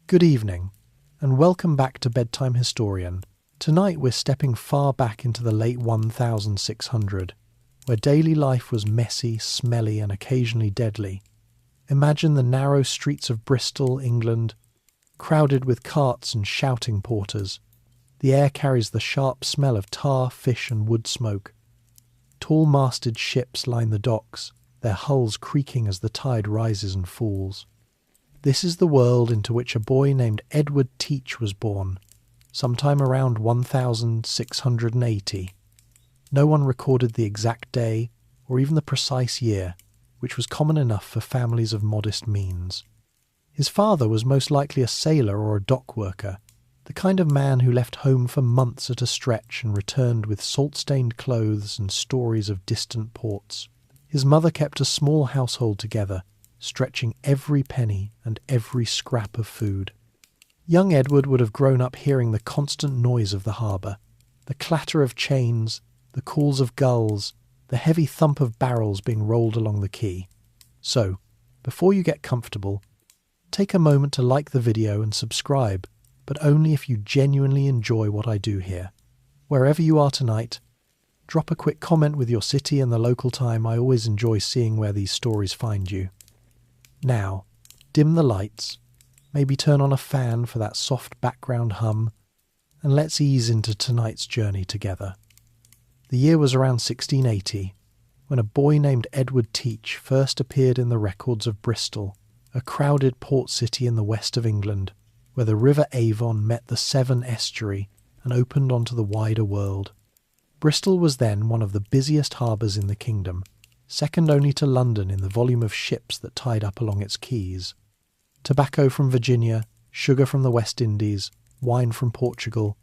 Good evening, and welcome back to Bedtime Historian. Tonight we're stepping far back into the late 1600, where daily life was messy, smelly, and occasionally deadly. Imagine the narrow streets of Bristol, England, crowded with carts and shouting porters. The air carries the sharp smell of tar, fish, and wood smoke. Tall masted ships line the docks, their hulls creaking as the tide rises and falls. This is the world into which a boy named Edward Teach was born, sometime around 1680. No one recorded the exact day or even the precise year, which was common enough for families of modest means. His father was most likely a sailor or a dock worker, the kind of man who left home for months at a stretch and returned with salt-stained clothes and stories of distant ports. His mother kept a small household together, stretching every penny and every scrap of food. Young Edward would have grown up hearing the constant noise of the harbour, the clatter of chains, the calls of gulls, the heavy thump of barrels being rolled along the quay. So, before you get comfortable, take a moment to like the video and subscribe, but only if you genuinely enjoy what I do here. Wherever you are tonight, drop a quick comment with your city and the local time. I always enjoy seeing where these stories find you. Now, dim the lights, maybe turn on a fan for that soft background hum, and let's ease into tonight's journey together. The year was around 1680, when a boy named Edward Teach first appeared in the records of Bristol, a crowded port city in the west of England, where the River Avon met the Severn estuary and opened onto the wider world. Bristol was then one of the busiest harbours in the kingdom, second only to London in the volume of ships that tied up along its quays. Tobacco from Virginia, sugar from the West Indies, wine from Portugal,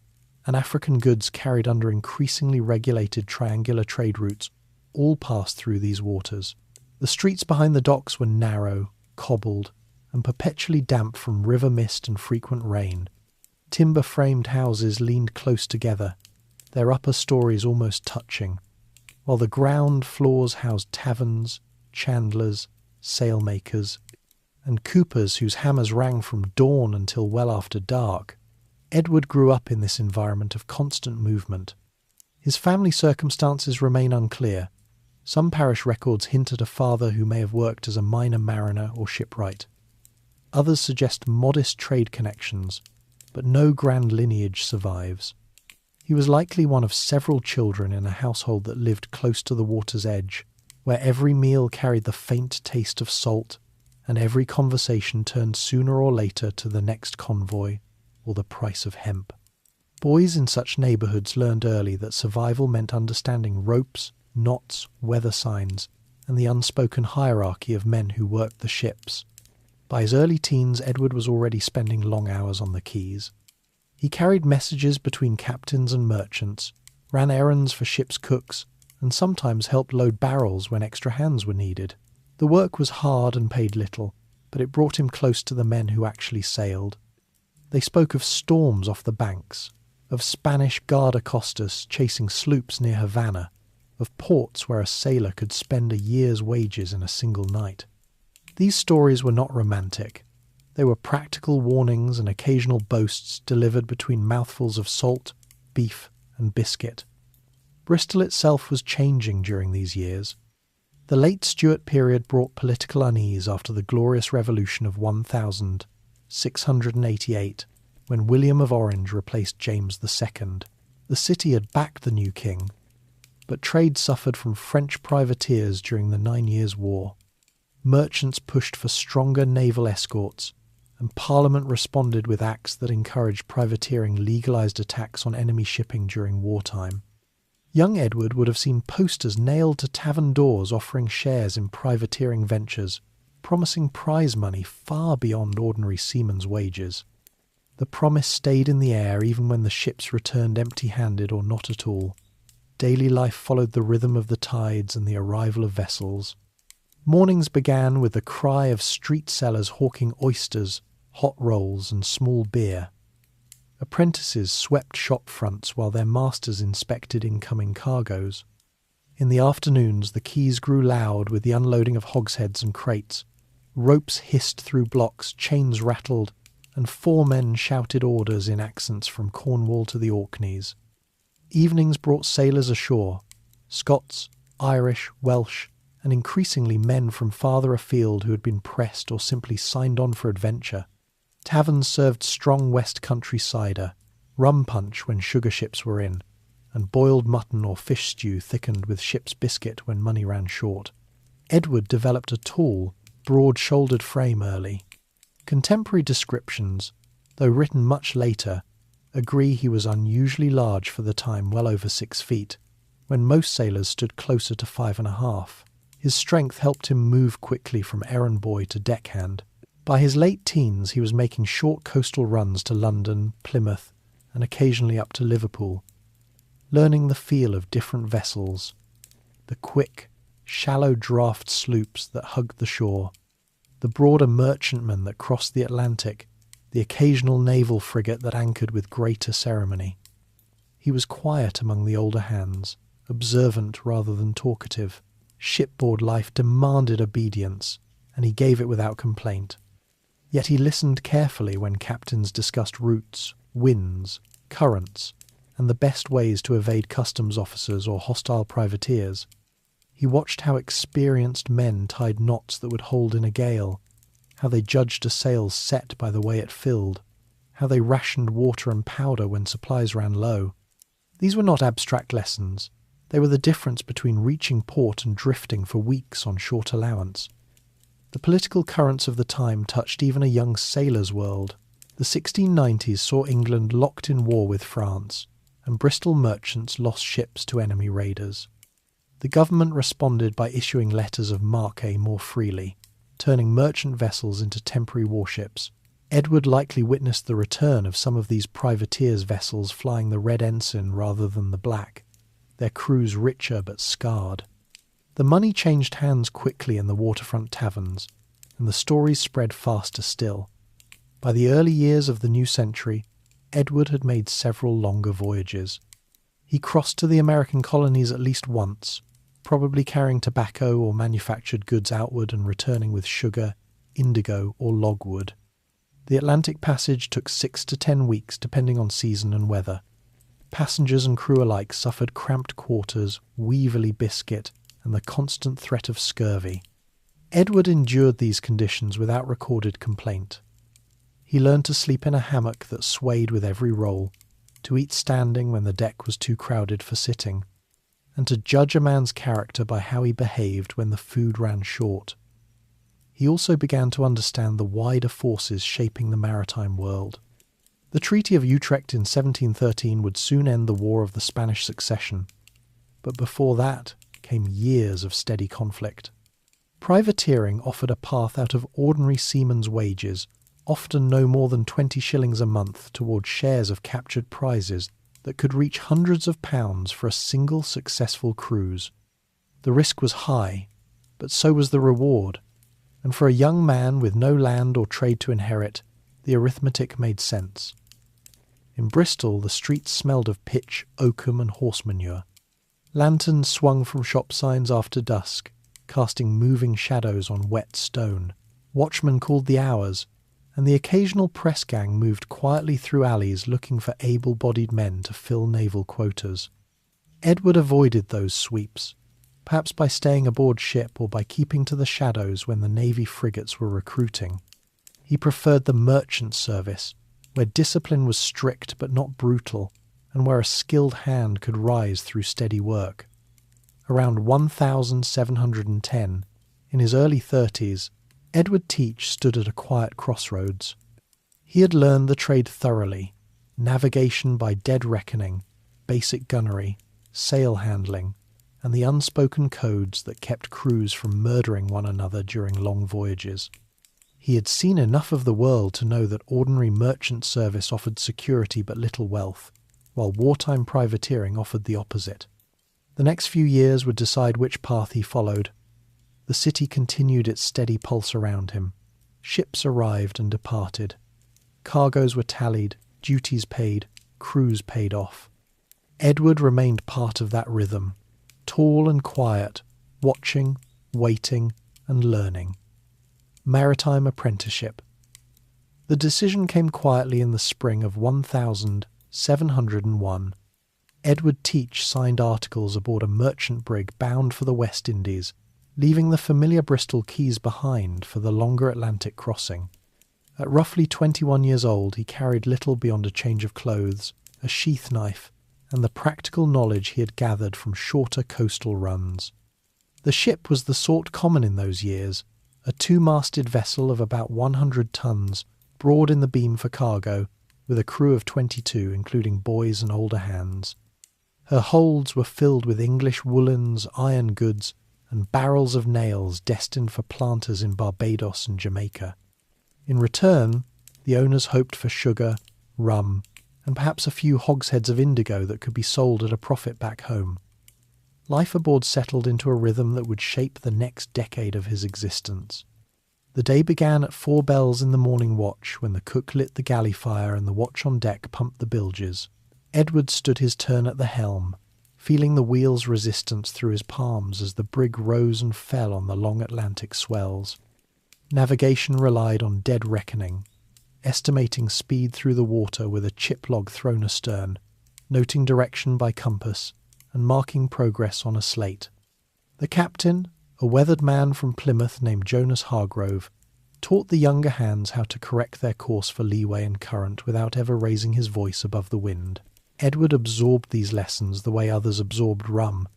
and African goods carried under increasingly regulated triangular trade routes all passed through these waters. The streets behind the docks were narrow, cobbled, and perpetually damp from river mist and frequent rain. Timber-framed houses leaned close together, their upper stories almost touching, while the ground floors housed taverns, chandlers, sailmakers, and coopers whose hammers rang from dawn until well after dark. Edward grew up in this environment of constant movement. His family circumstances remain unclear. Some parish records hint at a father who may have worked as a minor mariner or shipwright. Others suggest modest trade connections, but no grand lineage survives. He was likely one of several children in a household that lived close to the water's edge, where every meal carried the faint taste of salt, and every conversation turned sooner or later to the next convoy or the price of hemp. Boys in such neighbourhoods learned early that survival meant understanding ropes, knots, weather signs, and the unspoken hierarchy of men who worked the ships. By his early teens, Edward was already spending long hours on the quays. He carried messages between captains and merchants, ran errands for ship's cooks, and sometimes helped load barrels when extra hands were needed. The work was hard and paid little, but it brought him close to the men who actually sailed. They spoke of storms off the banks, of Spanish guardacostas chasing sloops near Havana, of ports where a sailor could spend a year's wages in a single night. These stories were not romantic. They were practical warnings and occasional boasts delivered between mouthfuls of salt, beef, and biscuit. Bristol itself was changing during these years. The late Stuart period brought political unease after the Glorious Revolution of 1688, when William of Orange replaced James II. The city had backed the new king, but trade suffered from French privateers during the 9 Years' War. Merchants pushed for stronger naval escorts, and Parliament responded with acts that encouraged privateering legalised attacks on enemy shipping during wartime. Young Edward would have seen posters nailed to tavern doors offering shares in privateering ventures, promising prize money far beyond ordinary seamen's wages. The promise stayed in the air even when the ships returned empty-handed or not at all. Daily life followed the rhythm of the tides and the arrival of vessels. Mornings began with the cry of street sellers hawking oysters, hot rolls, and small beer. Apprentices swept shop fronts while their masters inspected incoming cargoes. In the afternoons, the quays grew loud with the unloading of hogsheads and crates. Ropes hissed through blocks, chains rattled, and 4 men shouted orders in accents from Cornwall to the Orkneys. Evenings brought sailors ashore, Scots, Irish, Welsh, and increasingly men from farther afield who had been pressed or simply signed on for adventure. Taverns served strong West Country cider, rum punch when sugar ships were in, and boiled mutton or fish stew thickened with ship's biscuit when money ran short. Edward developed a tall, broad-shouldered frame early. Contemporary descriptions, though written much later, agree he was unusually large for the time, well over 6 feet, when most sailors stood closer to 5.5. His strength helped him move quickly from errand boy to deckhand. By his late teens he was making short coastal runs to London, Plymouth, and occasionally up to Liverpool, learning the feel of different vessels, the quick, shallow draught sloops that hugged the shore, the broader merchantmen that crossed the Atlantic, the occasional naval frigate that anchored with greater ceremony. He was quiet among the older hands, observant rather than talkative. Shipboard life demanded obedience, and he gave it without complaint. Yet he listened carefully when captains discussed routes, winds, currents, and the best ways to evade customs officers or hostile privateers. He watched how experienced men tied knots that would hold in a gale, how they judged a sail set by the way it filled, how they rationed water and powder when supplies ran low. These were not abstract lessons. They were the difference between reaching port and drifting for weeks on short allowance. The political currents of the time touched even a young sailor's world. The 1690s saw England locked in war with France, and Bristol merchants lost ships to enemy raiders. The government responded by issuing letters of marque more freely, turning merchant vessels into temporary warships. Edward likely witnessed the return of some of these privateers' vessels flying the red ensign rather than the black, their crews richer but scarred. The money changed hands quickly in the waterfront taverns, and the stories spread faster still. By the early years of the new century, Edward had made several longer voyages. He crossed to the American colonies at least once, probably carrying tobacco or manufactured goods outward and returning with sugar, indigo, or logwood. The Atlantic passage took 6 to 10 weeks depending on season and weather. Passengers and crew alike suffered cramped quarters, weevilly biscuit, and the constant threat of scurvy. Edward endured these conditions without recorded complaint. He learned to sleep in a hammock that swayed with every roll, to eat standing when the deck was too crowded for sitting, and to judge a man's character by how he behaved when the food ran short. He also began to understand the wider forces shaping the maritime world. The Treaty of Utrecht in 1713 would soon end the War of the Spanish Succession, but before that came years of steady conflict. Privateering offered a path out of ordinary seamen's wages, often no more than 20 shillings a month, toward shares of captured prizes that could reach hundreds of pounds for a single successful cruise. The risk was high, but so was the reward, and for a young man with no land or trade to inherit, the arithmetic made sense. In Bristol, the streets smelled of pitch, oakum, and horse manure. Lanterns swung from shop signs after dusk, casting moving shadows on wet stone. Watchmen called the hours, and the occasional press gang moved quietly through alleys looking for able-bodied men to fill naval quotas. Edward avoided those sweeps, perhaps by staying aboard ship or by keeping to the shadows when the Navy frigates were recruiting. He preferred the merchant service, where discipline was strict but not brutal, and where a skilled hand could rise through steady work. Around 1710, in his early 30s, Edward Teach stood at a quiet crossroads. He had learned the trade thoroughly: navigation by dead reckoning, basic gunnery, sail handling, and the unspoken codes that kept crews from murdering one another during long voyages. He had seen enough of the world to know that ordinary merchant service offered security but little wealth, while wartime privateering offered the opposite. The next few years would decide which path he followed. The city continued its steady pulse around him. Ships arrived and departed. Cargoes were tallied, duties paid, crews paid off. Edward remained part of that rhythm, tall and quiet, watching, waiting, and learning. Maritime apprenticeship. The decision came quietly in the spring of 1701. Edward Teach signed articles aboard a merchant brig bound for the West Indies, leaving the familiar Bristol quays behind for the longer Atlantic crossing. At roughly 21 years old, he carried little beyond a change of clothes, a sheath knife, and the practical knowledge he had gathered from shorter coastal runs. The ship was the sort common in those years, a two-masted vessel of about 100 tons, broad in the beam for cargo, with a crew of 22, including boys and older hands. Her holds were filled with English woolens, iron goods, and barrels of nails destined for planters in Barbados and Jamaica. In return, the owners hoped for sugar, rum, and perhaps a few hogsheads of indigo that could be sold at a profit back home. Life aboard settled into a rhythm that would shape the next decade of his existence. The day began at 4 bells in the morning watch, when the cook lit the galley fire and the watch on deck pumped the bilges. Edward stood his turn at the helm, feeling the wheel's resistance through his palms as the brig rose and fell on the long Atlantic swells. Navigation relied on dead reckoning, estimating speed through the water with a chip log thrown astern, noting direction by compass, and marking progress on a slate. The captain, a weathered man from Plymouth named Jonas Hargrove, taught the younger hands how to correct their course for leeway and current without ever raising his voice above the wind. Edward absorbed these lessons the way others absorbed rum.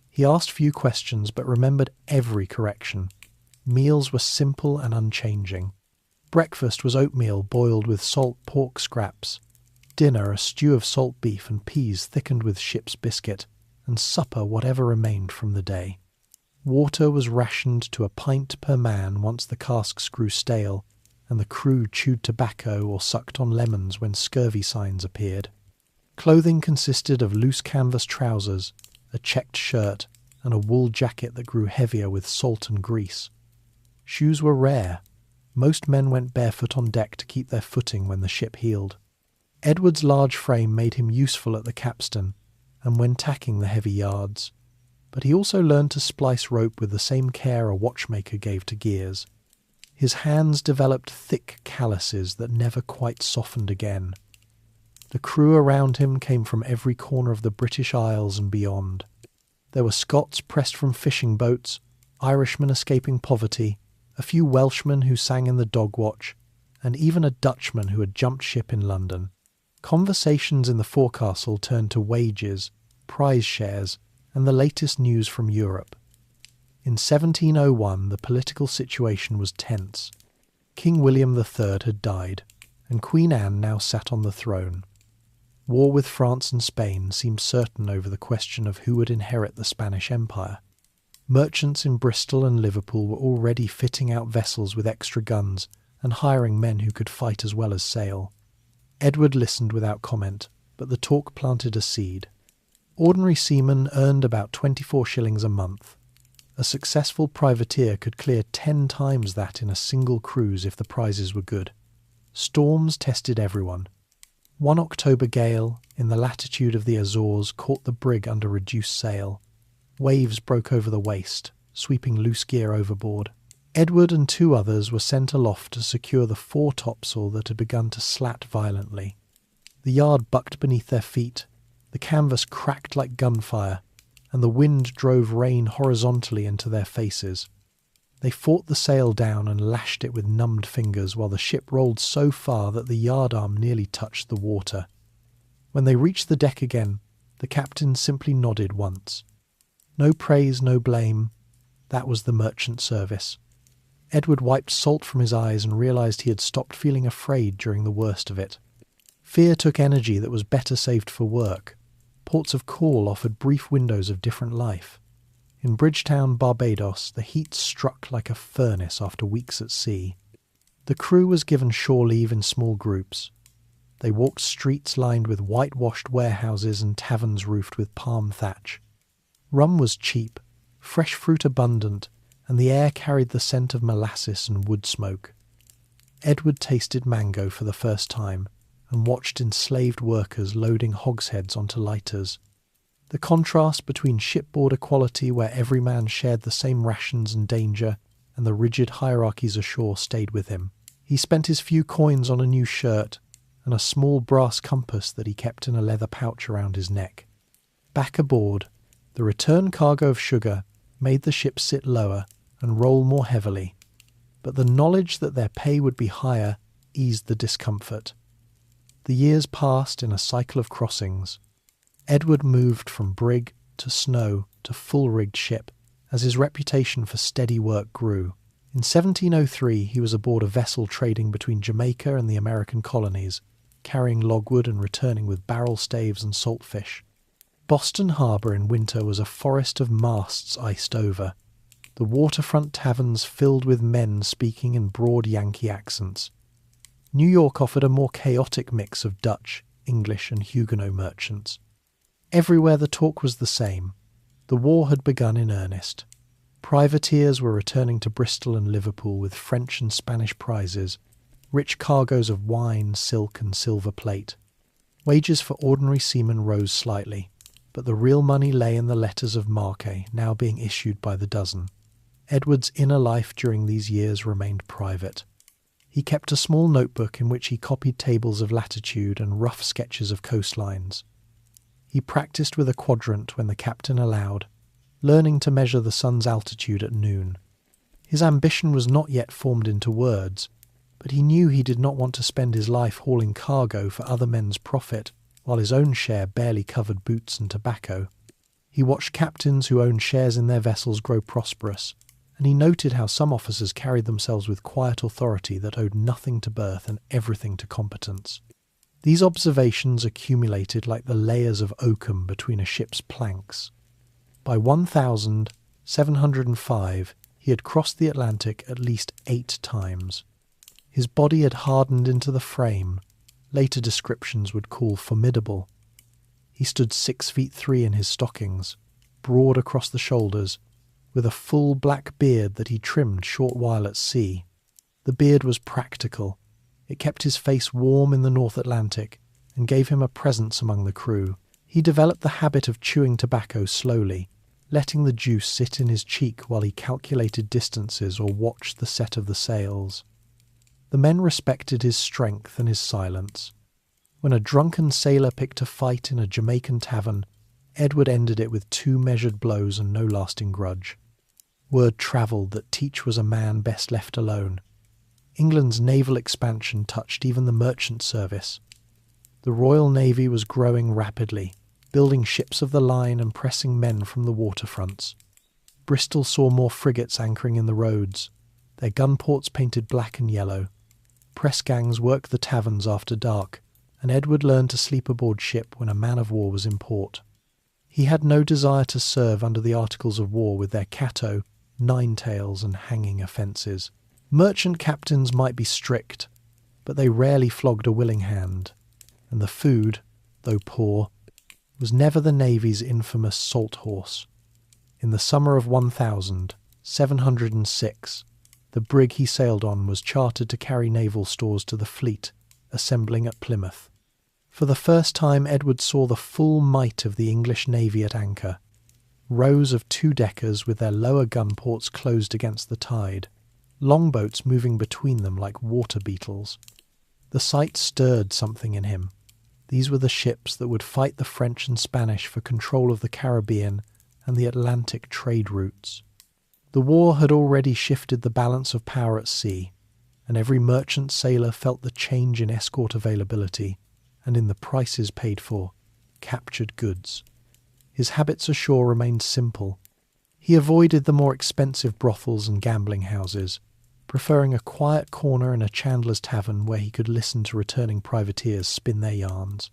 He asked few questions but remembered every correction. Meals were simple and unchanging. Breakfast was oatmeal boiled with salt pork scraps. Dinner a stew of salt beef and peas thickened with ship's biscuit, and supper whatever remained from the day. Water was rationed to a pint per man once the casks grew stale, and the crew chewed tobacco or sucked on lemons when scurvy signs appeared. Clothing consisted of loose canvas trousers, a checked shirt, and a wool jacket that grew heavier with salt and grease. Shoes were rare. Most men went barefoot on deck to keep their footing when the ship heeled. Edward's large frame made him useful at the capstan and when tacking the heavy yards, but he also learned to splice rope with the same care a watchmaker gave to gears. His hands developed thick calluses that never quite softened again. The crew around him came from every corner of the British Isles and beyond. There were Scots pressed from fishing boats, Irishmen escaping poverty, a few Welshmen who sang in the dog watch, and even a Dutchman who had jumped ship in London. Conversations in the forecastle turned to wages, prize shares, and the latest news from Europe. In 1701 the political situation was tense. King William III had died, and Queen Anne now sat on the throne. War with France and Spain seemed certain over the question of who would inherit the Spanish Empire. Merchants in Bristol and Liverpool were already fitting out vessels with extra guns and hiring men who could fight as well as sail. Edward listened without comment, but the talk planted a seed. Ordinary seamen earned about 24 shillings a month. A successful privateer could clear 10 times that in a single cruise if the prizes were good. Storms tested everyone. One October gale, in the latitude of the Azores, caught the brig under reduced sail. Waves broke over the waist, sweeping loose gear overboard. Edward and 2 others were sent aloft to secure the fore topsail that had begun to slat violently. The yard bucked beneath their feet, the canvas cracked like gunfire, and the wind drove rain horizontally into their faces. They fought the sail down and lashed it with numbed fingers while the ship rolled so far that the yardarm nearly touched the water. When they reached the deck again, the captain simply nodded once. No praise, no blame. That was the merchant service. Edward wiped salt from his eyes and realized he had stopped feeling afraid during the worst of it. Fear took energy that was better saved for work. Ports of call offered brief windows of different life. In Bridgetown, Barbados, the heat struck like a furnace after weeks at sea. The crew was given shore leave in small groups. They walked streets lined with whitewashed warehouses and taverns roofed with palm thatch. Rum was cheap, fresh fruit abundant, and the air carried the scent of molasses and wood smoke. Edward tasted mango for the first time and watched enslaved workers loading hogsheads onto lighters. The contrast between shipboard equality, where every man shared the same rations and danger, and the rigid hierarchies ashore stayed with him. He spent his few coins on a new shirt and a small brass compass that he kept in a leather pouch around his neck. Back aboard, the return cargo of sugar made the ship sit lower and roll more heavily, but the knowledge that their pay would be higher eased the discomfort. The years passed in a cycle of crossings. Edward moved from brig to snow to full-rigged ship as his reputation for steady work grew. In 1703 he was aboard a vessel trading between Jamaica and the American colonies, carrying logwood and returning with barrel staves and saltfish. Boston Harbour in winter was a forest of masts iced over, the waterfront taverns filled with men speaking in broad Yankee accents. New York offered a more chaotic mix of Dutch, English and Huguenot merchants. Everywhere the talk was the same. The war had begun in earnest. Privateers were returning to Bristol and Liverpool with French and Spanish prizes, rich cargoes of wine, silk and silver plate. Wages for ordinary seamen rose slightly, but the real money lay in the letters of marque now being issued by the dozen. Edward's inner life during these years remained private. He kept a small notebook in which he copied tables of latitude and rough sketches of coastlines. He practised with a quadrant when the captain allowed, learning to measure the sun's altitude at noon. His ambition was not yet formed into words, but he knew he did not want to spend his life hauling cargo for other men's profit, while his own share barely covered boots and tobacco. He watched captains who owned shares in their vessels grow prosperous, and he noted how some officers carried themselves with quiet authority that owed nothing to birth and everything to competence. These observations accumulated like the layers of oakum between a ship's planks. By 1705, he had crossed the Atlantic at least 8 times. His body had hardened into the frame later descriptions would call formidable. He stood 6'3" in his stockings, broad across the shoulders, with a full black beard that he trimmed short while at sea. The beard was practical. It kept his face warm in the North Atlantic and gave him a presence among the crew. He developed the habit of chewing tobacco slowly, letting the juice sit in his cheek while he calculated distances or watched the set of the sails. The men respected his strength and his silence. When a drunken sailor picked a fight in a Jamaican tavern, Edward ended it with 2 measured blows and no lasting grudge. Word travelled that Teach was a man best left alone. England's naval expansion touched even the merchant service. The Royal Navy was growing rapidly, building ships of the line and pressing men from the waterfronts. Bristol saw more frigates anchoring in the roads, their gun ports painted black and yellow. Press gangs worked the taverns after dark, and Edward learned to sleep aboard ship when a man-of-war was in port. He had no desire to serve under the Articles of War with their catto, 9-tails and hanging offences. Merchant captains might be strict, but they rarely flogged a willing hand, and the food, though poor, was never the Navy's infamous salt horse. In the summer of 1706, the brig he sailed on was chartered to carry naval stores to the fleet, assembling at Plymouth. For the first time Edward saw the full might of the English Navy at anchor, rows of 2-deckers with their lower gun ports closed against the tide, longboats moving between them like water beetles. The sight stirred something in him. These were the ships that would fight the French and Spanish for control of the Caribbean and the Atlantic trade routes. The war had already shifted the balance of power at sea, and every merchant sailor felt the change in escort availability and in the prices paid for captured goods. His habits ashore remained simple. He avoided the more expensive brothels and gambling houses, preferring a quiet corner in a chandler's tavern where he could listen to returning privateers spin their yarns.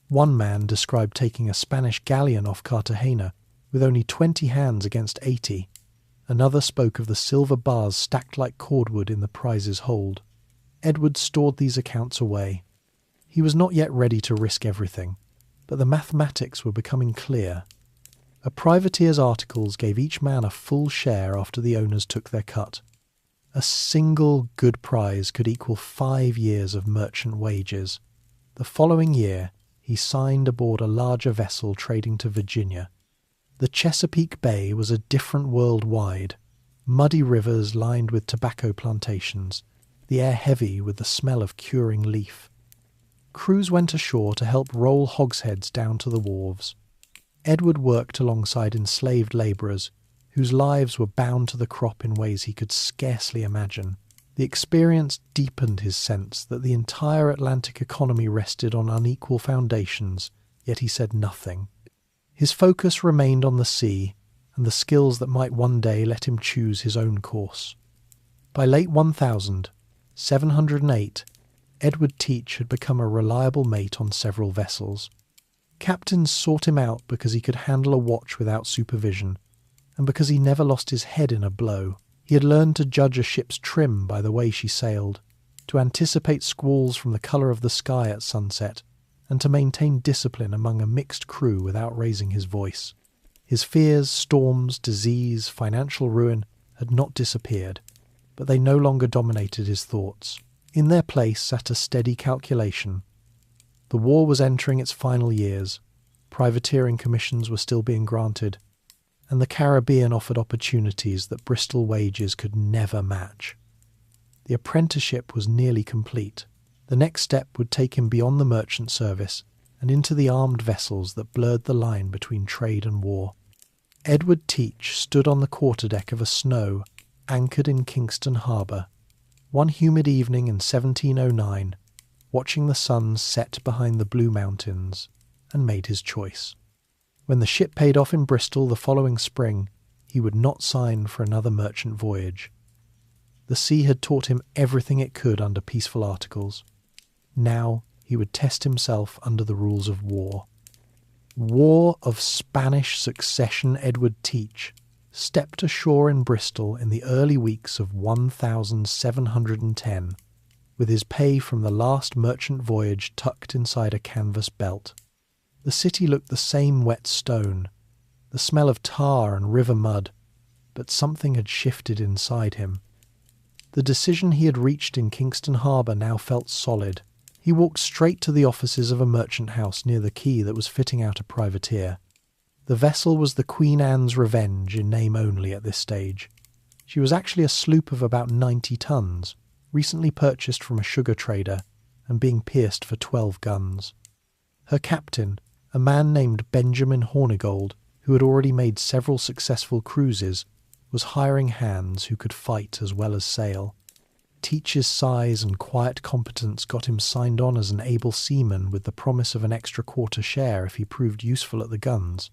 One man described taking a Spanish galleon off Cartagena with only 20 hands against 80. Another spoke of the silver bars stacked like cordwood in the prize's hold. Edward stored these accounts away. He was not yet ready to risk everything, but the mathematics were becoming clear. A privateer's articles gave each man a full share after the owners took their cut. A single good prize could equal 5 years of merchant wages. The following year, he signed aboard a larger vessel trading to Virginia. The Chesapeake Bay was a different world wide, muddy rivers lined with tobacco plantations, the air heavy with the smell of curing leaf. Crews went ashore to help roll hogsheads down to the wharves. Edward worked alongside enslaved labourers whose lives were bound to the crop in ways he could scarcely imagine. The experience deepened his sense that the entire Atlantic economy rested on unequal foundations, yet he said nothing. His focus remained on the sea and the skills that might one day let him choose his own course. By late 1708, Edward Teach had become a reliable mate on several vessels. Captains sought him out because he could handle a watch without supervision, and because he never lost his head in a blow. He had learned to judge a ship's trim by the way she sailed, to anticipate squalls from the colour of the sky at sunset, and to maintain discipline among a mixed crew without raising his voice. His fears, storms, disease, financial ruin had not disappeared, but they no longer dominated his thoughts. In their place sat a steady calculation. The war was entering its final years, privateering commissions were still being granted, and the Caribbean offered opportunities that Bristol wages could never match. The apprenticeship was nearly complete. The next step would take him beyond the merchant service and into the armed vessels that blurred the line between trade and war. Edward Teach stood on the quarterdeck of a Snow anchored in Kingston Harbour, one humid evening in 1709, watching the sun set behind the Blue Mountains, and made his choice. When the ship paid off in Bristol the following spring, he would not sign for another merchant voyage. The sea had taught him everything it could under peaceful articles. Now he would test himself under the rules of war. War of Spanish Succession Edward Teach stepped ashore in Bristol in the early weeks of 1710, with his pay from the last merchant voyage tucked inside a canvas belt. The city looked the same wet stone, the smell of tar and river mud, but something had shifted inside him. The decision he had reached in Kingston Harbour now felt solid. He walked straight to the offices of a merchant house near the quay that was fitting out a privateer. The vessel was the Queen Anne's Revenge in name only at this stage. She was actually a sloop of about 90 tons, recently purchased from a sugar trader and being pierced for 12 guns. Her captain, a man named Benjamin Hornigold, who had already made several successful cruises, was hiring hands who could fight as well as sail. Teach's size and quiet competence got him signed on as an able seaman with the promise of an extra quarter share if he proved useful at the guns.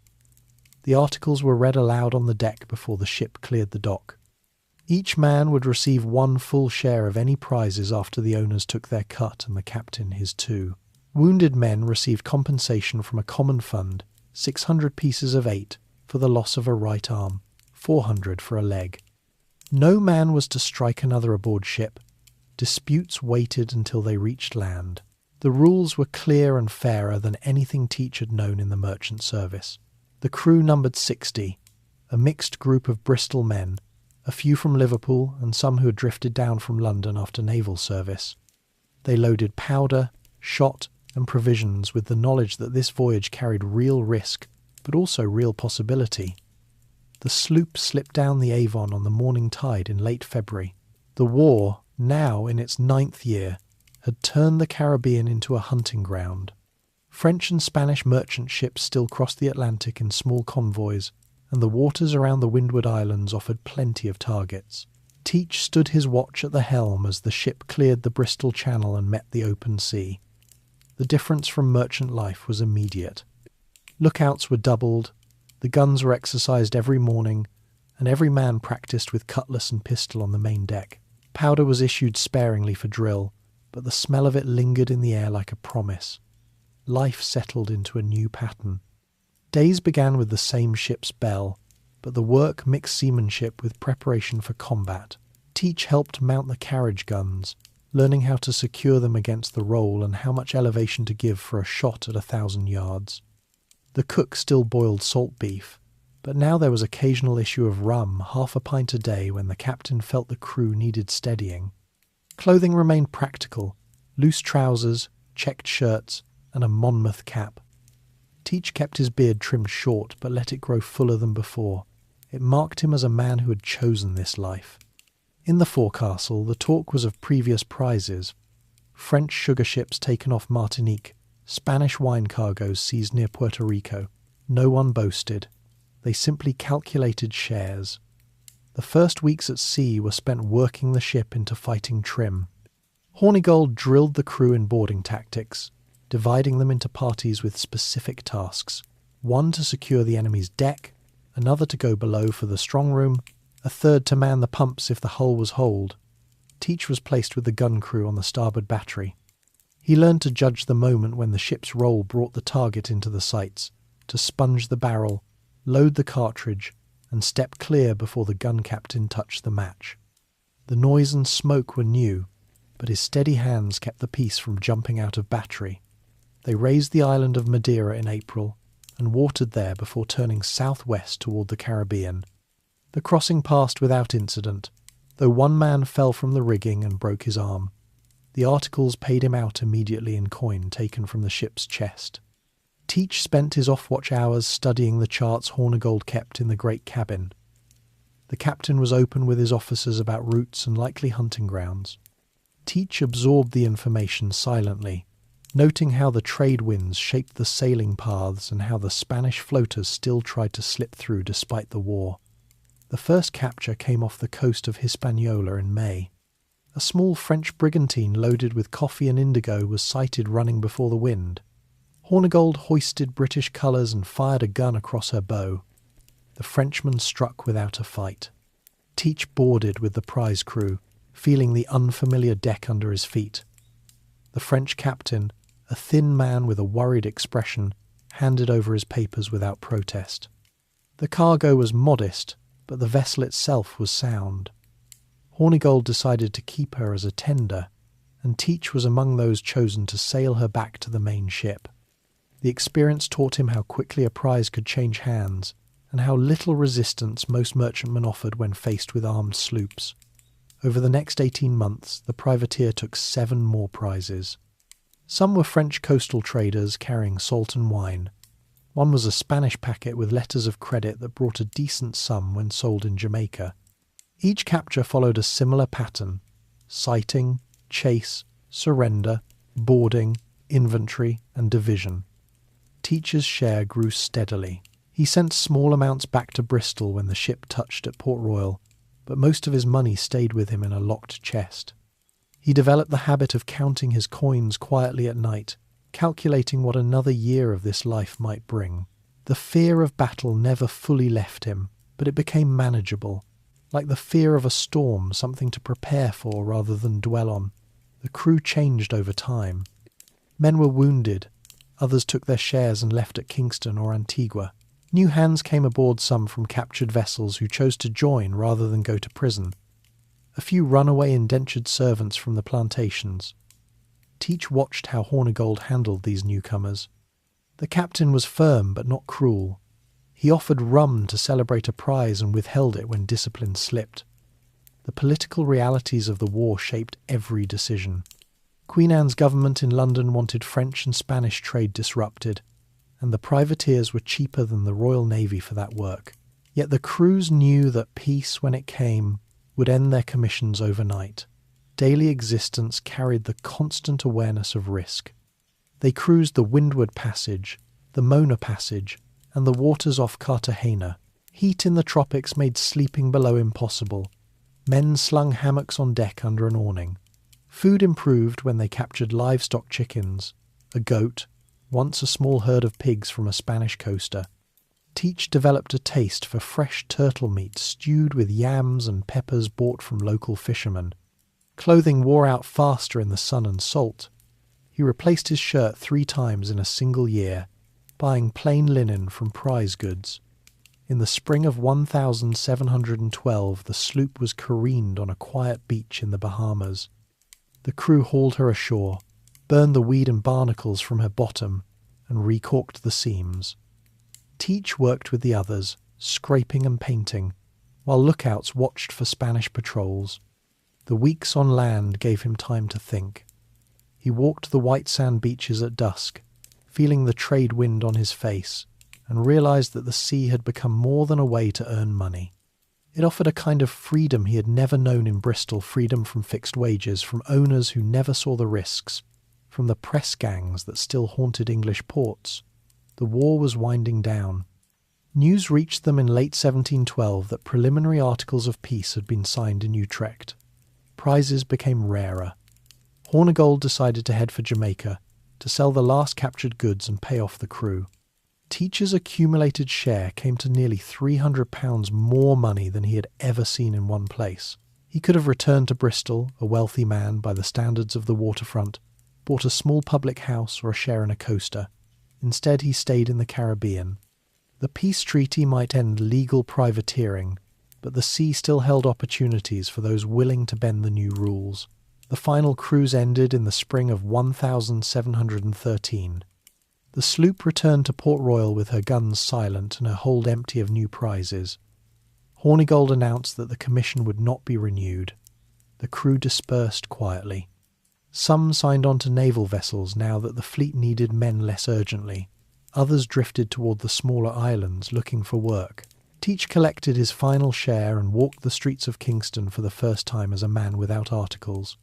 The articles were read aloud on the deck before the ship cleared the dock. Each man would receive one full share of any prizes after the owners took their cut and the captain his too. Wounded men received compensation from a common fund, 600 pieces of 8 for the loss of a right arm, 400 for a leg. No man was to strike another aboard ship. Disputes waited until they reached land. The rules were clear and fairer than anything Teach had known in the merchant service. The crew numbered 60, a mixed group of Bristol men, a few from Liverpool and some who had drifted down from London after naval service. They loaded powder, shot, and provisions with the knowledge that this voyage carried real risk, but also real possibility. The sloop slipped down the Avon on the morning tide in late February. The war, now in its 9th year, had turned the Caribbean into a hunting ground. French and Spanish merchant ships still crossed the Atlantic in small convoys, and the waters around the Windward Islands offered plenty of targets. Teach stood his watch at the helm as the ship cleared the Bristol Channel and met the open sea. The difference from merchant life was immediate. Lookouts were doubled, the guns were exercised every morning, and every man practised with cutlass and pistol on the main deck. Powder was issued sparingly for drill, but the smell of it lingered in the air like a promise. Life settled into a new pattern. Days began with the same ship's bell, but the work mixed seamanship with preparation for combat. Teach helped mount the carriage guns, learning how to secure them against the roll and how much elevation to give for a shot at 1,000 yards. The cook still boiled salt beef, but now there was occasional issue of rum, half a pint a day, when the captain felt the crew needed steadying. Clothing remained practical, loose trousers, checked shirts, and a Monmouth cap. Teach kept his beard trimmed short, but let it grow fuller than before. It marked him as a man who had chosen this life. In the forecastle, the talk was of previous prizes: French sugar ships taken off Martinique, Spanish wine cargoes seized near Puerto Rico. No one boasted. They simply calculated shares. The first weeks at sea were spent working the ship into fighting trim. Hornigold drilled the crew in boarding tactics, dividing them into parties with specific tasks: one to secure the enemy's deck, another to go below for the strong room, a third to man the pumps if the hull was holed. Teach was placed with the gun crew on the starboard battery. He learned to judge the moment when the ship's roll brought the target into the sights, to sponge the barrel, load the cartridge, and step clear before the gun captain touched the match. The noise and smoke were new, but his steady hands kept the piece from jumping out of battery. They raised the island of Madeira in April and watered there before turning southwest toward the Caribbean. The crossing passed without incident, though one man fell from the rigging and broke his arm. The articles paid him out immediately in coin taken from the ship's chest. Teach spent his off-watch hours studying the charts Hornigold kept in the great cabin. The captain was open with his officers about routes and likely hunting grounds. Teach absorbed the information silently, noting how the trade winds shaped the sailing paths and how the Spanish floaters still tried to slip through despite the war. The first capture came off the coast of Hispaniola in May. A small French brigantine loaded with coffee and indigo was sighted running before the wind. Hornigold hoisted British colours and fired a gun across her bow. The Frenchman struck without a fight. Teach boarded with the prize crew, feeling the unfamiliar deck under his feet. The French captain, a thin man with a worried expression, handed over his papers without protest. The cargo was modest, but the vessel itself was sound. Hornigold decided to keep her as a tender, and Teach was among those chosen to sail her back to the main ship. The experience taught him how quickly a prize could change hands, and how little resistance most merchantmen offered when faced with armed sloops. Over the next 18 months, the privateer took 7 more prizes. Some were French coastal traders carrying salt and wine. One was a Spanish packet with letters of credit that brought a decent sum when sold in Jamaica. Each capture followed a similar pattern: sighting, chase, surrender, boarding, inventory, and division. Teach's share grew steadily. He sent small amounts back to Bristol when the ship touched at Port Royal, but most of his money stayed with him in a locked chest. He developed the habit of counting his coins quietly at night, calculating what another year of this life might bring. The fear of battle never fully left him, but it became manageable, like the fear of a storm, something to prepare for rather than dwell on. The crew changed over time. Men were wounded, others took their shares and left at Kingston or Antigua. New hands came aboard, some from captured vessels who chose to join rather than go to prison. A few runaway indentured servants from the plantations. Teach watched how Hornigold handled these newcomers. The captain was firm but not cruel. He offered rum to celebrate a prize and withheld it when discipline slipped. The political realities of the war shaped every decision. Queen Anne's government in London wanted French and Spanish trade disrupted, and the privateers were cheaper than the Royal Navy for that work. Yet the crews knew that peace, when it came, would end their commissions overnight. Daily existence carried the constant awareness of risk. They cruised the Windward Passage, the Mona Passage, and the waters off Cartagena. Heat in the tropics made sleeping below impossible. Men slung hammocks on deck under an awning. Food improved when they captured livestock chickens, a goat, once a small herd of pigs from a Spanish coaster. Teach developed a taste for fresh turtle meat stewed with yams and peppers bought from local fishermen. Clothing wore out faster in the sun and salt. He replaced his shirt 3 times in a single year, buying plain linen from prize goods. In the spring of 1712, the sloop was careened on a quiet beach in the Bahamas. The crew hauled her ashore, burned the weed and barnacles from her bottom, and recorked the seams. Teach worked with the others, scraping and painting, while lookouts watched for Spanish patrols. The weeks on land gave him time to think. He walked the white sand beaches at dusk, feeling the trade wind on his face, and realized that the sea had become more than a way to earn money. It offered a kind of freedom he had never known in Bristol, freedom from fixed wages, from owners who never saw the risks, from the press gangs that still haunted English ports. The war was winding down. News reached them in late 1712 that preliminary articles of peace had been signed in Utrecht. Prizes became rarer. Hornigold decided to head for Jamaica, to sell the last captured goods and pay off the crew. Teach's accumulated share came to nearly £300 more money than he had ever seen in one place. He could have returned to Bristol, a wealthy man by the standards of the waterfront, bought a small public house or a share in a coaster. Instead, he stayed in the Caribbean. The peace treaty might end legal privateering, but the sea still held opportunities for those willing to bend the new rules. The final cruise ended in the spring of 1713. The sloop returned to Port Royal with her guns silent and her hold empty of new prizes. Hornigold announced that the commission would not be renewed. The crew dispersed quietly. Some signed on to naval vessels now that the fleet needed men less urgently. Others drifted toward the smaller islands looking for work. Teach collected his final share and walked the streets of Kingston for the first time as a man without articles.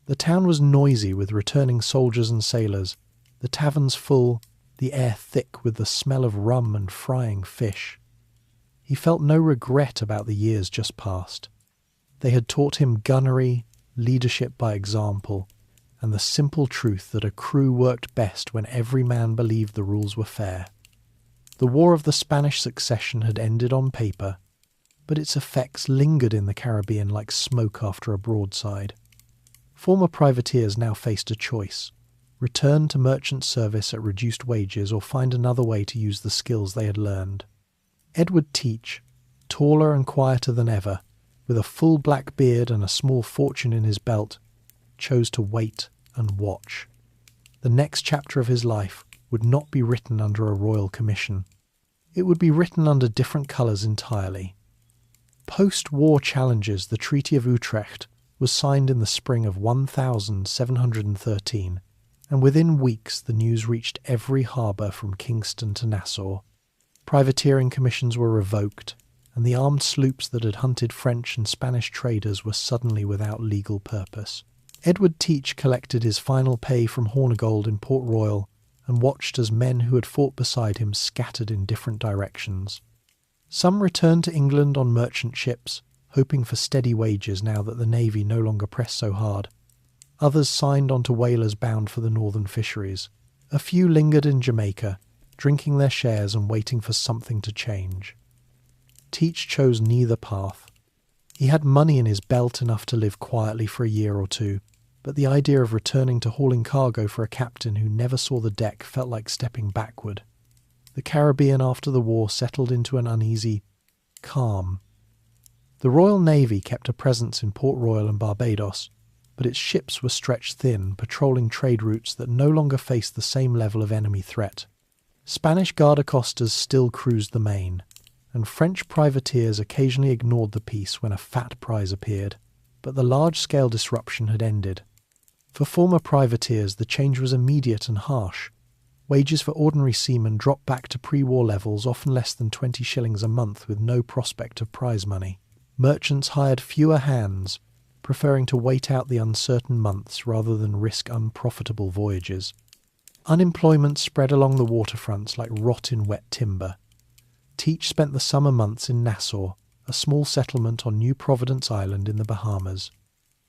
The town was noisy with returning soldiers and sailors, the taverns full, the air thick with the smell of rum and frying fish. He felt no regret about the years just past. They had taught him gunnery, leadership by example, and the simple truth that a crew worked best when every man believed the rules were fair. The War of the Spanish Succession had ended on paper, but its effects lingered in the Caribbean like smoke after a broadside. Former privateers now faced a choice: return to merchant service at reduced wages or find another way to use the skills they had learned. Edward Teach, taller and quieter than ever, with a full black beard and a small fortune in his belt, chose to wait and watch. The next chapter of his life would not be written under a royal commission. It would be written under different colours entirely. Post-war challenges, the Treaty of Utrecht was signed in the spring of 1713, and within weeks the news reached every harbour from Kingston to Nassau. Privateering commissions were revoked, and the armed sloops that had hunted French and Spanish traders were suddenly without legal purpose. Edward Teach collected his final pay from Hornigold in Port Royal and watched as men who had fought beside him scattered in different directions. Some returned to England on merchant ships, hoping for steady wages now that the navy no longer pressed so hard. Others signed on to whalers bound for the northern fisheries. A few lingered in Jamaica, drinking their shares and waiting for something to change. Teach chose neither path. He had money in his belt enough to live quietly for a year or two, but the idea of returning to hauling cargo for a captain who never saw the deck felt like stepping backward. The Caribbean after the war settled into an uneasy calm. The Royal Navy kept a presence in Port Royal and Barbados, but its ships were stretched thin, patrolling trade routes that no longer faced the same level of enemy threat. Spanish guardacostas still cruised the main, and French privateers occasionally ignored the peace when a fat prize appeared, but the large-scale disruption had ended. For former privateers, the change was immediate and harsh. Wages for ordinary seamen dropped back to pre-war levels, often less than 20 shillings a month with no prospect of prize money. Merchants hired fewer hands, preferring to wait out the uncertain months rather than risk unprofitable voyages. Unemployment spread along the waterfronts like rot in wet timber. Teach spent the summer months in Nassau, a small settlement on New Providence Island in the Bahamas.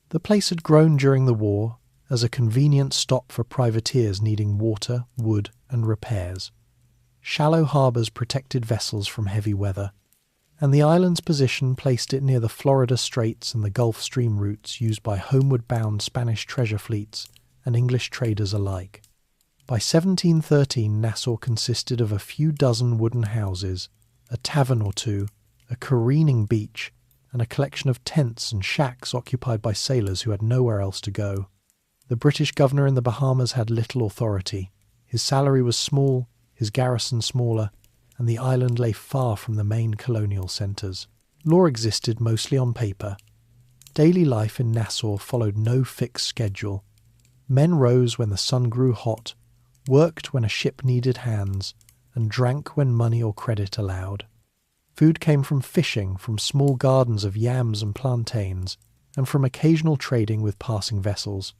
The place had grown during the war as a convenient stop for privateers needing water, wood, and repairs. Shallow harbours protected vessels from heavy weather, and the island's position placed it near the Florida Straits and the Gulf Stream routes used by homeward-bound Spanish treasure fleets and English traders alike. By 1713, Nassau consisted of a few dozen wooden houses, a tavern or two, a careening beach, and a collection of tents and shacks occupied by sailors who had nowhere else to go. The British governor in the Bahamas had little authority. His salary was small, his garrison smaller, and the island lay far from the main colonial centres. Law existed mostly on paper. Daily life in Nassau followed no fixed schedule. Men rose when the sun grew hot, worked when a ship needed hands, and drank when money or credit allowed. Food came from fishing, from small gardens of yams and plantains, and from occasional trading with passing vessels.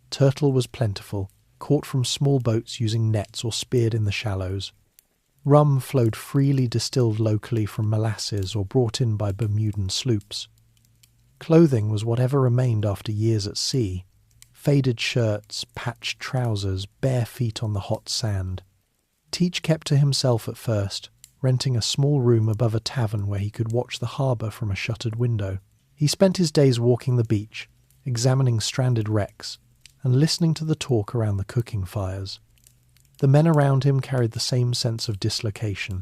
Turtle was plentiful, caught from small boats using nets or speared in the shallows. Rum flowed freely, distilled locally from molasses or brought in by Bermudan sloops. Clothing was whatever remained after years at sea: faded shirts, patched trousers, bare feet on the hot sand. Teach kept to himself at first, renting a small room above a tavern where he could watch the harbour from a shuttered window. He spent his days walking the beach, examining stranded wrecks, and listening to the talk around the cooking fires. The men around him carried the same sense of dislocation.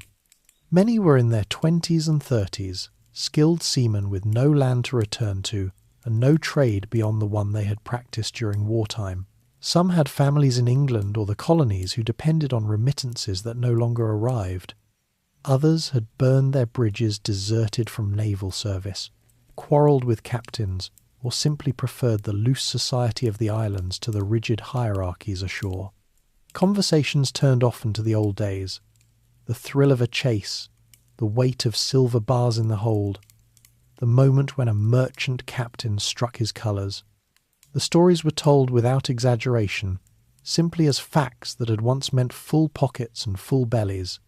Many were in their 20s and 30s, skilled seamen with no land to return to and no trade beyond the one they had practiced during wartime. Some had families in England or the colonies who depended on remittances that no longer arrived. Others had burned their bridges deserted from naval service, quarrelled with captains, or simply preferred the loose society of the islands to the rigid hierarchies ashore. Conversations turned often to the old days, the thrill of a chase, the weight of silver bars in the hold, the moment when a merchant captain struck his colours. The stories were told without exaggeration, simply as facts that had once meant full pockets and full bellies.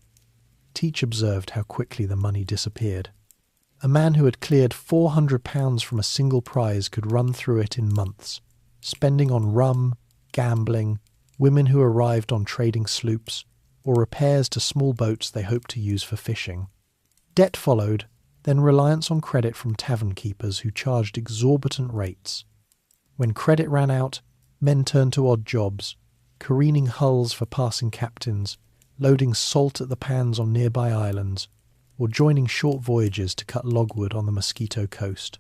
Teach observed how quickly the money disappeared. A man who had cleared £400 from a single prize could run through it in months, spending on rum, gambling, women who arrived on trading sloops, or repairs to small boats they hoped to use for fishing. Debt followed, then reliance on credit from tavern keepers who charged exorbitant rates. When credit ran out, men turned to odd jobs, careening hulls for passing captains, loading salt at the pans on nearby islands, or joining short voyages to cut logwood on the Mosquito Coast.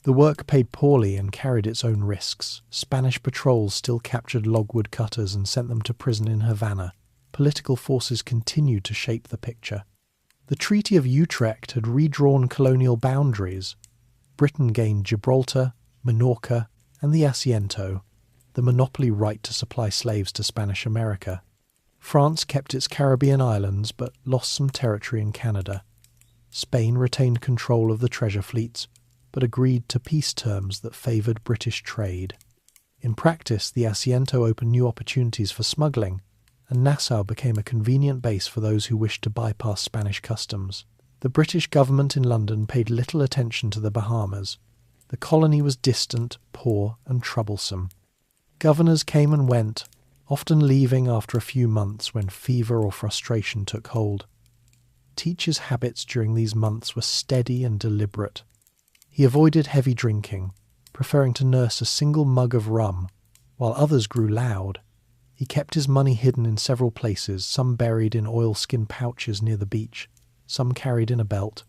The work paid poorly and carried its own risks. Spanish patrols still captured logwood cutters and sent them to prison in Havana. Political forces continued to shape the picture. The Treaty of Utrecht had redrawn colonial boundaries. Britain gained Gibraltar, Minorca, and the Asiento, the monopoly right to supply slaves to Spanish America. France kept its Caribbean islands but lost some territory in Canada. Spain retained control of the treasure fleets, but agreed to peace terms that favoured British trade. In practice, the Asiento opened new opportunities for smuggling, and Nassau became a convenient base for those who wished to bypass Spanish customs. The British government in London paid little attention to the Bahamas. The colony was distant, poor, and troublesome. Governors came and went, often leaving after a few months when fever or frustration took hold. Teach's habits during these months were steady and deliberate. He avoided heavy drinking, preferring to nurse a single mug of rum, while others grew loud. He kept his money hidden in several places, some buried in oilskin pouches near the beach, some carried in a belt.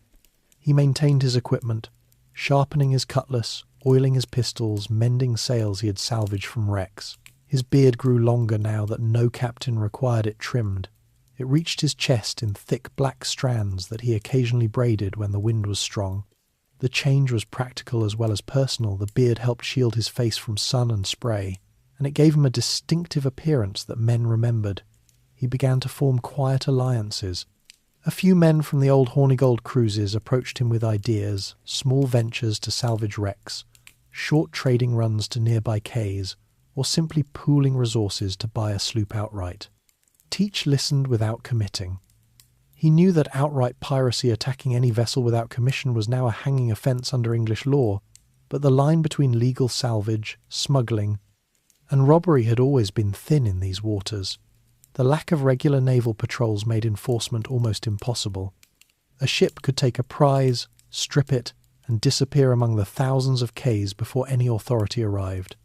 He maintained his equipment, sharpening his cutlass, oiling his pistols, mending sails he had salvaged from wrecks. His beard grew longer now that no captain required it trimmed. It reached his chest in thick black strands that he occasionally braided when the wind was strong. The change was practical as well as personal. The beard helped shield his face from sun and spray, and it gave him a distinctive appearance that men remembered. He began to form quiet alliances. A few men from the old Hornigold cruises approached him with ideas, small ventures to salvage wrecks, short trading runs to nearby quays, or simply pooling resources to buy a sloop outright. Teach listened without committing. He knew that outright piracy attacking any vessel without commission was now a hanging offence under English law, but the line between legal salvage, smuggling, and robbery had always been thin in these waters. The lack of regular naval patrols made enforcement almost impossible. A ship could take a prize, strip it, and disappear among the thousands of quays before any authority arrived.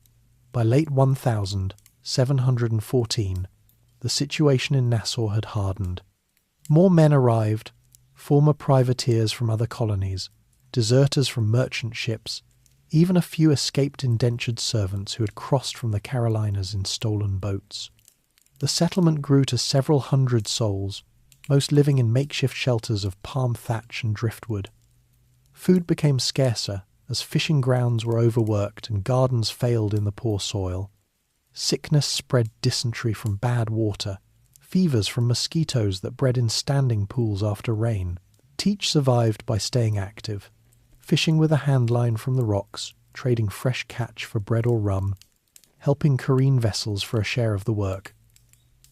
By late 1714, the situation in Nassau had hardened. More men arrived, former privateers from other colonies, deserters from merchant ships, even a few escaped indentured servants who had crossed from the Carolinas in stolen boats. The settlement grew to several hundred souls, most living in makeshift shelters of palm thatch and driftwood. Food became scarcer as fishing grounds were overworked and gardens failed in the poor soil. Sickness spread: dysentery from bad water, fevers from mosquitoes that bred in standing pools after rain. Teach survived by staying active, fishing with a handline from the rocks, trading fresh catch for bread or rum, helping careen vessels for a share of the work.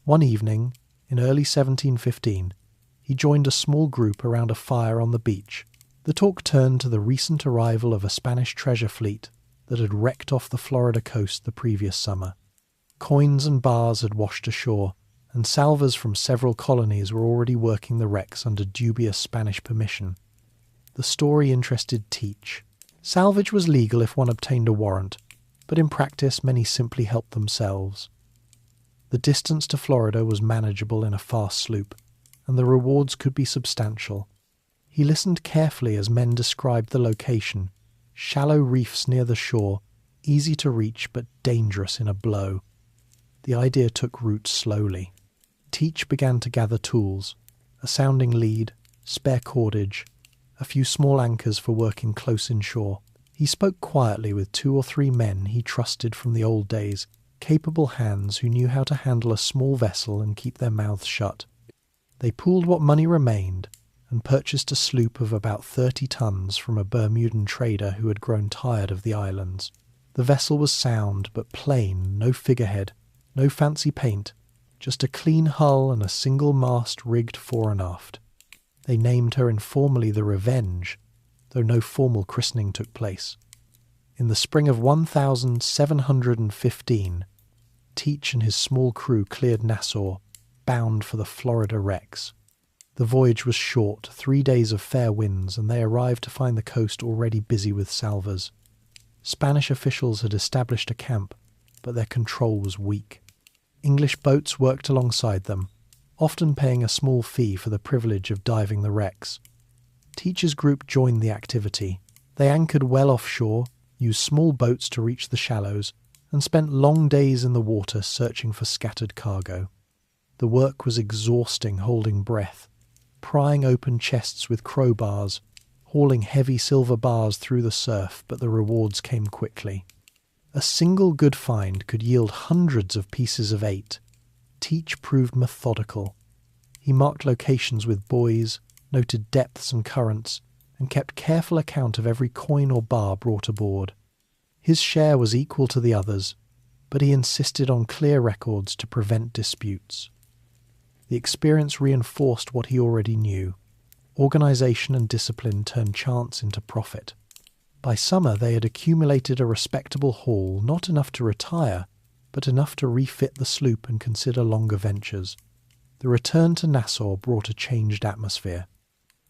One evening, in early 1715, he joined a small group around a fire on the beach. The talk turned to the recent arrival of a Spanish treasure fleet that had wrecked off the Florida coast the previous summer. Coins and bars had washed ashore, and salvors from several colonies were already working the wrecks under dubious Spanish permission. The story interested Teach. Salvage was legal if one obtained a warrant, but in practice many simply helped themselves. The distance to Florida was manageable in a fast sloop, and the rewards could be substantial. He listened carefully as men described the location: shallow reefs near the shore, easy to reach but dangerous in a blow. The idea took root slowly. Teach began to gather tools: a sounding lead, spare cordage, a few small anchors for working close inshore. He spoke quietly with 2 or 3 men he trusted from the old days, capable hands who knew how to handle a small vessel and keep their mouths shut. They pooled what money remained and purchased a sloop of about 30 tons from a Bermudan trader who had grown tired of the islands. The vessel was sound but plain, no figurehead, no fancy paint, just a clean hull and a single mast rigged fore and aft. They named her informally the Revenge, though no formal christening took place. In the spring of 1715, Teach and his small crew cleared Nassau, bound for the Florida wrecks. The voyage was short, 3 days of fair winds, and they arrived to find the coast already busy with salvors. Spanish officials had established a camp, but their control was weak. English boats worked alongside them, often paying a small fee for the privilege of diving the wrecks. Teach's group joined the activity. They anchored well offshore, used small boats to reach the shallows, and spent long days in the water searching for scattered cargo. The work was exhausting, holding breath, prying open chests with crowbars, hauling heavy silver bars through the surf, but the rewards came quickly. A single good find could yield hundreds of pieces of 8. Teach proved methodical. He marked locations with buoys, noted depths and currents, and kept careful account of every coin or bar brought aboard. His share was equal to the others, but he insisted on clear records to prevent disputes. The experience reinforced what he already knew. Organisation and discipline turned chance into profit. By summer they had accumulated a respectable haul, not enough to retire, but enough to refit the sloop and consider longer ventures. The return to Nassau brought a changed atmosphere.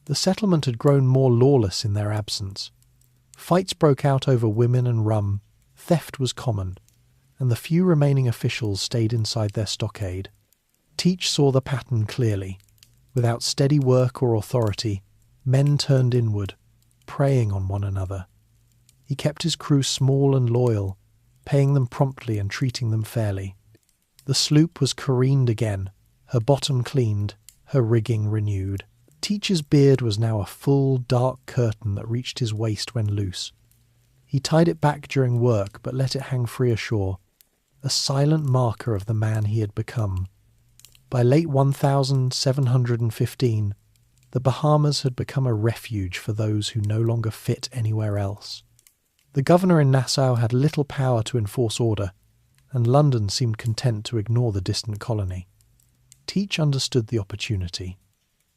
The settlement had grown more lawless in their absence. Fights broke out over women and rum, theft was common, and the few remaining officials stayed inside their stockade. Teach saw the pattern clearly. Without steady work or authority, men turned inward, preying on one another. He kept his crew small and loyal, paying them promptly and treating them fairly. The sloop was careened again, her bottom cleaned, her rigging renewed. Teach's beard was now a full, dark curtain that reached his waist when loose. He tied it back during work, but let it hang free ashore, a silent marker of the man he had become. By late 1715, the Bahamas had become a refuge for those who no longer fit anywhere else. The governor in Nassau had little power to enforce order, and London seemed content to ignore the distant colony. Teach understood the opportunity.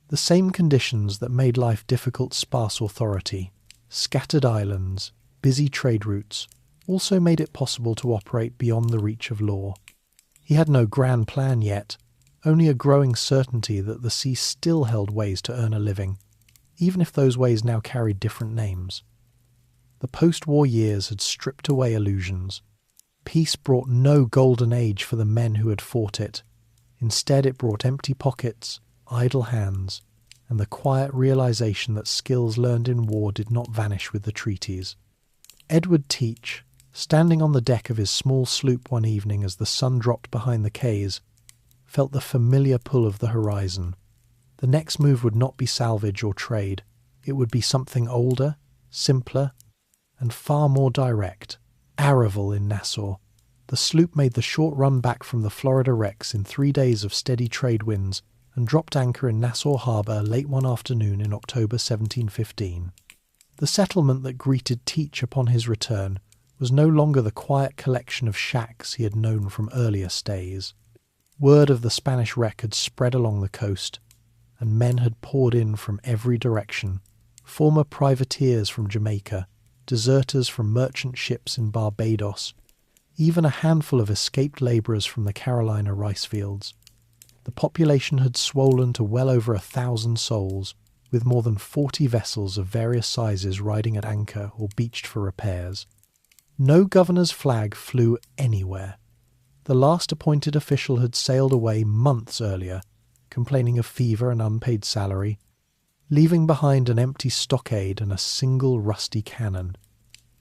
The same conditions that made life difficult sparse authority, scattered islands, busy trade routes, also made it possible to operate beyond the reach of law. He had no grand plan yet, only a growing certainty that the sea still held ways to earn a living, even if those ways now carried different names. The post-war years had stripped away illusions. Peace brought no golden age for the men who had fought it. Instead, it brought empty pockets, idle hands, and the quiet realization that skills learned in war did not vanish with the treaties. Edward Teach, standing on the deck of his small sloop one evening as the sun dropped behind the quays, felt the familiar pull of the horizon. The next move would not be salvage or trade. It would be something older, simpler, and far more direct. Arrival in Nassau. The sloop made the short run back from the Florida wrecks in 3 days of steady trade winds and dropped anchor in Nassau Harbour late one afternoon in October 1715. The settlement that greeted Teach upon his return was no longer the quiet collection of shacks he had known from earlier stays. Word of the Spanish wreck had spread along the coast, and men had poured in from every direction, former privateers from Jamaica, deserters from merchant ships in Barbados, even a handful of escaped labourers from the Carolina rice fields. The population had swollen to well over 1,000 souls, with more than 40 vessels of various sizes riding at anchor or beached for repairs. No governor's flag flew anywhere. The last appointed official had sailed away months earlier, complaining of fever and unpaid salary, leaving behind an empty stockade and a single rusty cannon.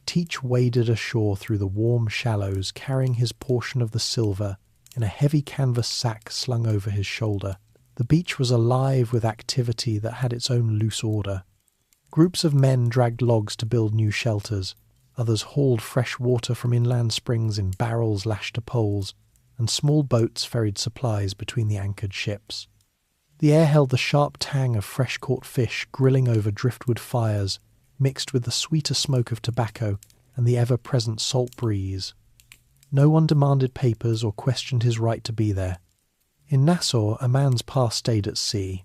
Teach waded ashore through the warm shallows, carrying his portion of the silver in a heavy canvas sack slung over his shoulder. The beach was alive with activity that had its own loose order. Groups of men dragged logs to build new shelters, others hauled fresh water from inland springs in barrels lashed to poles, and small boats ferried supplies between the anchored ships. The air held the sharp tang of fresh-caught fish grilling over driftwood fires, mixed with the sweeter smoke of tobacco and the ever-present salt breeze. No one demanded papers or questioned his right to be there. In Nassau, a man's pass stayed at sea.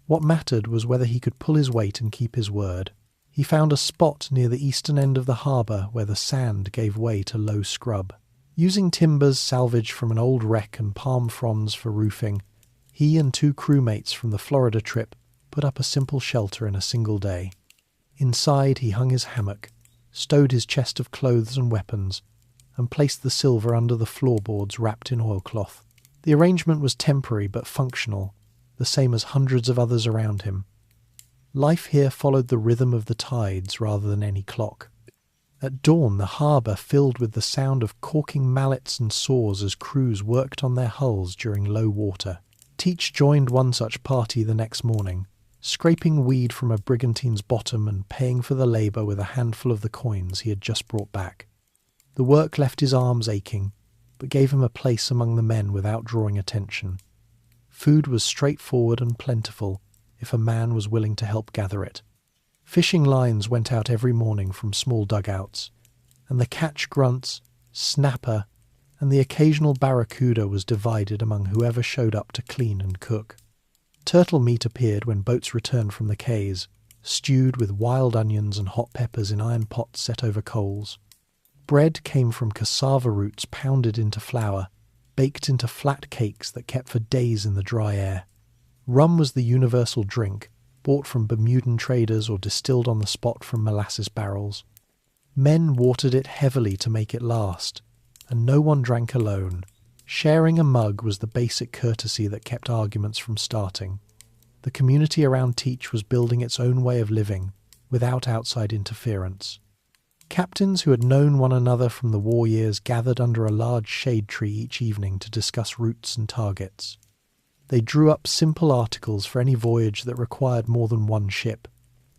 What mattered was whether he could pull his weight and keep his word. He found a spot near the eastern end of the harbour where the sand gave way to low scrub. Using timbers salvaged from an old wreck and palm fronds for roofing, he and 2 crewmates from the Florida trip put up a simple shelter in a single day. Inside he hung his hammock, stowed his chest of clothes and weapons, and placed the silver under the floorboards wrapped in oilcloth. The arrangement was temporary but functional, the same as hundreds of others around him. Life here followed the rhythm of the tides rather than any clock. At dawn the harbour filled with the sound of caulking mallets and saws as crews worked on their hulls during low water. Teach joined one such party the next morning, scraping weed from a brigantine's bottom and paying for the labour with a handful of the coins he had just brought back. The work left his arms aching, but gave him a place among the men without drawing attention. Food was straightforward and plentiful, if a man was willing to help gather it. Fishing lines went out every morning from small dugouts, and the catch grunts, snapper, and the occasional barracuda was divided among whoever showed up to clean and cook. Turtle meat appeared when boats returned from the quays, stewed with wild onions and hot peppers in iron pots set over coals. Bread came from cassava roots pounded into flour, baked into flat cakes that kept for days in the dry air. Rum was the universal drink, bought from Bermudan traders or distilled on the spot from molasses barrels. Men watered it heavily to make it last, and no one drank alone. Sharing a mug was the basic courtesy that kept arguments from starting. The community around Teach was building its own way of living, without outside interference. Captains who had known one another from the war years gathered under a large shade tree each evening to discuss routes and targets. They drew up simple articles for any voyage that required more than one ship.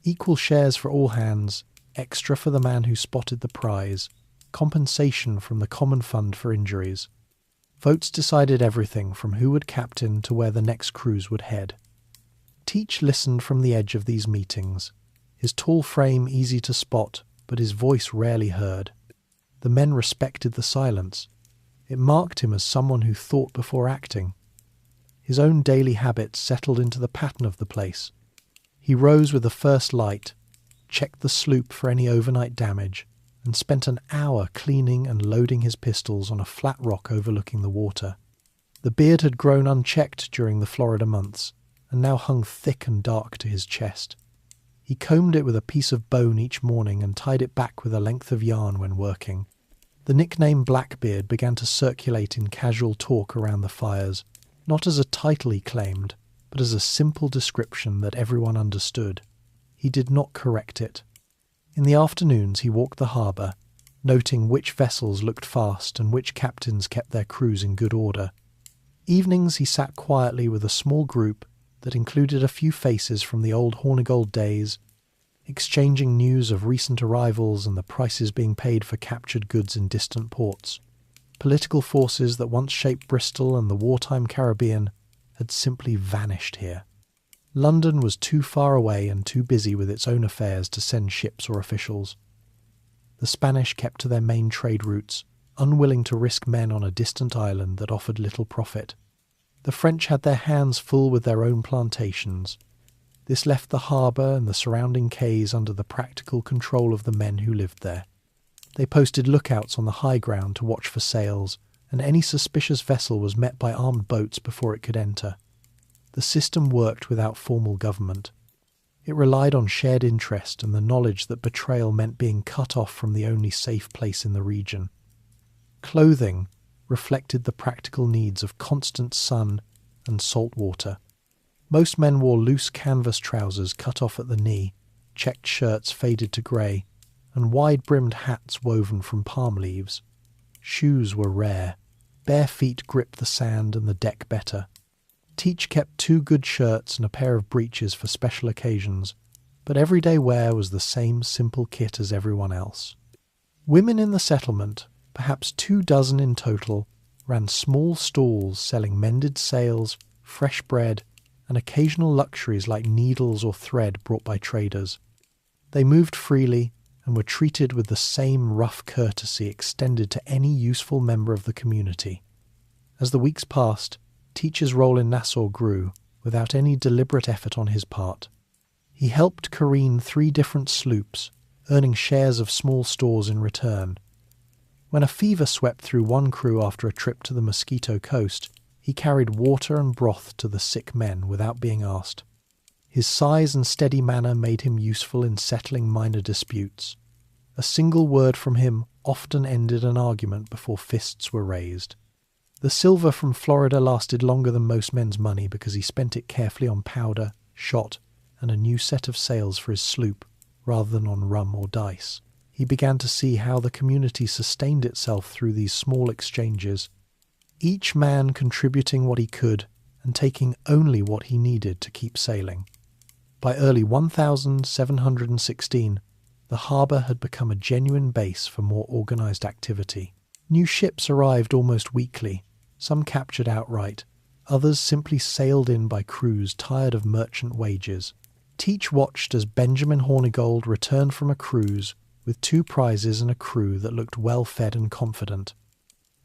Equal shares for all hands, extra for the man who spotted the prize, compensation from the common fund for injuries. Votes decided everything from who would captain to where the next cruise would head. Teach listened from the edge of these meetings, his tall frame easy to spot, but his voice rarely heard. The men respected the silence. It marked him as someone who thought before acting. His own daily habits settled into the pattern of the place. He rose with the first light, checked the sloop for any overnight damage, and spent an hour cleaning and loading his pistols on a flat rock overlooking the water. The beard had grown unchecked during the Florida months, and now hung thick and dark to his chest. He combed it with a piece of bone each morning and tied it back with a length of yarn when working. The nickname Blackbeard began to circulate in casual talk around the fires, not as a title he claimed, but as a simple description that everyone understood. He did not correct it. In the afternoons he walked the harbour, noting which vessels looked fast and which captains kept their crews in good order. Evenings he sat quietly with a small group that included a few faces from the old Hornigold days, exchanging news of recent arrivals and the prices being paid for captured goods in distant ports. Political forces that once shaped Bristol and the wartime Caribbean had simply vanished here. London was too far away and too busy with its own affairs to send ships or officials. The Spanish kept to their main trade routes, unwilling to risk men on a distant island that offered little profit. The French had their hands full with their own plantations. This left the harbour and the surrounding quays under the practical control of the men who lived there. They posted lookouts on the high ground to watch for sails, and any suspicious vessel was met by armed boats before it could enter. The system worked without formal government. It relied on shared interest and the knowledge that betrayal meant being cut off from the only safe place in the region. Clothing reflected the practical needs of constant sun and salt water. Most men wore loose canvas trousers cut off at the knee, checked shirts faded to grey, and wide-brimmed hats woven from palm leaves. Shoes were rare. Bare feet gripped the sand and the deck better. Teach kept 2 good shirts and a pair of breeches for special occasions, but everyday wear was the same simple kit as everyone else. Women in the settlement, perhaps 24 in total, ran small stalls selling mended sails, fresh bread, and occasional luxuries like needles or thread brought by traders. They moved freely and were treated with the same rough courtesy extended to any useful member of the community. As the weeks passed, Teach's role in Nassau grew, without any deliberate effort on his part. He helped careen 3 different sloops, earning shares of small stores in return. When a fever swept through one crew after a trip to the Mosquito Coast, he carried water and broth to the sick men without being asked. His size and steady manner made him useful in settling minor disputes. A single word from him often ended an argument before fists were raised. The silver from Florida lasted longer than most men's money because he spent it carefully on powder, shot, and a new set of sails for his sloop, rather than on rum or dice. He began to see how the community sustained itself through these small exchanges, each man contributing what he could and taking only what he needed to keep sailing. By early 1716, the harbour had become a genuine base for more organised activity. New ships arrived almost weekly, some captured outright, others simply sailed in by crews tired of merchant wages. Teach watched as Benjamin Hornigold returned from a cruise with 2 prizes and a crew that looked well-fed and confident.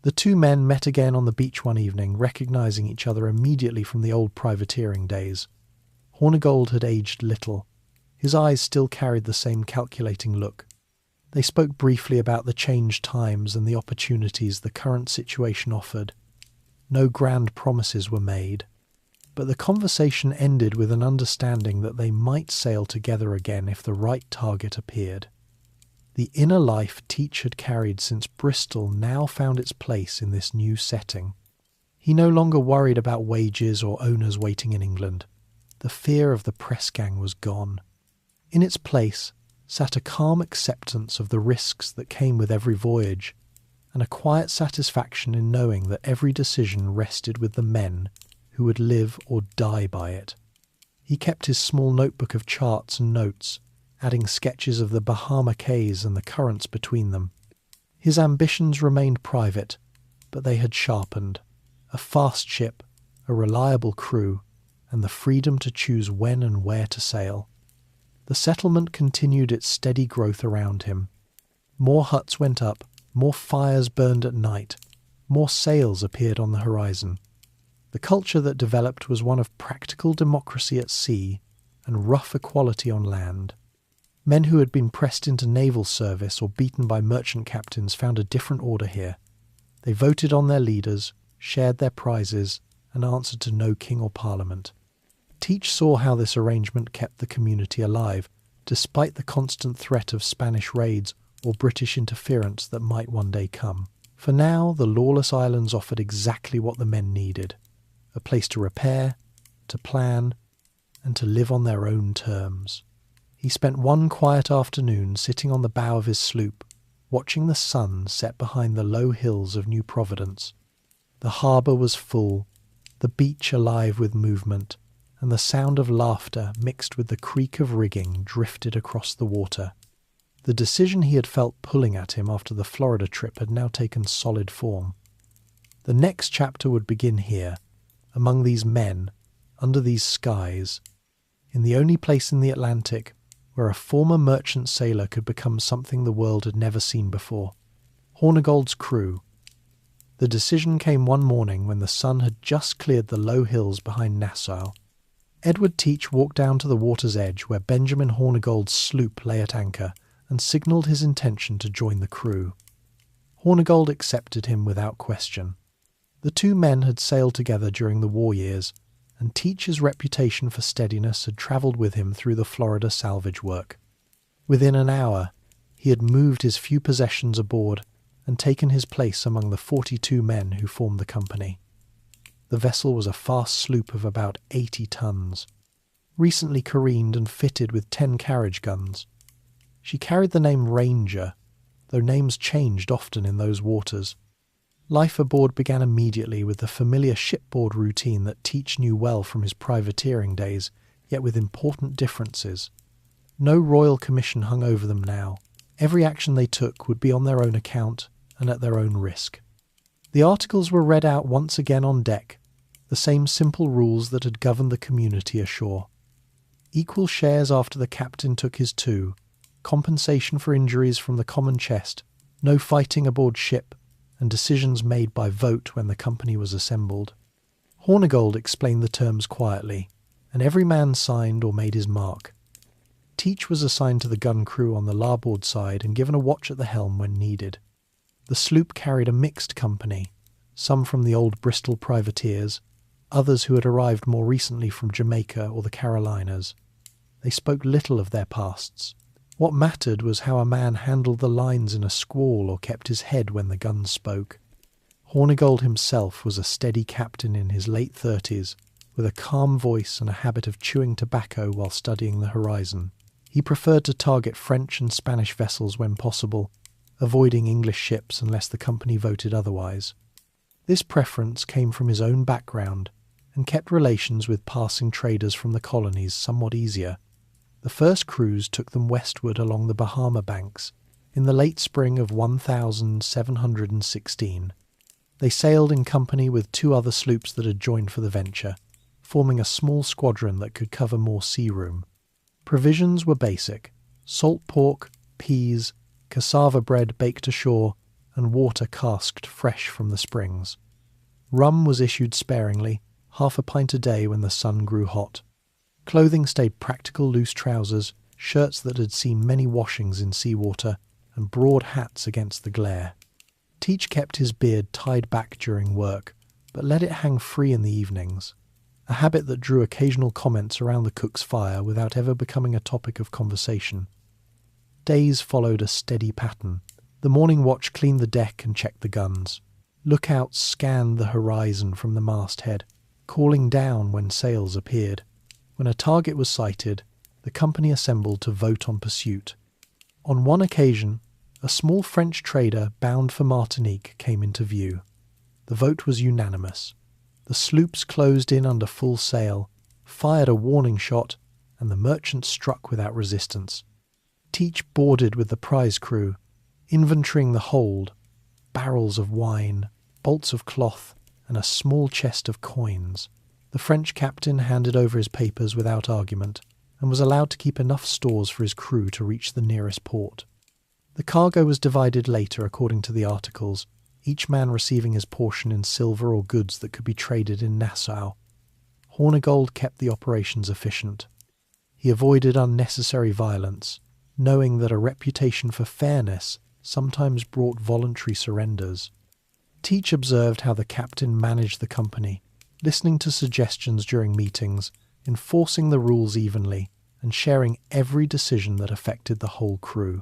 The 2 men met again on the beach one evening, recognising each other immediately from the old privateering days. Hornigold had aged little. His eyes still carried the same calculating look. They spoke briefly about the changed times and the opportunities the current situation offered. No grand promises were made, but the conversation ended with an understanding that they might sail together again if the right target appeared. The inner life Teach had carried since Bristol now found its place in this new setting. He no longer worried about wages or owners waiting in England. The fear of the press gang was gone. In its place sat a calm acceptance of the risks that came with every voyage, and a quiet satisfaction in knowing that every decision rested with the men who would live or die by it. He kept his small notebook of charts and notes, adding sketches of the Bahama Cays and the currents between them. His ambitions remained private, but they had sharpened. A fast ship, a reliable crew, and the freedom to choose when and where to sail. The settlement continued its steady growth around him. More huts went up, more fires burned at night, more sails appeared on the horizon. The culture that developed was one of practical democracy at sea and rough equality on land. Men who had been pressed into naval service or beaten by merchant captains found a different order here. They voted on their leaders, shared their prizes, and answered to no king or parliament. Teach saw how this arrangement kept the community alive, despite the constant threat of Spanish raids or British interference that might one day come. For now, the lawless islands offered exactly what the men needed: a place to repair, to plan, and to live on their own terms. He spent one quiet afternoon sitting on the bow of his sloop, watching the sun set behind the low hills of New Providence. The harbour was full, the beach alive with movement, and the sound of laughter mixed with the creak of rigging drifted across the water. The decision he had felt pulling at him after the Florida trip had now taken solid form. The next chapter would begin here, among these men, under these skies, in the only place in the Atlantic where a former merchant sailor could become something the world had never seen before. Hornigold's crew. The decision came one morning when the sun had just cleared the low hills behind Nassau. Edward Teach walked down to the water's edge where Benjamin Hornigold's sloop lay at anchor and signalled his intention to join the crew. Hornigold accepted him without question. The two men had sailed together during the war years, and Teach's reputation for steadiness had travelled with him through the Florida salvage work. Within an hour, he had moved his few possessions aboard and taken his place among the 42 men who formed the company. The vessel was a fast sloop of about 80 tons, recently careened and fitted with 10 carriage guns. She carried the name Ranger, though names changed often in those waters. Life aboard began immediately with the familiar shipboard routine that Teach knew well from his privateering days, yet with important differences. No royal commission hung over them now. Every action they took would be on their own account and at their own risk. The articles were read out once again on deck, the same simple rules that had governed the community ashore. Equal shares after the captain took his two, compensation for injuries from the common chest, no fighting aboard ship, and decisions made by vote when the company was assembled. Hornigold explained the terms quietly, and every man signed or made his mark. Teach was assigned to the gun crew on the larboard side and given a watch at the helm when needed. The sloop carried a mixed company, some from the old Bristol privateers, others who had arrived more recently from Jamaica or the Carolinas. They spoke little of their pasts. What mattered was how a man handled the lines in a squall or kept his head when the guns spoke. Hornigold himself was a steady captain in his late 30s, with a calm voice and a habit of chewing tobacco while studying the horizon. He preferred to target French and Spanish vessels when possible, avoiding English ships unless the company voted otherwise. This preference came from his own background and kept relations with passing traders from the colonies somewhat easier. The first cruise took them westward along the Bahama banks in the late spring of 1716. They sailed in company with 2 other sloops that had joined for the venture, forming a small squadron that could cover more sea room. Provisions were basic: salt pork, peas, cassava bread baked ashore, and water casked fresh from the springs. Rum was issued sparingly, half a pint a day when the sun grew hot. Clothing stayed practical loose trousers, shirts that had seen many washings in seawater, and broad hats against the glare. Teach kept his beard tied back during work, but let it hang free in the evenings, a habit that drew occasional comments around the cook's fire without ever becoming a topic of conversation. Days followed a steady pattern. The morning watch cleaned the deck and checked the guns. Lookouts scanned the horizon from the masthead, calling down when sails appeared. When a target was sighted, the company assembled to vote on pursuit. On one occasion, a small French trader bound for Martinique came into view. The vote was unanimous. The sloops closed in under full sail, fired a warning shot, and the merchant struck without resistance. Teach boarded with the prize crew, inventorying the hold, barrels of wine, bolts of cloth, and a small chest of coins. The French captain handed over his papers without argument, and was allowed to keep enough stores for his crew to reach the nearest port. The cargo was divided later according to the articles, each man receiving his portion in silver or goods that could be traded in Nassau. Hornigold kept the operations efficient. He avoided unnecessary violence, knowing that a reputation for fairness sometimes brought voluntary surrenders. Teach observed how the captain managed the company, listening to suggestions during meetings, enforcing the rules evenly, and sharing every decision that affected the whole crew.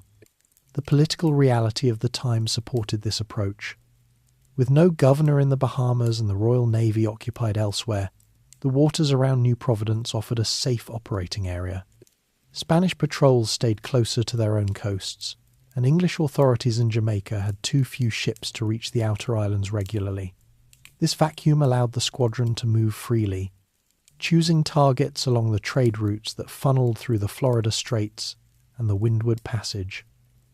The political reality of the time supported this approach. With no governor in the Bahamas and the Royal Navy occupied elsewhere, the waters around New Providence offered a safe operating area. Spanish patrols stayed closer to their own coasts, and English authorities in Jamaica had too few ships to reach the outer islands regularly. This vacuum allowed the squadron to move freely, choosing targets along the trade routes that funneled through the Florida Straits and the Windward Passage.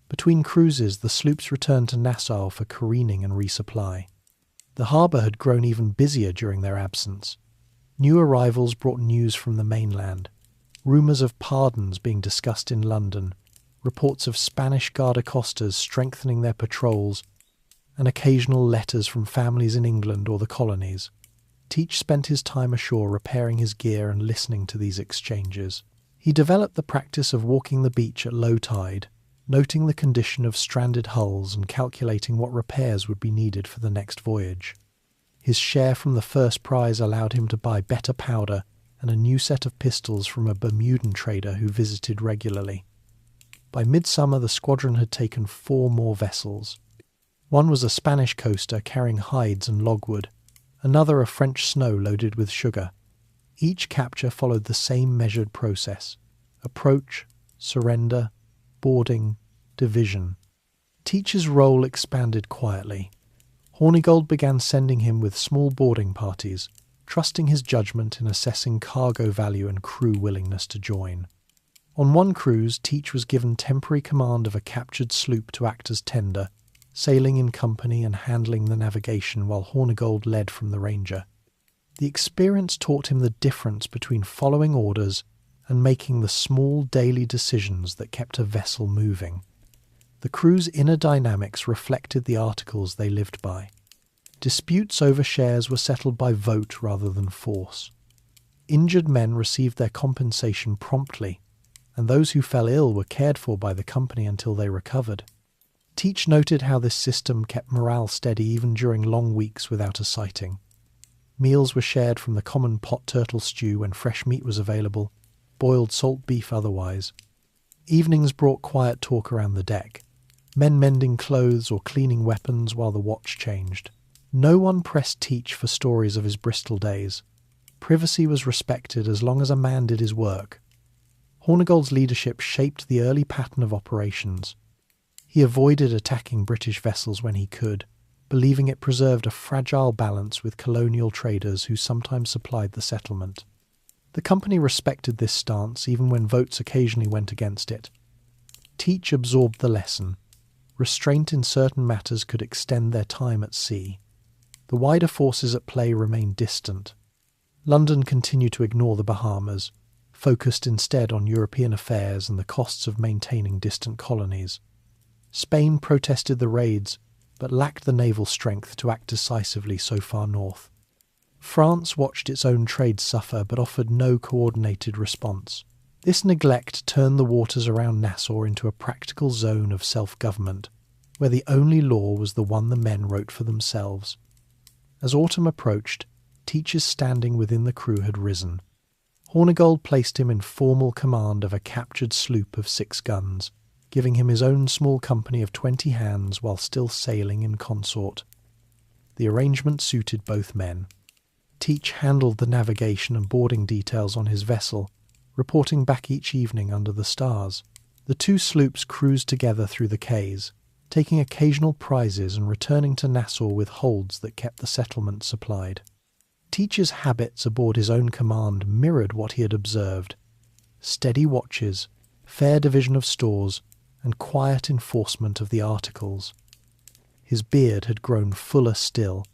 Between cruises, the sloops returned to Nassau for careening and resupply. The harbour had grown even busier during their absence. New arrivals brought news from the mainland, rumours of pardons being discussed in London, reports of Spanish guardacostas strengthening their patrols, and occasional letters from families in England or the colonies. Teach spent his time ashore repairing his gear and listening to these exchanges. He developed the practice of walking the beach at low tide, noting the condition of stranded hulls and calculating what repairs would be needed for the next voyage. His share from the first prize allowed him to buy better powder and a new set of pistols from a Bermudan trader who visited regularly. By midsummer, the squadron had taken 4 more vessels. One was a Spanish coaster carrying hides and logwood, another a French snow loaded with sugar. Each capture followed the same measured process: approach, surrender, boarding, division. Teach's role expanded quietly. Hornigold began sending him with small boarding parties, trusting his judgment in assessing cargo value and crew willingness to join. On one cruise, Teach was given temporary command of a captured sloop to act as tender, sailing in company and handling the navigation while Hornigold led from the Ranger. The experience taught him the difference between following orders and making the small daily decisions that kept a vessel moving. The crew's inner dynamics reflected the articles they lived by. Disputes over shares were settled by vote rather than force. Injured men received their compensation promptly, and those who fell ill were cared for by the company until they recovered. Teach noted how this system kept morale steady even during long weeks without a sighting. Meals were shared from the common pot turtle stew when fresh meat was available, boiled salt beef otherwise. Evenings brought quiet talk around the deck, men mending clothes or cleaning weapons while the watch changed. No one pressed Teach for stories of his Bristol days. Privacy was respected as long as a man did his work. Hornigold's leadership shaped the early pattern of operations. He avoided attacking British vessels when he could, believing it preserved a fragile balance with colonial traders who sometimes supplied the settlement. The company respected this stance even when votes occasionally went against it. Teach absorbed the lesson. Restraint in certain matters could extend their time at sea. The wider forces at play remained distant. London continued to ignore the Bahamas, focused instead on European affairs and the costs of maintaining distant colonies. Spain protested the raids, but lacked the naval strength to act decisively so far north. France watched its own trade suffer but offered no coordinated response. This neglect turned the waters around Nassau into a practical zone of self-government, where the only law was the one the men wrote for themselves. As autumn approached, Teach's standing within the crew had risen. Hornigold placed him in formal command of a captured sloop of 6 guns, giving him his own small company of 20 hands while still sailing in consort. The arrangement suited both men. Teach handled the navigation and boarding details on his vessel, reporting back each evening under the stars. The 2 sloops cruised together through the quays, taking occasional prizes and returning to Nassau with holds that kept the settlement supplied. Teach's habits aboard his own command mirrored what he had observed: steady watches, fair division of stores, and quiet enforcement of the articles. His beard had grown fuller still,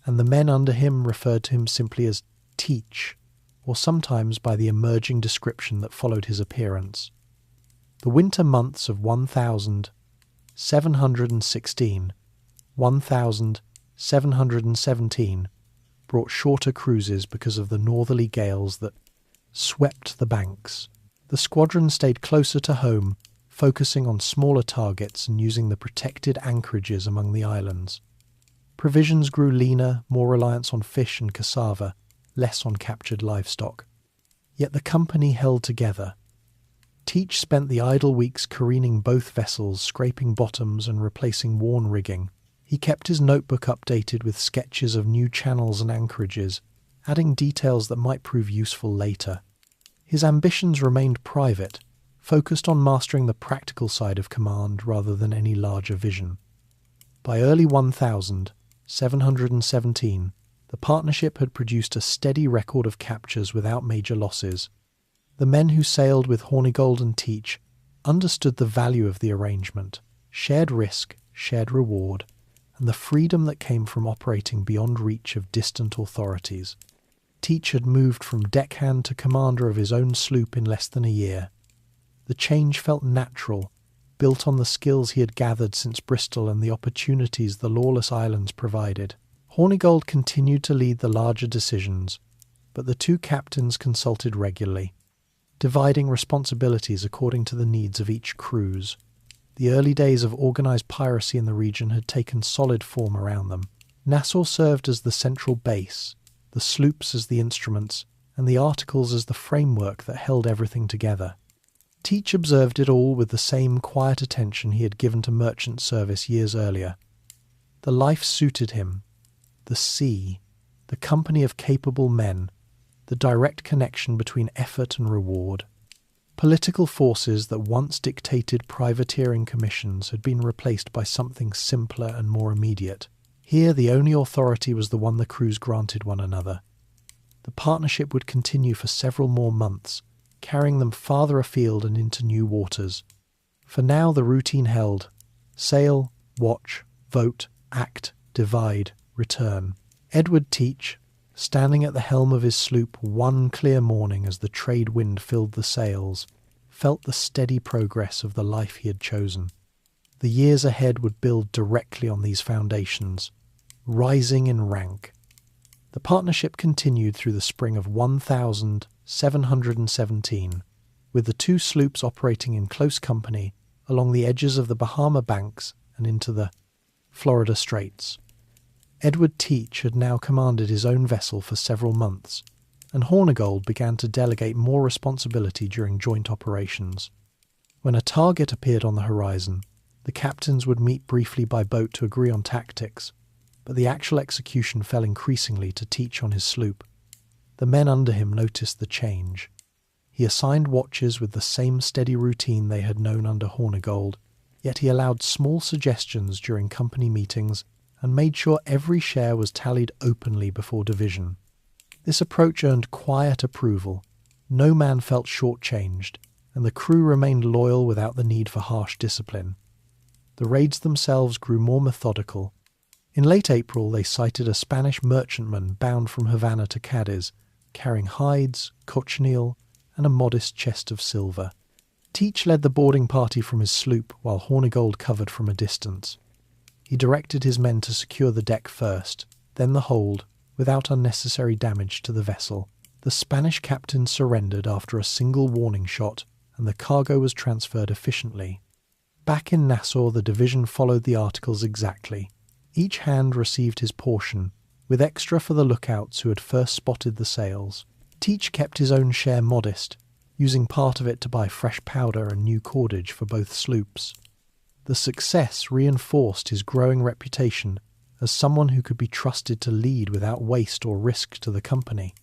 and the men under him referred to him simply as Teach, or sometimes by the emerging description that followed his appearance. The winter months of 1716, 1717 brought shorter cruises because of the northerly gales that swept the banks. The squadron stayed closer to home, focusing on smaller targets and using the protected anchorages among the islands. Provisions grew leaner, more reliance on fish and cassava, less on captured livestock. Yet the company held together. Teach spent the idle weeks careening both vessels, scraping bottoms and replacing worn rigging. He kept his notebook updated with sketches of new channels and anchorages, adding details that might prove useful later. His ambitions remained private, focused on mastering the practical side of command rather than any larger vision. By early 1717, the partnership had produced a steady record of captures without major losses. The men who sailed with Hornigold and Teach understood the value of the arrangement, shared risk, shared reward, and the freedom that came from operating beyond reach of distant authorities. Teach had moved from deckhand to commander of his own sloop in less than a year. The change felt natural, built on the skills he had gathered since Bristol and the opportunities the lawless islands provided. Hornigold continued to lead the larger decisions, but the two captains consulted regularly, dividing responsibilities according to the needs of each cruise. The early days of organised piracy in the region had taken solid form around them. Nassau served as the central base, the sloops as the instruments, and the articles as the framework that held everything together. Teach observed it all with the same quiet attention he had given to merchant service years earlier. The life suited him. The sea, the company of capable men, the direct connection between effort and reward. Political forces that once dictated privateering commissions had been replaced by something simpler and more immediate. Here the only authority was the one the crews granted one another. The partnership would continue for several more months, carrying them farther afield and into new waters. For now the routine held: sail, watch, vote, act, divide, return. Edward Teach, standing at the helm of his sloop one clear morning as the trade wind filled the sails, felt the steady progress of the life he had chosen. The years ahead would build directly on these foundations, rising in rank. The partnership continued through the spring of 1717, with the two sloops operating in close company along the edges of the Bahama Banks and into the Florida Straits. Edward Teach had now commanded his own vessel for several months, and Hornigold began to delegate more responsibility during joint operations. When a target appeared on the horizon, the captains would meet briefly by boat to agree on tactics, but the actual execution fell increasingly to Teach on his sloop. The men under him noticed the change. He assigned watches with the same steady routine they had known under Hornigold, yet he allowed small suggestions during company meetings and made sure every share was tallied openly before division. This approach earned quiet approval. No man felt shortchanged, and the crew remained loyal without the need for harsh discipline. The raids themselves grew more methodical. In late April they sighted a Spanish merchantman bound from Havana to Cadiz, carrying hides, cochineal, and a modest chest of silver. Teach led the boarding party from his sloop, while Hornigold covered from a distance. He directed his men to secure the deck first, then the hold, without unnecessary damage to the vessel. The Spanish captain surrendered after a single warning shot, and the cargo was transferred efficiently. Back in Nassau the division followed the articles exactly. Each hand received his portion, with extra for the lookouts who had first spotted the sails. Teach kept his own share modest, using part of it to buy fresh powder and new cordage for both sloops. The success reinforced his growing reputation as someone who could be trusted to lead without waste or risk to the company.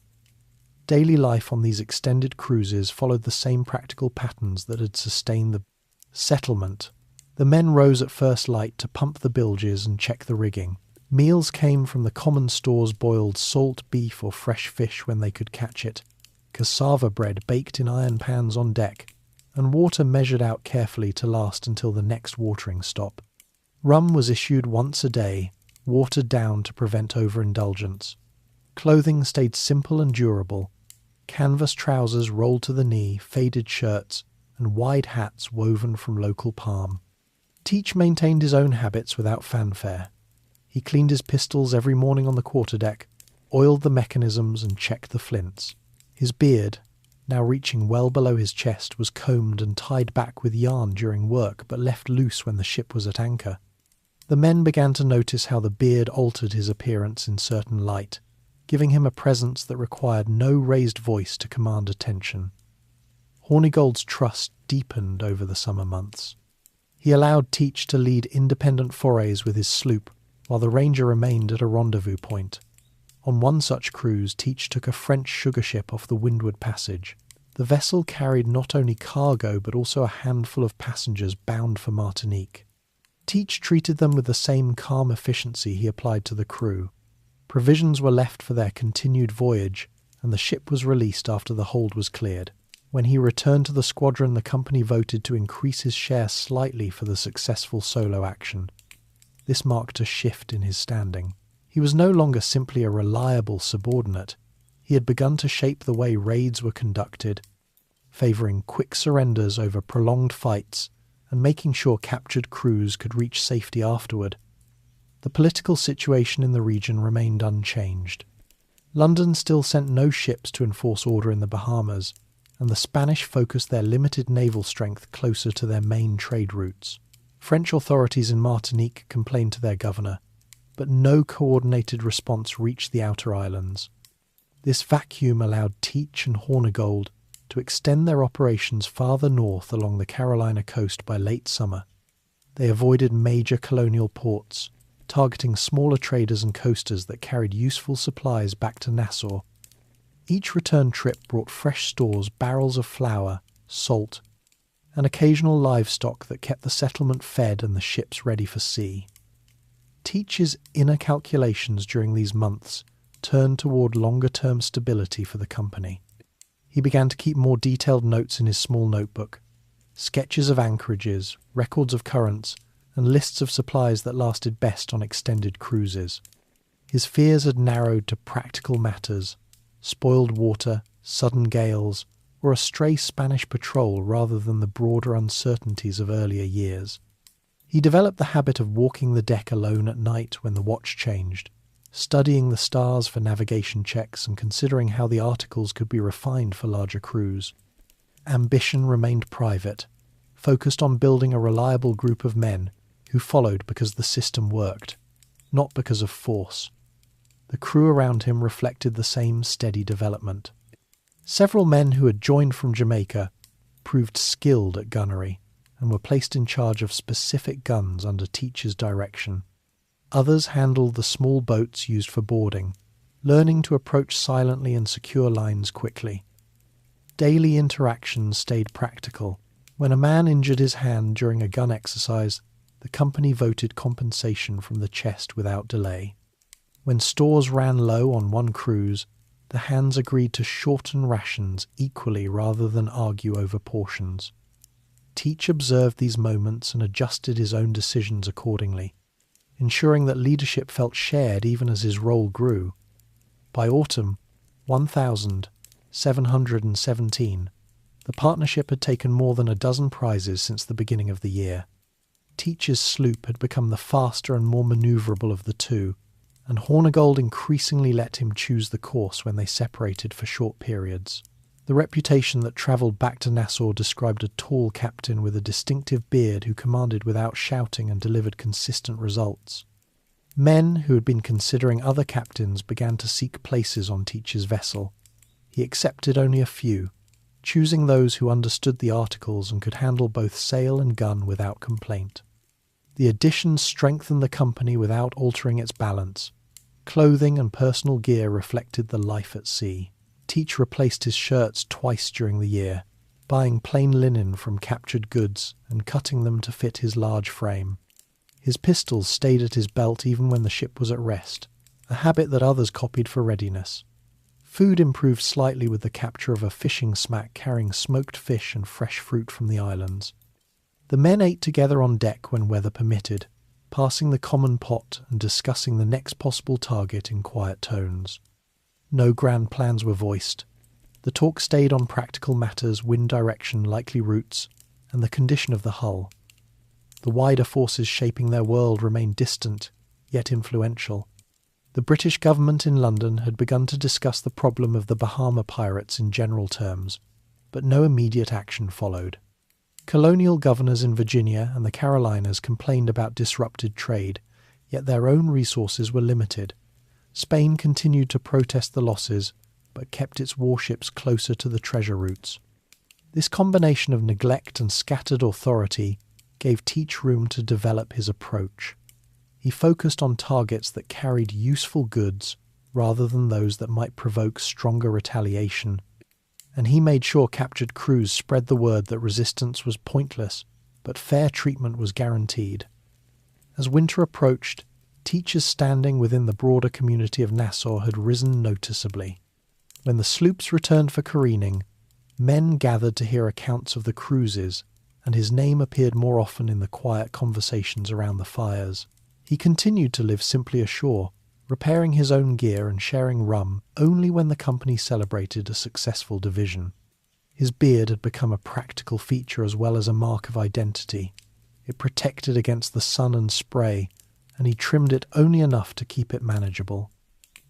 Daily life on these extended cruises followed the same practical patterns that had sustained the settlement. The men rose at first light to pump the bilges and check the rigging. Meals came from the common stores: boiled salt beef or fresh fish when they could catch it, cassava bread baked in iron pans on deck, and water measured out carefully to last until the next watering stop. Rum was issued once a day, watered down to prevent overindulgence. Clothing stayed simple and durable: canvas trousers rolled to the knee, faded shirts, and wide hats woven from local palm. Teach maintained his own habits without fanfare. He cleaned his pistols every morning on the quarterdeck, oiled the mechanisms, and checked the flints. His beard, now reaching well below his chest, was combed and tied back with yarn during work, but left loose when the ship was at anchor. The men began to notice how the beard altered his appearance in certain light, giving him a presence that required no raised voice to command attention. Hornigold's trust deepened over the summer months. He allowed Teach to lead independent forays with his sloop, while the Ranger remained at a rendezvous point. On one such cruise, Teach took a French sugar ship off the Windward Passage. The vessel carried not only cargo but also a handful of passengers bound for Martinique. Teach treated them with the same calm efficiency he applied to the crew. Provisions were left for their continued voyage, and the ship was released after the hold was cleared. When he returned to the squadron, the company voted to increase his share slightly for the successful solo action. This marked a shift in his standing. He was no longer simply a reliable subordinate. He had begun to shape the way raids were conducted, favouring quick surrenders over prolonged fights and making sure captured crews could reach safety afterward. The political situation in the region remained unchanged. London still sent no ships to enforce order in the Bahamas, and the Spanish focused their limited naval strength closer to their main trade routes. French authorities in Martinique complained to their governor, but no coordinated response reached the outer islands. This vacuum allowed Teach and Hornigold to extend their operations farther north along the Carolina coast by late summer. They avoided major colonial ports, targeting smaller traders and coasters that carried useful supplies back to Nassau. Each return trip brought fresh stores, barrels of flour, salt, and occasional livestock that kept the settlement fed and the ships ready for sea. Teach's inner calculations during these months turned toward longer-term stability for the company. He began to keep more detailed notes in his small notebook, sketches of anchorages, records of currents, and lists of supplies that lasted best on extended cruises. His fears had narrowed to practical matters: spoiled water, sudden gales, or a stray Spanish patrol rather than the broader uncertainties of earlier years. He developed the habit of walking the deck alone at night when the watch changed, studying the stars for navigation checks and considering how the articles could be refined for larger crews. Ambition remained private, focused on building a reliable group of men who followed because the system worked, not because of force. The crew around him reflected the same steady development. Several men who had joined from Jamaica proved skilled at gunnery and were placed in charge of specific guns under Teach's direction. Others handled the small boats used for boarding, learning to approach silently and secure lines quickly. Daily interactions stayed practical. When a man injured his hand during a gun exercise, the company voted compensation from the chest without delay. When stores ran low on one cruise, the hands agreed to shorten rations equally rather than argue over portions. Teach observed these moments and adjusted his own decisions accordingly, ensuring that leadership felt shared even as his role grew. By autumn 1717, the partnership had taken more than a dozen prizes since the beginning of the year. Teach's sloop had become the faster and more manoeuvrable of the two, and Hornigold increasingly let him choose the course when they separated for short periods. The reputation that travelled back to Nassau described a tall captain with a distinctive beard who commanded without shouting and delivered consistent results. Men who had been considering other captains began to seek places on Teach's vessel. He accepted only a few, choosing those who understood the articles and could handle both sail and gun without complaint. The additions strengthened the company without altering its balance. Clothing and personal gear reflected the life at sea. Teach replaced his shirts twice during the year, buying plain linen from captured goods and cutting them to fit his large frame. His pistols stayed at his belt even when the ship was at rest, a habit that others copied for readiness. Food improved slightly with the capture of a fishing smack carrying smoked fish and fresh fruit from the islands. The men ate together on deck when weather permitted, passing the common pot and discussing the next possible target in quiet tones. No grand plans were voiced. The talk stayed on practical matters: wind direction, likely routes, and the condition of the hull. The wider forces shaping their world remained distant, yet influential. The British government in London had begun to discuss the problem of the Bahama pirates in general terms, but no immediate action followed. Colonial governors in Virginia and the Carolinas complained about disrupted trade, yet their own resources were limited. Spain continued to protest the losses, but kept its warships closer to the treasure routes. This combination of neglect and scattered authority gave Teach room to develop his approach. He focused on targets that carried useful goods rather than those that might provoke stronger retaliation, and he made sure captured crews spread the word that resistance was pointless, but fair treatment was guaranteed. As winter approached, Teach's standing within the broader community of Nassau had risen noticeably. When the sloops returned for careening, men gathered to hear accounts of the cruises, and his name appeared more often in the quiet conversations around the fires. He continued to live simply ashore, repairing his own gear and sharing rum only when the company celebrated a successful division. His beard had become a practical feature as well as a mark of identity. It protected against the sun and spray, and he trimmed it only enough to keep it manageable.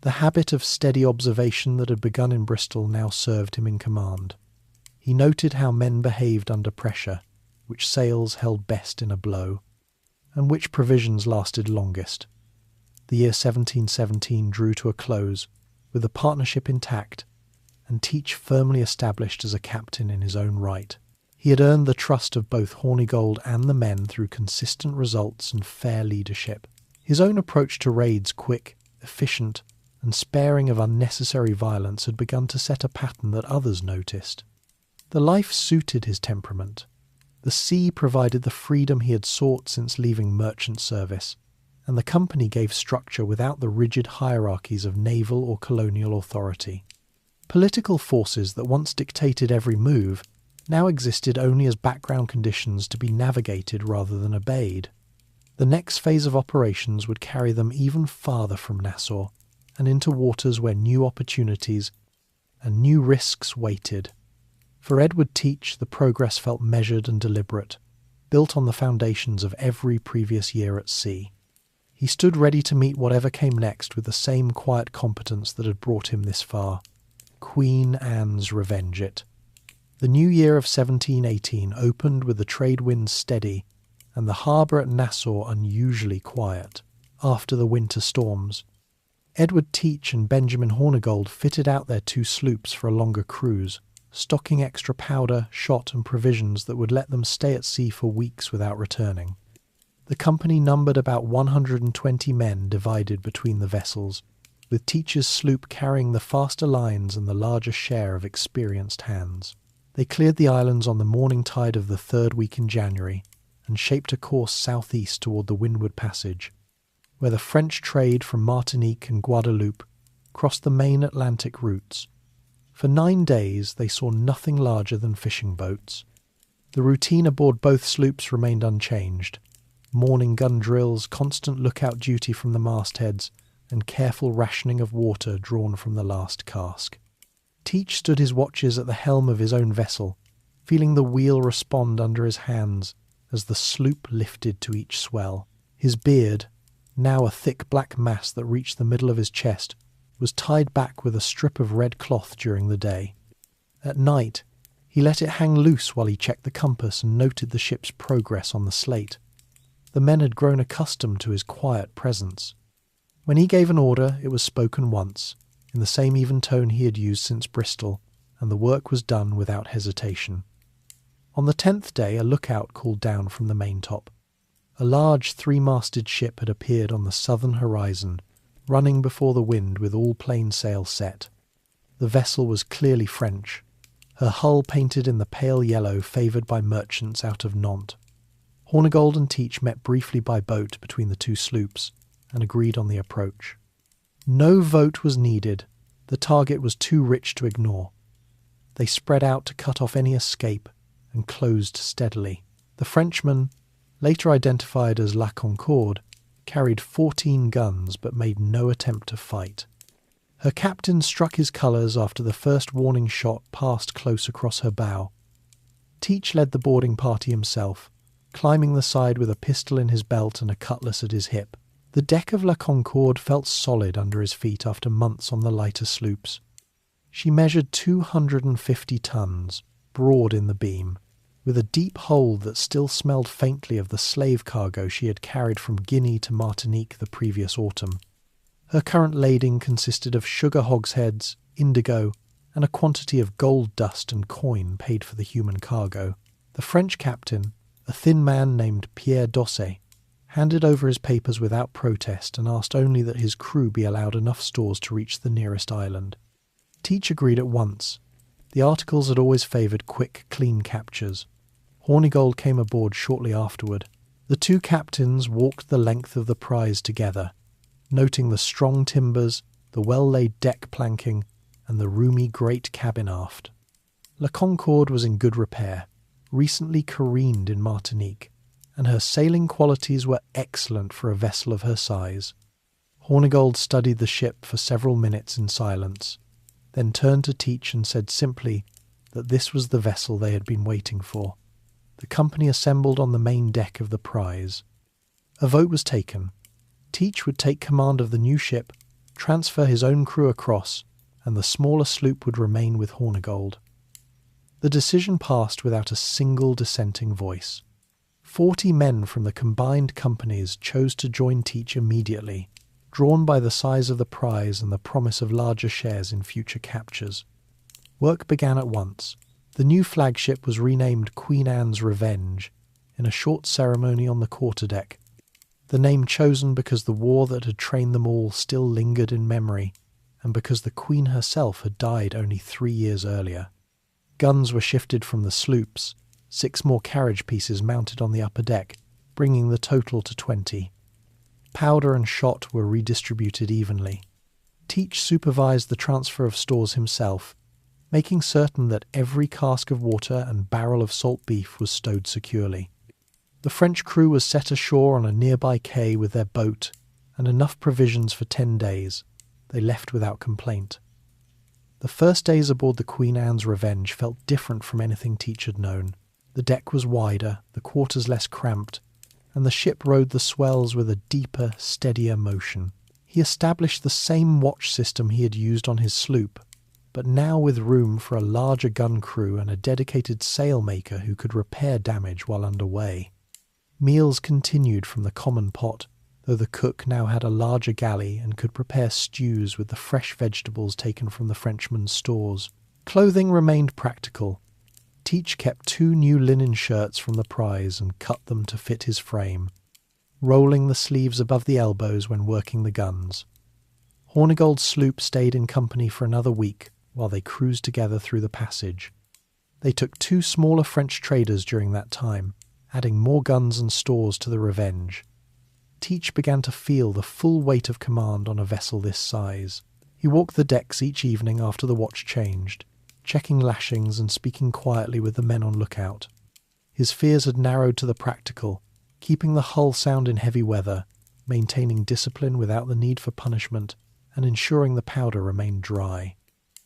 The habit of steady observation that had begun in Bristol now served him in command. He noted how men behaved under pressure, which sails held best in a blow, and which provisions lasted longest. The year 1717 drew to a close, with the partnership intact, and Teach firmly established as a captain in his own right. He had earned the trust of both Hornigold and the men through consistent results and fair leadership. His own approach to raids, quick, efficient, and sparing of unnecessary violence, had begun to set a pattern that others noticed. The life suited his temperament. The sea provided the freedom he had sought since leaving merchant service, and the company gave structure without the rigid hierarchies of naval or colonial authority. Political forces that once dictated every move now existed only as background conditions to be navigated rather than obeyed. The next phase of operations would carry them even farther from Nassau and into waters where new opportunities and new risks waited. For Edward Teach, the progress felt measured and deliberate, built on the foundations of every previous year at sea. He stood ready to meet whatever came next with the same quiet competence that had brought him this far. Queen Anne's revenge it. The new year of 1718 opened with the trade winds steady and the harbour at Nassau unusually quiet after the winter storms. Edward Teach and Benjamin Hornigold fitted out their 2 sloops for a longer cruise, stocking extra powder, shot and provisions that would let them stay at sea for weeks without returning. The company numbered about 120 men divided between the vessels, with Teach's sloop carrying the faster lines and the larger share of experienced hands. They cleared the islands on the morning tide of the 3rd week in January and shaped a course southeast toward the Windward Passage, where the French trade from Martinique and Guadeloupe crossed the main Atlantic routes. For 9 days they saw nothing larger than fishing boats. The routine aboard both sloops remained unchanged. Morning gun drills, constant lookout duty from the mastheads, and careful rationing of water drawn from the last cask. Teach stood his watches at the helm of his own vessel, feeling the wheel respond under his hands as the sloop lifted to each swell. His beard, now a thick black mass that reached the middle of his chest, was tied back with a strip of red cloth during the day. At night, he let it hang loose while he checked the compass and noted the ship's progress on the slate. The men had grown accustomed to his quiet presence. When he gave an order, it was spoken once, in the same even tone he had used since Bristol, and the work was done without hesitation. On the 10th day, a lookout called down from the maintop. A large 3-masted ship had appeared on the southern horizon, running before the wind with all plain sail set. The vessel was clearly French, her hull painted in the pale yellow favoured by merchants out of Nantes. Hornigold and Teach met briefly by boat between the 2 sloops and agreed on the approach. No vote was needed. The target was too rich to ignore. They spread out to cut off any escape and closed steadily. The Frenchman, later identified as La Concorde, carried 14 guns but made no attempt to fight. Her captain struck his colours after the first warning shot passed close across her bow. Teach led the boarding party himself, climbing the side with a pistol in his belt and a cutlass at his hip. The deck of La Concorde felt solid under his feet after months on the lighter sloops. She measured 250 tons, broad in the beam, with a deep hold that still smelled faintly of the slave cargo she had carried from Guinea to Martinique the previous autumn. Her current lading consisted of sugar hogsheads, indigo, and a quantity of gold dust and coin paid for the human cargo. The French captain, a thin man named Pierre Dosset, handed over his papers without protest and asked only that his crew be allowed enough stores to reach the nearest island. Teach agreed at once. The articles had always favoured quick, clean captures. Hornigold came aboard shortly afterward. The 2 captains walked the length of the prize together, noting the strong timbers, the well-laid deck planking, and the roomy great cabin aft. La Concorde was in good repair, recently careened in Martinique, and her sailing qualities were excellent for a vessel of her size. Hornigold studied the ship for several minutes in silence, then turned to Teach and said simply that this was the vessel they had been waiting for. The company assembled on the main deck of the prize. A vote was taken. Teach would take command of the new ship, transfer his own crew across, and the smaller sloop would remain with Hornigold. The decision passed without a single dissenting voice. 40 men from the combined companies chose to join Teach immediately, drawn by the size of the prize and the promise of larger shares in future captures. Work began at once. The new flagship was renamed Queen Anne's Revenge in a short ceremony on the quarterdeck, the name chosen because the war that had trained them all still lingered in memory, and because the Queen herself had died only 3 years earlier. Guns were shifted from the sloops, 6 more carriage pieces mounted on the upper deck, bringing the total to 20. Powder and shot were redistributed evenly. Teach supervised the transfer of stores himself, making certain that every cask of water and barrel of salt beef was stowed securely. The French crew was set ashore on a nearby quay with their boat and enough provisions for 10 days. They left without complaint. The first days aboard the Queen Anne's Revenge felt different from anything Teach had known. The deck was wider, the quarters less cramped, and the ship rode the swells with a deeper, steadier motion. He established the same watch system he had used on his sloop, but now with room for a larger gun crew and a dedicated sailmaker who could repair damage while underway. Meals continued from the common pot, though the cook now had a larger galley and could prepare stews with the fresh vegetables taken from the Frenchman's stores. Clothing remained practical. Teach kept 2 new linen shirts from the prize and cut them to fit his frame, rolling the sleeves above the elbows when working the guns. Hornigold's sloop stayed in company for another week while they cruised together through the passage. They took 2 smaller French traders during that time, adding more guns and stores to the Revenge. Teach began to feel the full weight of command on a vessel this size. He walked the decks each evening after the watch changed, checking lashings and speaking quietly with the men on lookout. His fears had narrowed to the practical, keeping the hull sound in heavy weather, maintaining discipline without the need for punishment, and ensuring the powder remained dry.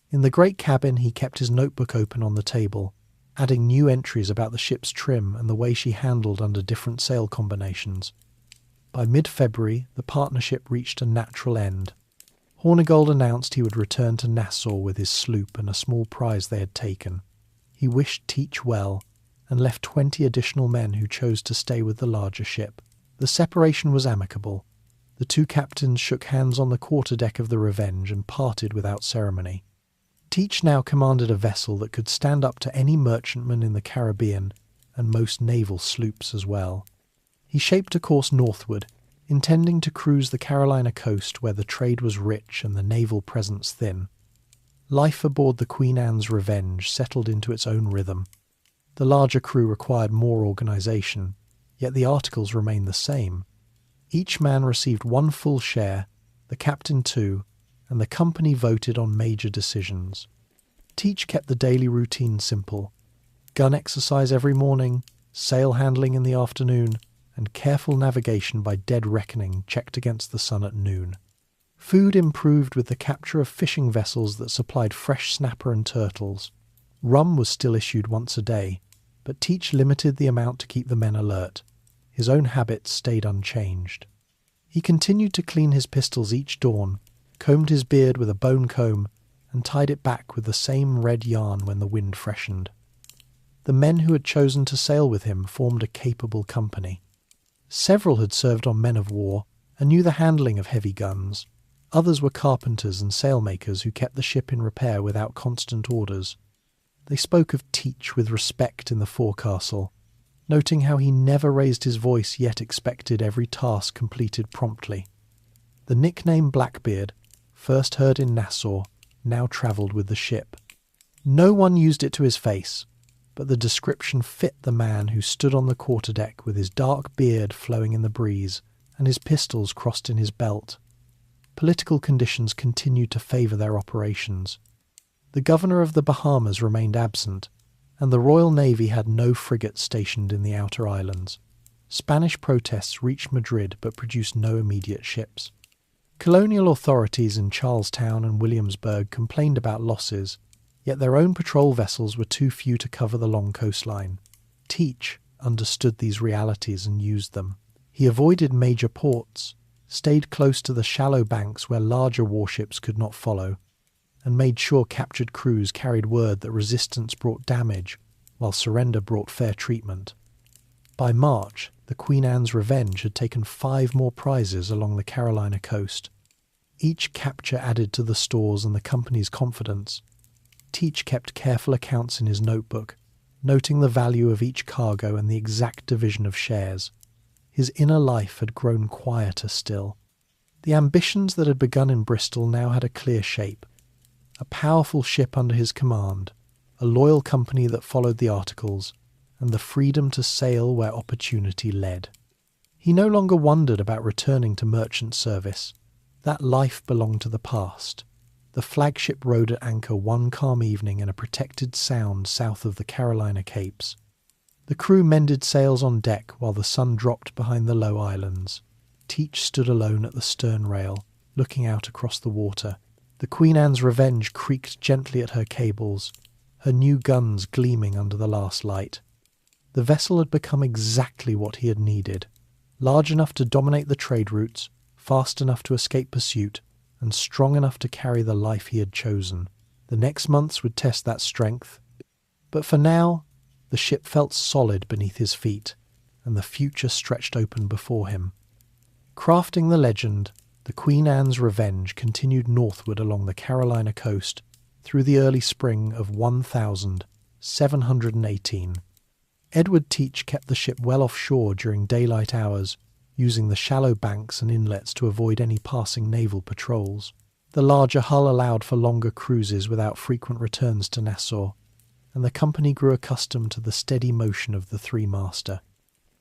In the great cabin he kept his notebook open on the table, adding new entries about the ship's trim and the way she handled under different sail combinations. By mid-February, the partnership reached a natural end. Hornigold announced he would return to Nassau with his sloop and a small prize they had taken. He wished Teach well, and left 20 additional men who chose to stay with the larger ship. The separation was amicable. The 2 captains shook hands on the quarterdeck of the Revenge and parted without ceremony. Teach now commanded a vessel that could stand up to any merchantman in the Caribbean, and most naval sloops as well. He shaped a course northward, intending to cruise the Carolina coast where the trade was rich and the naval presence thin. Life aboard the Queen Anne's Revenge settled into its own rhythm. The larger crew required more organisation, yet the articles remained the same. Each man received 1 full share, the captain 2, and the company voted on major decisions. Teach kept the daily routine simple: gun exercise every morning, sail handling in the afternoon, and careful navigation by dead reckoning checked against the sun at noon. Food improved with the capture of fishing vessels that supplied fresh snapper and turtles. Rum was still issued once a day, but Teach limited the amount to keep the men alert. His own habits stayed unchanged. He continued to clean his pistols each dawn, combed his beard with a bone comb, and tied it back with the same red yarn when the wind freshened. The men who had chosen to sail with him formed a capable company. Several had served on men of war and knew the handling of heavy guns. Others were carpenters and sailmakers who kept the ship in repair without constant orders. They spoke of Teach with respect in the forecastle, noting how he never raised his voice yet expected every task completed promptly. The nickname Blackbeard, first heard in Nassau, now travelled with the ship. No one used it to his face, but the description fit the man who stood on the quarterdeck with his dark beard flowing in the breeze and his pistols crossed in his belt. Political conditions continued to favour their operations. The governor of the Bahamas remained absent, and the Royal Navy had no frigates stationed in the outer islands. Spanish protests reached Madrid but produced no immediate ships. Colonial authorities in Charlestown and Williamsburg complained about losses, yet their own patrol vessels were too few to cover the long coastline. Teach understood these realities and used them. He avoided major ports, stayed close to the shallow banks where larger warships could not follow, and made sure captured crews carried word that resistance brought damage, while surrender brought fair treatment. By March, the Queen Anne's Revenge had taken 5 more prizes along the Carolina coast. Each capture added to the stores and the company's confidence. Teach kept careful accounts in his notebook, noting the value of each cargo and the exact division of shares. His inner life had grown quieter still. The ambitions that had begun in Bristol now had a clear shape. A powerful ship under his command, a loyal company that followed the articles, and the freedom to sail where opportunity led. He no longer wondered about returning to merchant service. That life belonged to the past. The flagship rode at anchor one calm evening in a protected sound south of the Carolina Capes. The crew mended sails on deck while the sun dropped behind the low islands. Teach stood alone at the stern rail, looking out across the water. The Queen Anne's Revenge creaked gently at her cables, her new guns gleaming under the last light. The vessel had become exactly what he had needed, large enough to dominate the trade routes, fast enough to escape pursuit, and strong enough to carry the life he had chosen. The next months would test that strength, but for now, the ship felt solid beneath his feet, and the future stretched open before him. Crafting the legend, the Queen Anne's Revenge continued northward along the Carolina coast through the early spring of 1718. Edward Teach kept the ship well offshore during daylight hours, using the shallow banks and inlets to avoid any passing naval patrols. The larger hull allowed for longer cruises without frequent returns to Nassau, and the company grew accustomed to the steady motion of the three-master.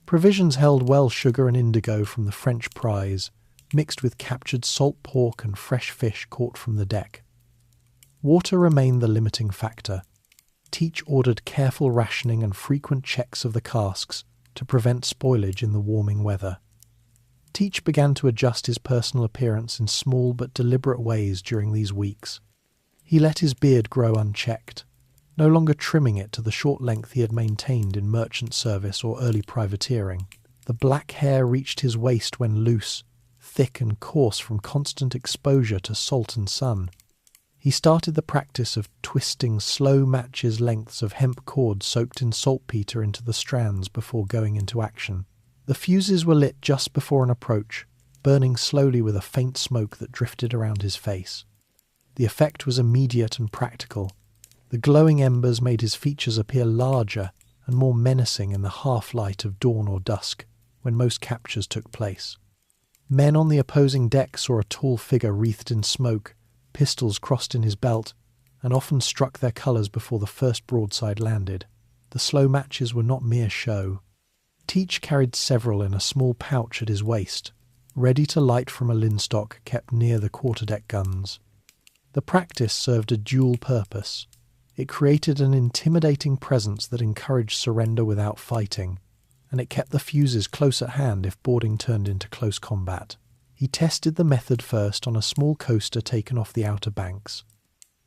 Provisions held well sugar and indigo from the French prize, mixed with captured salt pork and fresh fish caught from the deck. Water remained the limiting factor. Teach ordered careful rationing and frequent checks of the casks to prevent spoilage in the warming weather. Teach began to adjust his personal appearance in small but deliberate ways during these weeks. He let his beard grow unchecked, no longer trimming it to the short length he had maintained in merchant service or early privateering. The black hair reached his waist when loose, thick and coarse from constant exposure to salt and sun. He started the practice of twisting slow matches lengths of hemp cord soaked in saltpetre into the strands before going into action. The fuses were lit just before an approach, burning slowly with a faint smoke that drifted around his face. The effect was immediate and practical. The glowing embers made his features appear larger and more menacing in the half-light of dawn or dusk, when most captures took place. Men on the opposing deck saw a tall figure wreathed in smoke, pistols crossed in his belt, and often struck their colours before the first broadside landed. The slow matches were not mere show. Teach carried several in a small pouch at his waist, ready to light from a linstock kept near the quarterdeck guns. The practice served a dual purpose. It created an intimidating presence that encouraged surrender without fighting, and it kept the fuses close at hand if boarding turned into close combat. He tested the method first on a small coaster taken off the outer banks.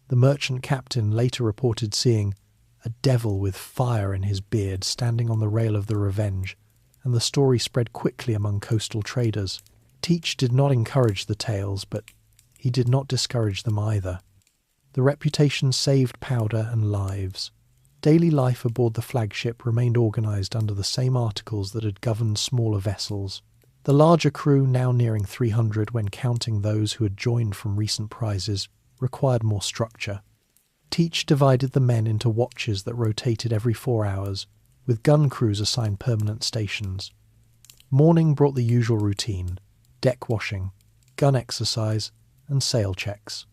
The merchant captain later reported seeing a devil with fire in his beard standing on the rail of the Revenge, and the story spread quickly among coastal traders. Teach did not encourage the tales, but he did not discourage them either. The reputation saved powder and lives. Daily life aboard the flagship remained organised under the same articles that had governed smaller vessels. The larger crew, now nearing 300 when counting those who had joined from recent prizes, required more structure. Teach divided the men into watches that rotated every 4 hours, with gun crews assigned permanent stations. Morning brought the usual routine: deck washing, gun exercise, and sail checks.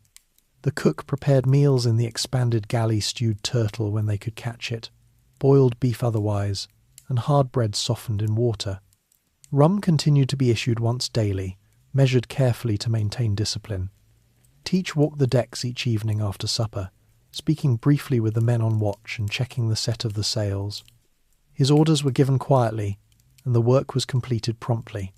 The cook prepared meals in the expanded galley stewed turtle when they could catch it, boiled beef otherwise, and hard bread softened in water. Rum continued to be issued once daily, measured carefully to maintain discipline. Teach walked the decks each evening after supper, speaking briefly with the men on watch and checking the set of the sails. His orders were given quietly, and the work was completed promptly.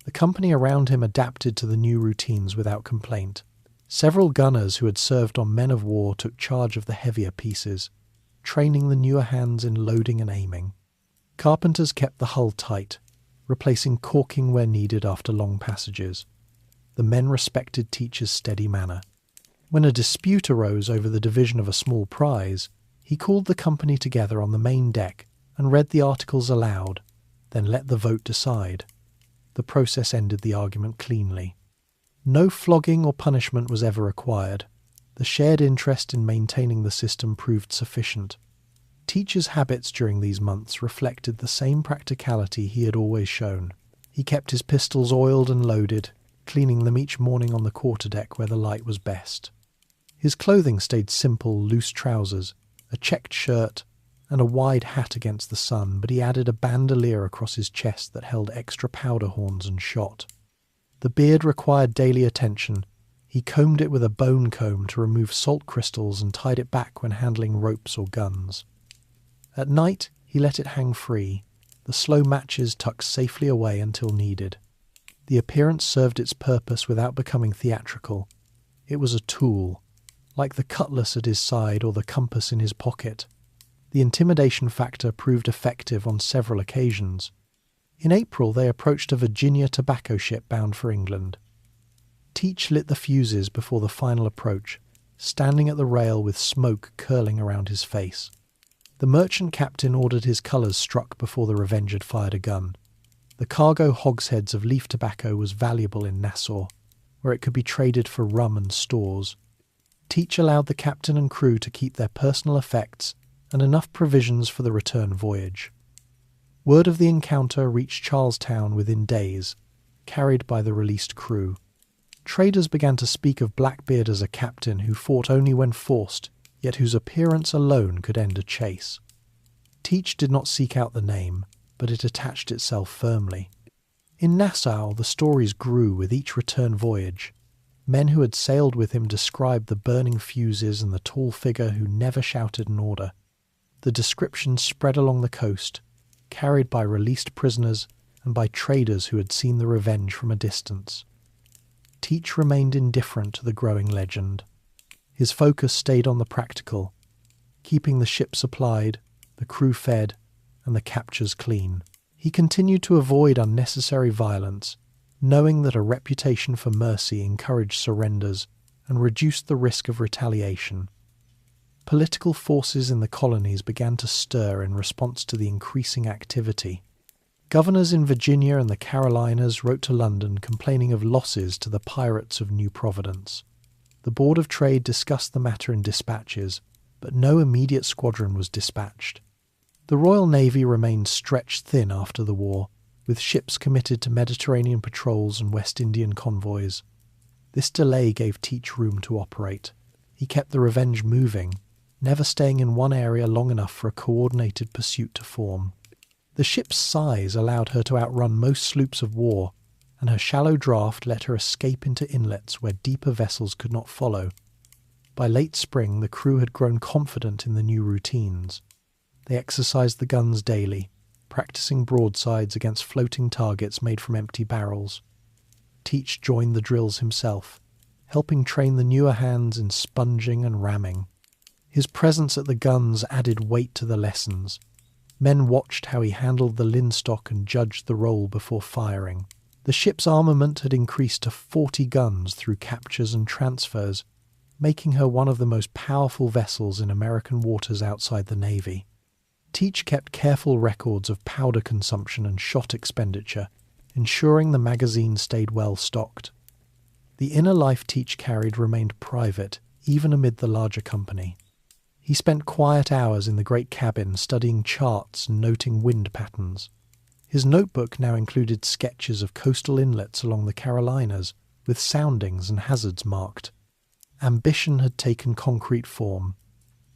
The company around him adapted to the new routines without complaint. Several gunners who had served on men of war took charge of the heavier pieces, training the newer hands in loading and aiming. Carpenters kept the hull tight, replacing caulking where needed after long passages. The men respected Teach's steady manner. When a dispute arose over the division of a small prize, he called the company together on the main deck and read the articles aloud, then let the vote decide. The process ended the argument cleanly. No flogging or punishment was ever required. The shared interest in maintaining the system proved sufficient. Teach's habits during these months reflected the same practicality he had always shown. He kept his pistols oiled and loaded, cleaning them each morning on the quarterdeck where the light was best. His clothing stayed simple, loose trousers, a checked shirt, and a wide hat against the sun, but he added a bandolier across his chest that held extra powder horns and shot. The beard required daily attention. He combed it with a bone comb to remove salt crystals and tied it back when handling ropes or guns. At night, he let it hang free, the slow matches tucked safely away until needed. The appearance served its purpose without becoming theatrical. It was a tool, like the cutlass at his side or the compass in his pocket. The intimidation factor proved effective on several occasions. In April, they approached a Virginia tobacco ship bound for England. Teach lit the fuses before the final approach, standing at the rail with smoke curling around his face. The merchant captain ordered his colours struck before the Revenge had fired a gun. The cargo hogsheads of leaf tobacco was valuable in Nassau, where it could be traded for rum and stores. Teach allowed the captain and crew to keep their personal effects and enough provisions for the return voyage. Word of the encounter reached Charlestown within days, carried by the released crew. Traders began to speak of Blackbeard as a captain who fought only when forced, yet whose appearance alone could end a chase. Teach did not seek out the name, but it attached itself firmly. In Nassau, the stories grew with each return voyage. Men who had sailed with him described the burning fuses and the tall figure who never shouted an order. The descriptions spread along the coast, carried by released prisoners and by traders who had seen the Revenge from a distance. Teach remained indifferent to the growing legend. His focus stayed on the practical, keeping the ship supplied, the crew fed, and the captures clean. He continued to avoid unnecessary violence, knowing that a reputation for mercy encouraged surrenders and reduced the risk of retaliation. Political forces in the colonies began to stir in response to the increasing activity. Governors in Virginia and the Carolinas wrote to London complaining of losses to the pirates of New Providence. The Board of Trade discussed the matter in dispatches, but no immediate squadron was dispatched. The Royal Navy remained stretched thin after the war, with ships committed to Mediterranean patrols and West Indian convoys. This delay gave Teach room to operate. He kept the Revenge moving, never staying in one area long enough for a coordinated pursuit to form. The ship's size allowed her to outrun most sloops of war, and her shallow draft let her escape into inlets where deeper vessels could not follow. By late spring, the crew had grown confident in the new routines. They exercised the guns daily, practicing broadsides against floating targets made from empty barrels. Teach joined the drills himself, helping train the newer hands in sponging and ramming. His presence at the guns added weight to the lessons. Men watched how he handled the linstock and judged the roll before firing. The ship's armament had increased to 40 guns through captures and transfers, making her one of the most powerful vessels in American waters outside the Navy. Teach kept careful records of powder consumption and shot expenditure, ensuring the magazine stayed well stocked. The inner life Teach carried remained private, even amid the larger company. He spent quiet hours in the great cabin studying charts and noting wind patterns. His notebook now included sketches of coastal inlets along the Carolinas, with soundings and hazards marked. Ambition had taken concrete form.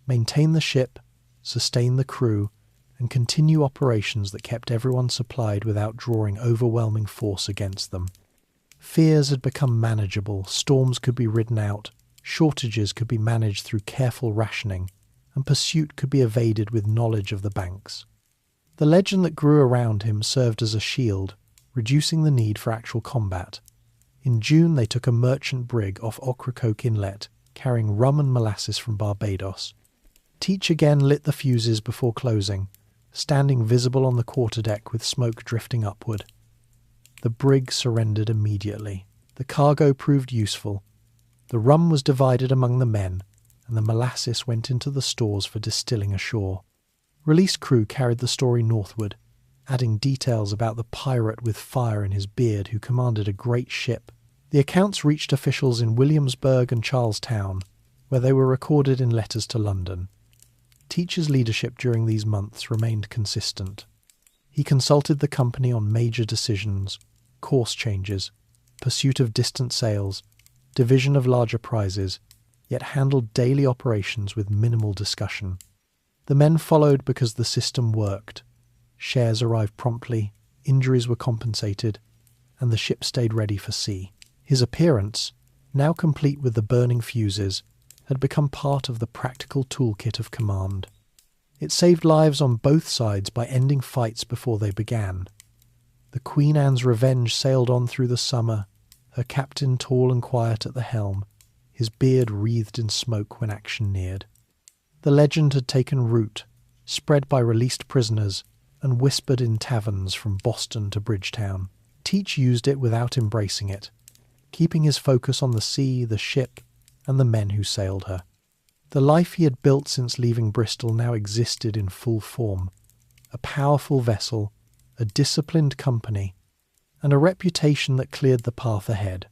Maintain the ship, sustain the crew, and continue operations that kept everyone supplied without drawing overwhelming force against them. Fears had become manageable, storms could be ridden out, shortages could be managed through careful rationing, and pursuit could be evaded with knowledge of the banks. The legend that grew around him served as a shield, reducing the need for actual combat. In June, they took a merchant brig off Ocracoke Inlet, carrying rum and molasses from Barbados. Teach again lit the fuses before closing, standing visible on the quarterdeck with smoke drifting upward. The brig surrendered immediately. The cargo proved useful. The rum was divided among the men, and the molasses went into the stores for distilling ashore. Released crew carried the story northward, adding details about the pirate with fire in his beard who commanded a great ship. The accounts reached officials in Williamsburg and Charlestown, where they were recorded in letters to London. Teach's leadership during these months remained consistent. He consulted the company on major decisions, course changes, pursuit of distant sails, division of larger prizes, yet handled daily operations with minimal discussion. The men followed because the system worked. Shares arrived promptly, injuries were compensated, and the ship stayed ready for sea. His appearance, now complete with the burning fuses, had become part of the practical toolkit of command. It saved lives on both sides by ending fights before they began. The Queen Anne's Revenge sailed on through the summer, her captain tall and quiet at the helm, his beard wreathed in smoke when action neared. The legend had taken root, spread by released prisoners, and whispered in taverns from Boston to Bridgetown. Teach used it without embracing it, keeping his focus on the sea, the ship, and the men who sailed her. The life he had built since leaving Bristol now existed in full form. A powerful vessel, a disciplined company, and a reputation that cleared the path ahead.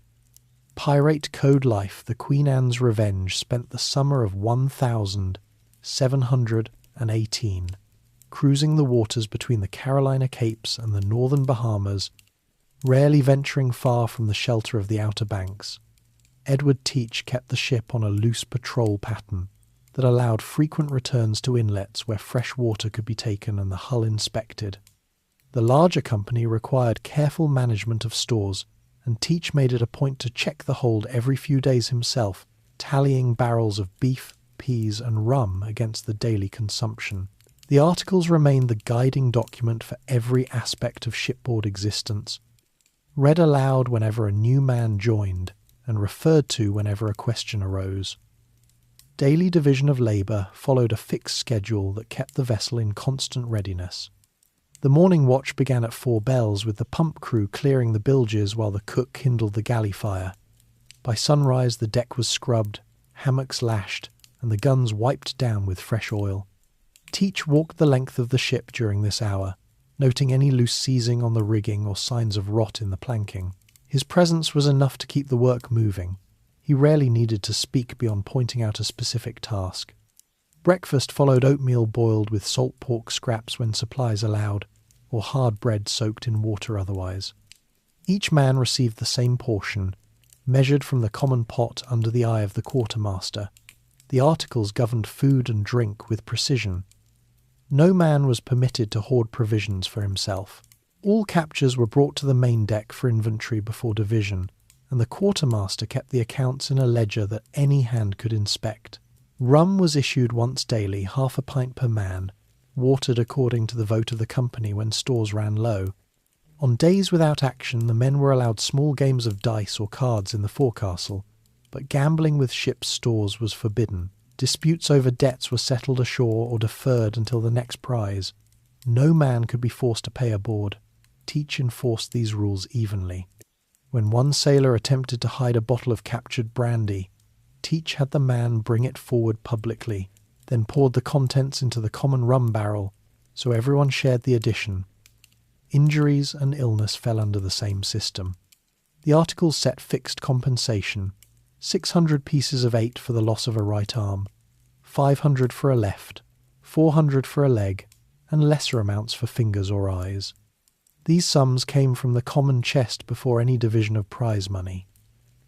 Pirate code life, the Queen Anne's Revenge spent the summer of 1718 cruising the waters between the Carolina Capes and the northern Bahamas, rarely venturing far from the shelter of the Outer Banks. Edward Teach kept the ship on a loose patrol pattern that allowed frequent returns to inlets where fresh water could be taken and the hull inspected. The larger company required careful management of stores, and Teach made it a point to check the hold every few days himself, tallying barrels of beef, peas, and rum against the daily consumption. The articles remained the guiding document for every aspect of shipboard existence, read aloud whenever a new man joined, and referred to whenever a question arose. Daily division of labour followed a fixed schedule that kept the vessel in constant readiness. The morning watch began at 4 bells, with the pump crew clearing the bilges while the cook kindled the galley fire. By sunrise the deck was scrubbed, hammocks lashed, and the guns wiped down with fresh oil. Teach walked the length of the ship during this hour, noting any loose seizing on the rigging or signs of rot in the planking. His presence was enough to keep the work moving. He rarely needed to speak beyond pointing out a specific task. Breakfast followed oatmeal boiled with salt pork scraps when supplies allowed, or hard bread soaked in water otherwise. Each man received the same portion, measured from the common pot under the eye of the quartermaster. The articles governed food and drink with precision. No man was permitted to hoard provisions for himself. All captures were brought to the main deck for inventory before division, and the quartermaster kept the accounts in a ledger that any hand could inspect. Rum was issued once daily, half a pint per man, watered according to the vote of the company when stores ran low. On days without action, the men were allowed small games of dice or cards in the forecastle, but gambling with ship's stores was forbidden. Disputes over debts were settled ashore or deferred until the next prize. No man could be forced to pay aboard. Teach enforced these rules evenly. When one sailor attempted to hide a bottle of captured brandy, Teach had the man bring it forward publicly, then poured the contents into the common rum barrel, so everyone shared the addition. Injuries and illness fell under the same system. The articles set fixed compensation: 600 pieces of 8 for the loss of a right arm, 500 for a left, 400 for a leg, and lesser amounts for fingers or eyes. These sums came from the common chest before any division of prize money.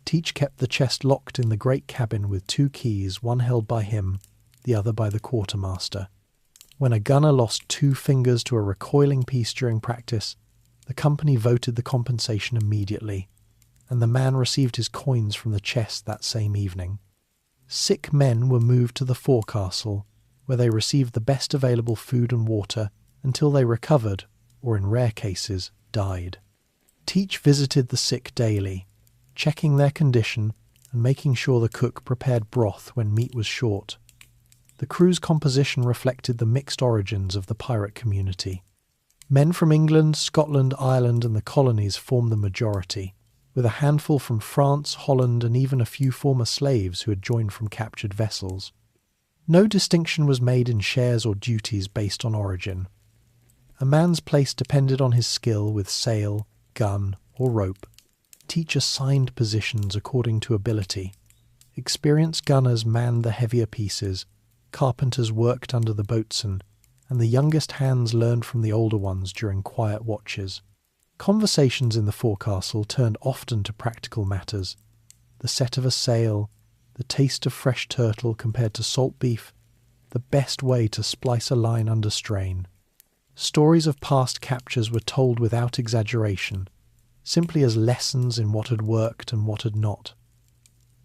Teach kept the chest locked in the great cabin with 2 keys, one held by him, the other by the quartermaster. When a gunner lost 2 fingers to a recoiling piece during practice, the company voted the compensation immediately, and the man received his coins from the chest that same evening. Sick men were moved to the forecastle, where they received the best available food and water until they recovered, or in rare cases, died. Teach visited the sick daily, checking their condition and making sure the cook prepared broth when meat was short. The crew's composition reflected the mixed origins of the pirate community. Men from England, Scotland, Ireland and the colonies formed the majority, with a handful from France, Holland and even a few former slaves who had joined from captured vessels. No distinction was made in shares or duties based on origin. A man's place depended on his skill with sail, gun or rope. Teach assigned positions according to ability. Experienced gunners manned the heavier pieces, carpenters worked under the boatswain, and the youngest hands learned from the older ones during quiet watches. Conversations in the forecastle turned often to practical matters. The set of a sail, the taste of fresh turtle compared to salt beef, the best way to splice a line under strain. Stories of past captures were told without exaggeration, simply as lessons in what had worked and what had not.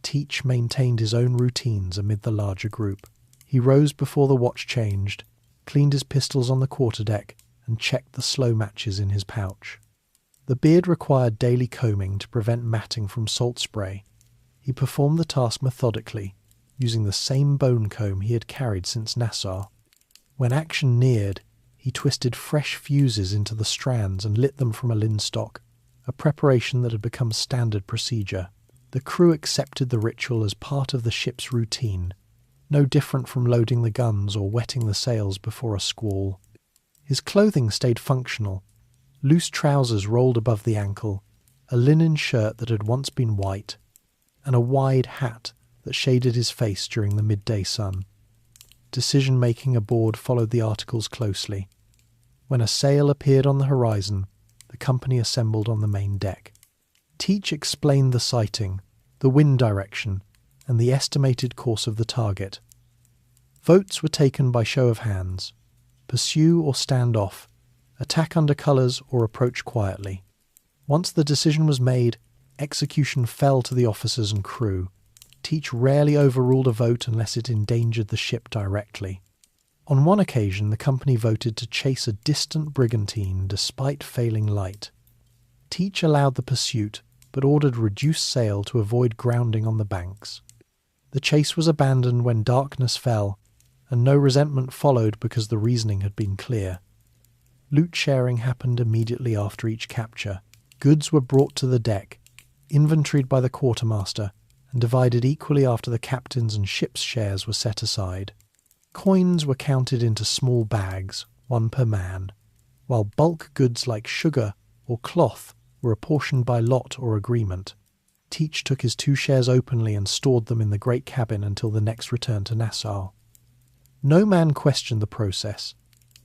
Teach maintained his own routines amid the larger group. He rose before the watch changed, cleaned his pistols on the quarterdeck, and checked the slow matches in his pouch. The beard required daily combing to prevent matting from salt spray. He performed the task methodically, using the same bone comb he had carried since Nassau. When action neared, he twisted fresh fuses into the strands and lit them from a linstock, a preparation that had become standard procedure. The crew accepted the ritual as part of the ship's routine, no different from loading the guns or wetting the sails before a squall. His clothing stayed functional. Loose trousers rolled above the ankle, a linen shirt that had once been white, and a wide hat that shaded his face during the midday sun. Decision-making aboard followed the articles closely. When a sail appeared on the horizon, the company assembled on the main deck. Teach explained the sighting, the wind direction, and the estimated course of the target. Votes were taken by show of hands. Pursue or stand off, attack under colours or approach quietly. Once the decision was made, execution fell to the officers and crew. Teach rarely overruled a vote unless it endangered the ship directly. On one occasion, the company voted to chase a distant brigantine despite failing light. Teach allowed the pursuit, but ordered reduced sail to avoid grounding on the banks. The chase was abandoned when darkness fell, and no resentment followed because the reasoning had been clear. Loot sharing happened immediately after each capture. Goods were brought to the deck, inventoried by the quartermaster, and divided equally after the captain's and ship's shares were set aside. Coins were counted into small bags, one per man, while bulk goods like sugar or cloth were apportioned by lot or agreement. Teach took his 2 shares openly and stored them in the great cabin until the next return to Nassau. No man questioned the process.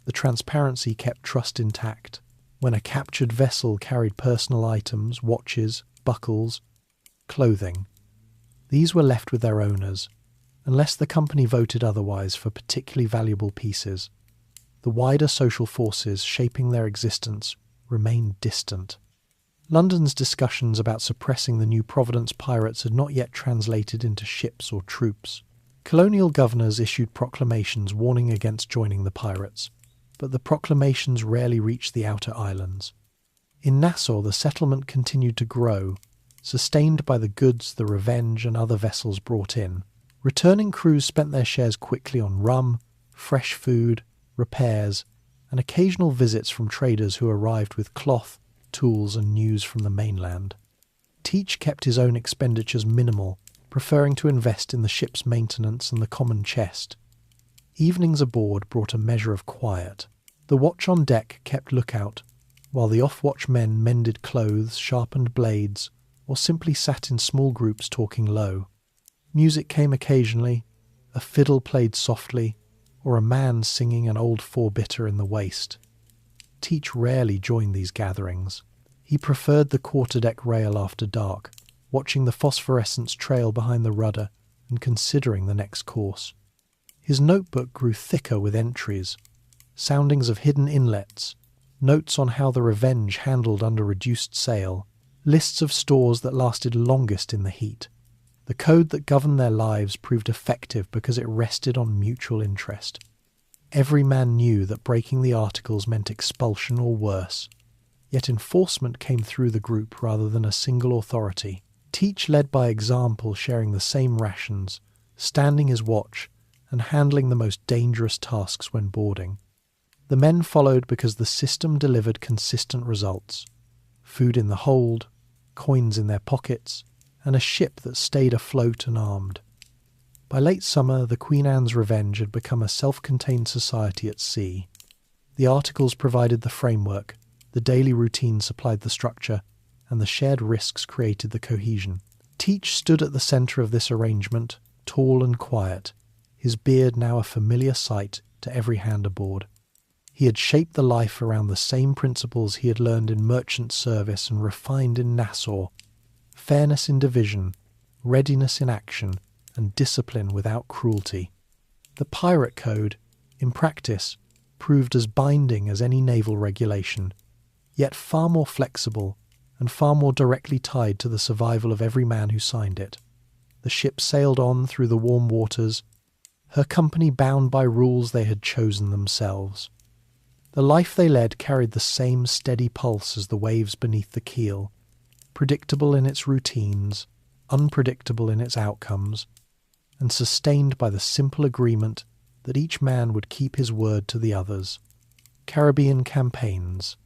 The transparency kept trust intact. When a captured vessel carried personal items, watches, buckles, clothing, these were left with their owners, unless the company voted otherwise for particularly valuable pieces. The wider social forces shaping their existence remained distant. London's discussions about suppressing the New Providence pirates had not yet translated into ships or troops. Colonial governors issued proclamations warning against joining the pirates, but the proclamations rarely reached the outer islands. In Nassau, the settlement continued to grow, sustained by the goods the Revenge and other vessels brought in. Returning crews spent their shares quickly on rum, fresh food, repairs, and occasional visits from traders who arrived with cloth, tools and news from the mainland. Teach kept his own expenditures minimal, preferring to invest in the ship's maintenance and the common chest. Evenings aboard brought a measure of quiet. The watch on deck kept lookout, while the off-watch men mended clothes, sharpened blades, or simply sat in small groups talking low. Music came occasionally, a fiddle played softly, or a man singing an old four-bitter in the waist. Teach rarely joined these gatherings. He preferred the quarterdeck rail after dark, watching the phosphorescence trail behind the rudder and considering the next course. His notebook grew thicker with entries, soundings of hidden inlets, notes on how the Revenge handled under reduced sail, lists of stores that lasted longest in the heat. The code that governed their lives proved effective because it rested on mutual interest. Every man knew that breaking the articles meant expulsion or worse. yet enforcement came through the group rather than a single authority. Teach led by example, sharing the same rations, standing his watch, and handling the most dangerous tasks when boarding. The men followed because the system delivered consistent results: food in the hold, coins in their pockets, and a ship that stayed afloat and armed. By late summer, the Queen Anne's Revenge had become a self-contained society at sea. The articles provided the framework, the daily routine supplied the structure, and the shared risks created the cohesion. Teach stood at the centre of this arrangement, tall and quiet, his beard now a familiar sight to every hand aboard. He had shaped the life around the same principles he had learned in merchant service and refined in Nassau: fairness in division, readiness in action, and discipline without cruelty. The pirate code, in practice, proved as binding as any naval regulation, yet far more flexible and far more directly tied to the survival of every man who signed it. The ship sailed on through the warm waters, her company bound by rules they had chosen themselves. The life they led carried the same steady pulse as the waves beneath the keel, predictable in its routines, unpredictable in its outcomes, and sustained by the simple agreement that each man would keep his word to the others. Caribbean campaigns.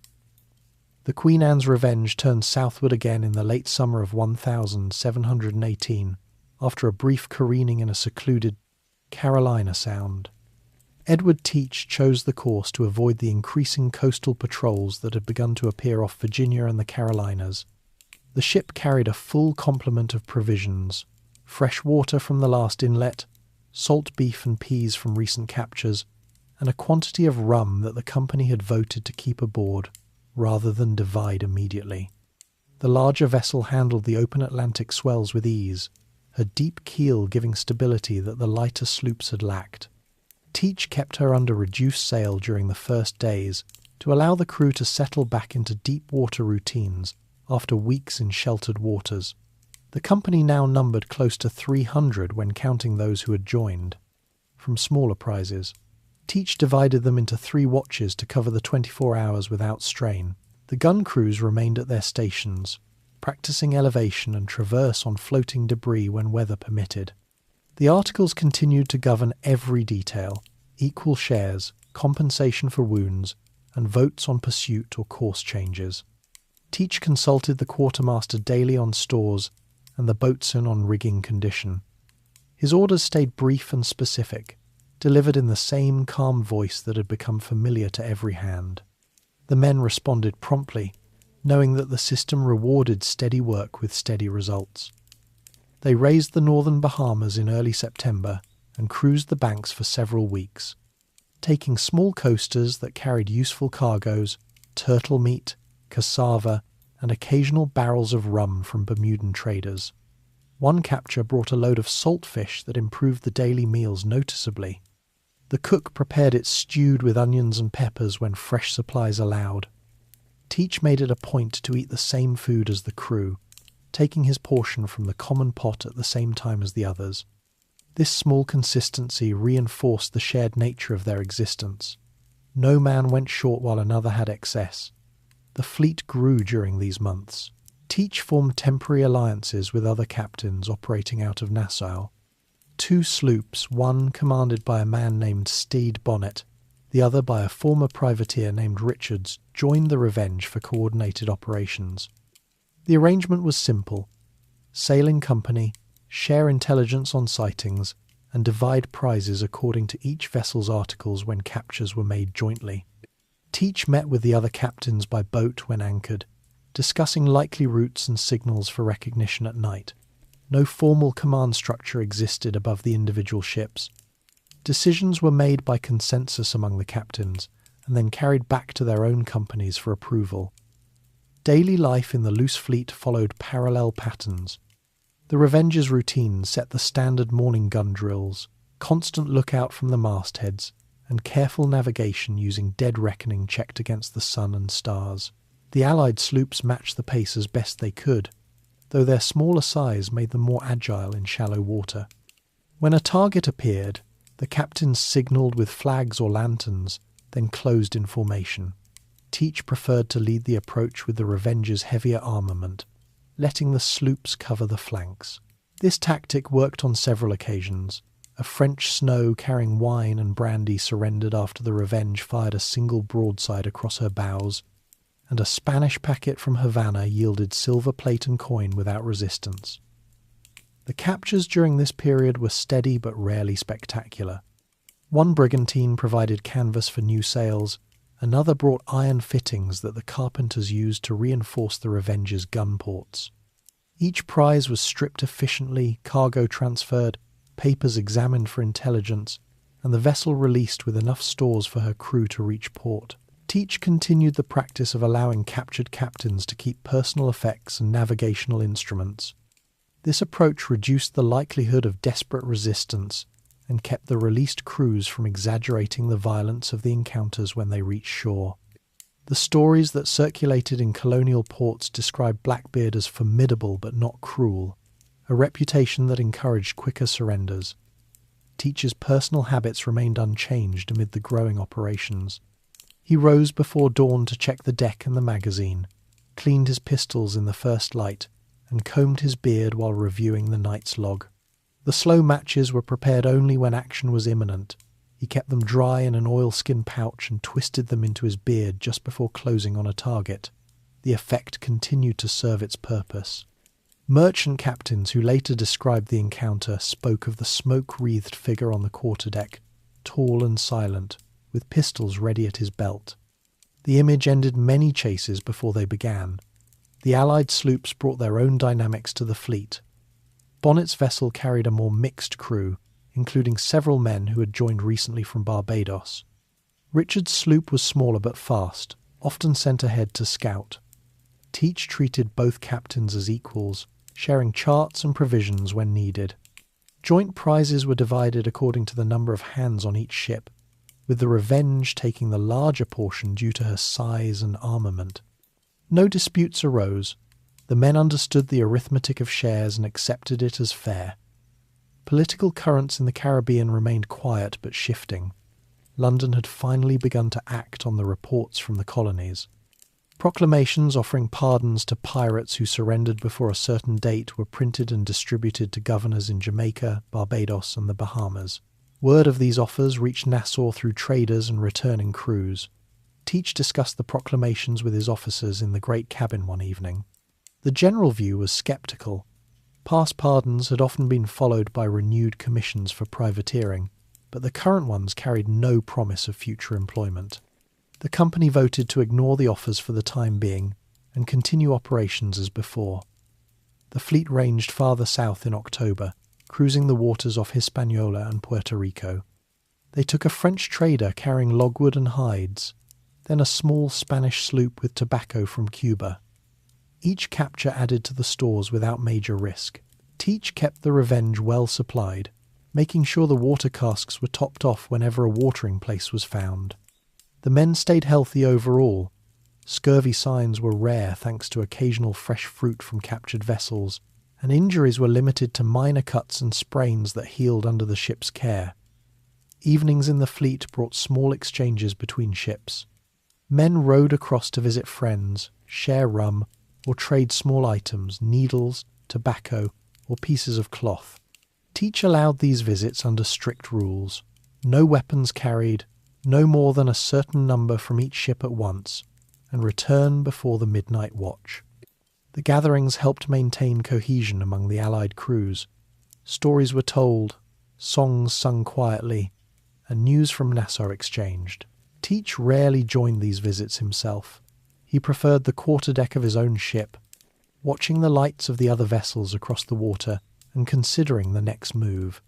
The Queen Anne's Revenge turned southward again in the late summer of 1718, after a brief careening in a secluded Carolina Sound. Edward Teach chose the course to avoid the increasing coastal patrols that had begun to appear off Virginia and the Carolinas. The ship carried a full complement of provisions: fresh water from the last inlet, salt beef and peas from recent captures, and a quantity of rum that the company had voted to keep aboard, rather than divide immediately. The larger vessel handled the open Atlantic swells with ease, her deep keel giving stability that the lighter sloops had lacked. Teach kept her under reduced sail during the first days to allow the crew to settle back into deep water routines after weeks in sheltered waters. The company now numbered close to 300 when counting those who had joined. From smaller prizes, Teach divided them into 3 watches to cover the 24 hours without strain. The gun crews remained at their stations, practicing elevation and traverse on floating debris when weather permitted. The articles continued to govern every detail: equal shares, compensation for wounds, and votes on pursuit or course changes. Teach consulted the quartermaster daily on stores and the boatswain on rigging condition. His orders stayed brief and specific, delivered in the same calm voice that had become familiar to every hand. The men responded promptly, knowing that the system rewarded steady work with steady results. They raised the northern Bahamas in early September and cruised the banks for several weeks, taking small coasters that carried useful cargoes, turtle meat, cassava, and occasional barrels of rum from Bermudan traders. One capture brought a load of saltfish that improved the daily meals noticeably. The cook prepared it stewed with onions and peppers when fresh supplies allowed. Teach made it a point to eat the same food as the crew, taking his portion from the common pot at the same time as the others. This small consistency reinforced the shared nature of their existence. No man went short while another had excess. The fleet grew during these months. Teach formed temporary alliances with other captains operating out of Nassau. 2 sloops, one commanded by a man named Stede Bonnet, the other by a former privateer named Richards, joined the Revenge for coordinated operations. The arrangement was simple: sail in company, share intelligence on sightings, and divide prizes according to each vessel's articles when captures were made jointly. Teach met with the other captains by boat when anchored, discussing likely routes and signals for recognition at night. No formal command structure existed above the individual ships. Decisions were made by consensus among the captains, and then carried back to their own companies for approval. Daily life in the loose fleet followed parallel patterns. The Revenge's routine set the standard morning gun drills, constant lookout from the mastheads, and careful navigation using dead reckoning checked against the sun and stars. The Allied sloops matched the pace as best they could, though their smaller size made them more agile in shallow water. When a target appeared, the captains signalled with flags or lanterns, then closed in formation. Teach preferred to lead the approach with the Revenge's heavier armament, letting the sloops cover the flanks. This tactic worked on several occasions. A French snow carrying wine and brandy surrendered after the Revenge fired a single broadside across her bows, and a Spanish packet from Havana yielded silver plate and coin without resistance. The captures during this period were steady but rarely spectacular. One brigantine provided canvas for new sails, another brought iron fittings that the carpenters used to reinforce the Revenge's gun ports. Each prize was stripped efficiently, cargo transferred, papers examined for intelligence, and the vessel released with enough stores for her crew to reach port. Teach continued the practice of allowing captured captains to keep personal effects and navigational instruments. This approach reduced the likelihood of desperate resistance and kept the released crews from exaggerating the violence of the encounters when they reached shore. The stories that circulated in colonial ports described Blackbeard as formidable but not cruel, a reputation that encouraged quicker surrenders. Teach's personal habits remained unchanged amid the growing operations. He rose before dawn to check the deck and the magazine, cleaned his pistols in the first light, and combed his beard while reviewing the night's log. The slow matches were prepared only when action was imminent. He kept them dry in an oilskin pouch and twisted them into his beard just before closing on a target. The effect continued to serve its purpose. Merchant captains who later described the encounter spoke of the smoke-wreathed figure on the quarterdeck, tall and silent, with pistols ready at his belt. The image ended many chases before they began. The Allied sloops brought their own dynamics to the fleet. Bonnet's vessel carried a more mixed crew, including several men who had joined recently from Barbados. Richard's sloop was smaller but fast, often sent ahead to scout. Teach treated both captains as equals, sharing charts and provisions when needed. Joint prizes were divided according to the number of hands on each ship, with the Revenge taking the larger portion due to her size and armament. No disputes arose. The men understood the arithmetic of shares and accepted it as fair. Political currents in the Caribbean remained quiet but shifting. London had finally begun to act on the reports from the colonies. Proclamations offering pardons to pirates who surrendered before a certain date were printed and distributed to governors in Jamaica, Barbados, and the Bahamas. Word of these offers reached Nassau through traders and returning crews. Teach discussed the proclamations with his officers in the great cabin one evening. The general view was sceptical. Past pardons had often been followed by renewed commissions for privateering, but the current ones carried no promise of future employment. The company voted to ignore the offers for the time being and continue operations as before. The fleet ranged farther south in October, cruising the waters off Hispaniola and Puerto Rico. They took a French trader carrying logwood and hides, then a small Spanish sloop with tobacco from Cuba. Each capture added to the stores without major risk. Teach kept the Revenge well supplied, making sure the water casks were topped off whenever a watering place was found. The men stayed healthy overall. Scurvy signs were rare thanks to occasional fresh fruit from captured vessels, and injuries were limited to minor cuts and sprains that healed under the ship's care. Evenings in the fleet brought small exchanges between ships. Men rowed across to visit friends, share rum, or trade small items, needles, tobacco, or pieces of cloth. Teach allowed these visits under strict rules. No weapons carried, no more than a certain number from each ship at once, and return before the midnight watch. The gatherings helped maintain cohesion among the Allied crews. Stories were told, songs sung quietly, and news from Nassau exchanged. Teach rarely joined these visits himself. He preferred the quarterdeck of his own ship, watching the lights of the other vessels across the water and considering the next move.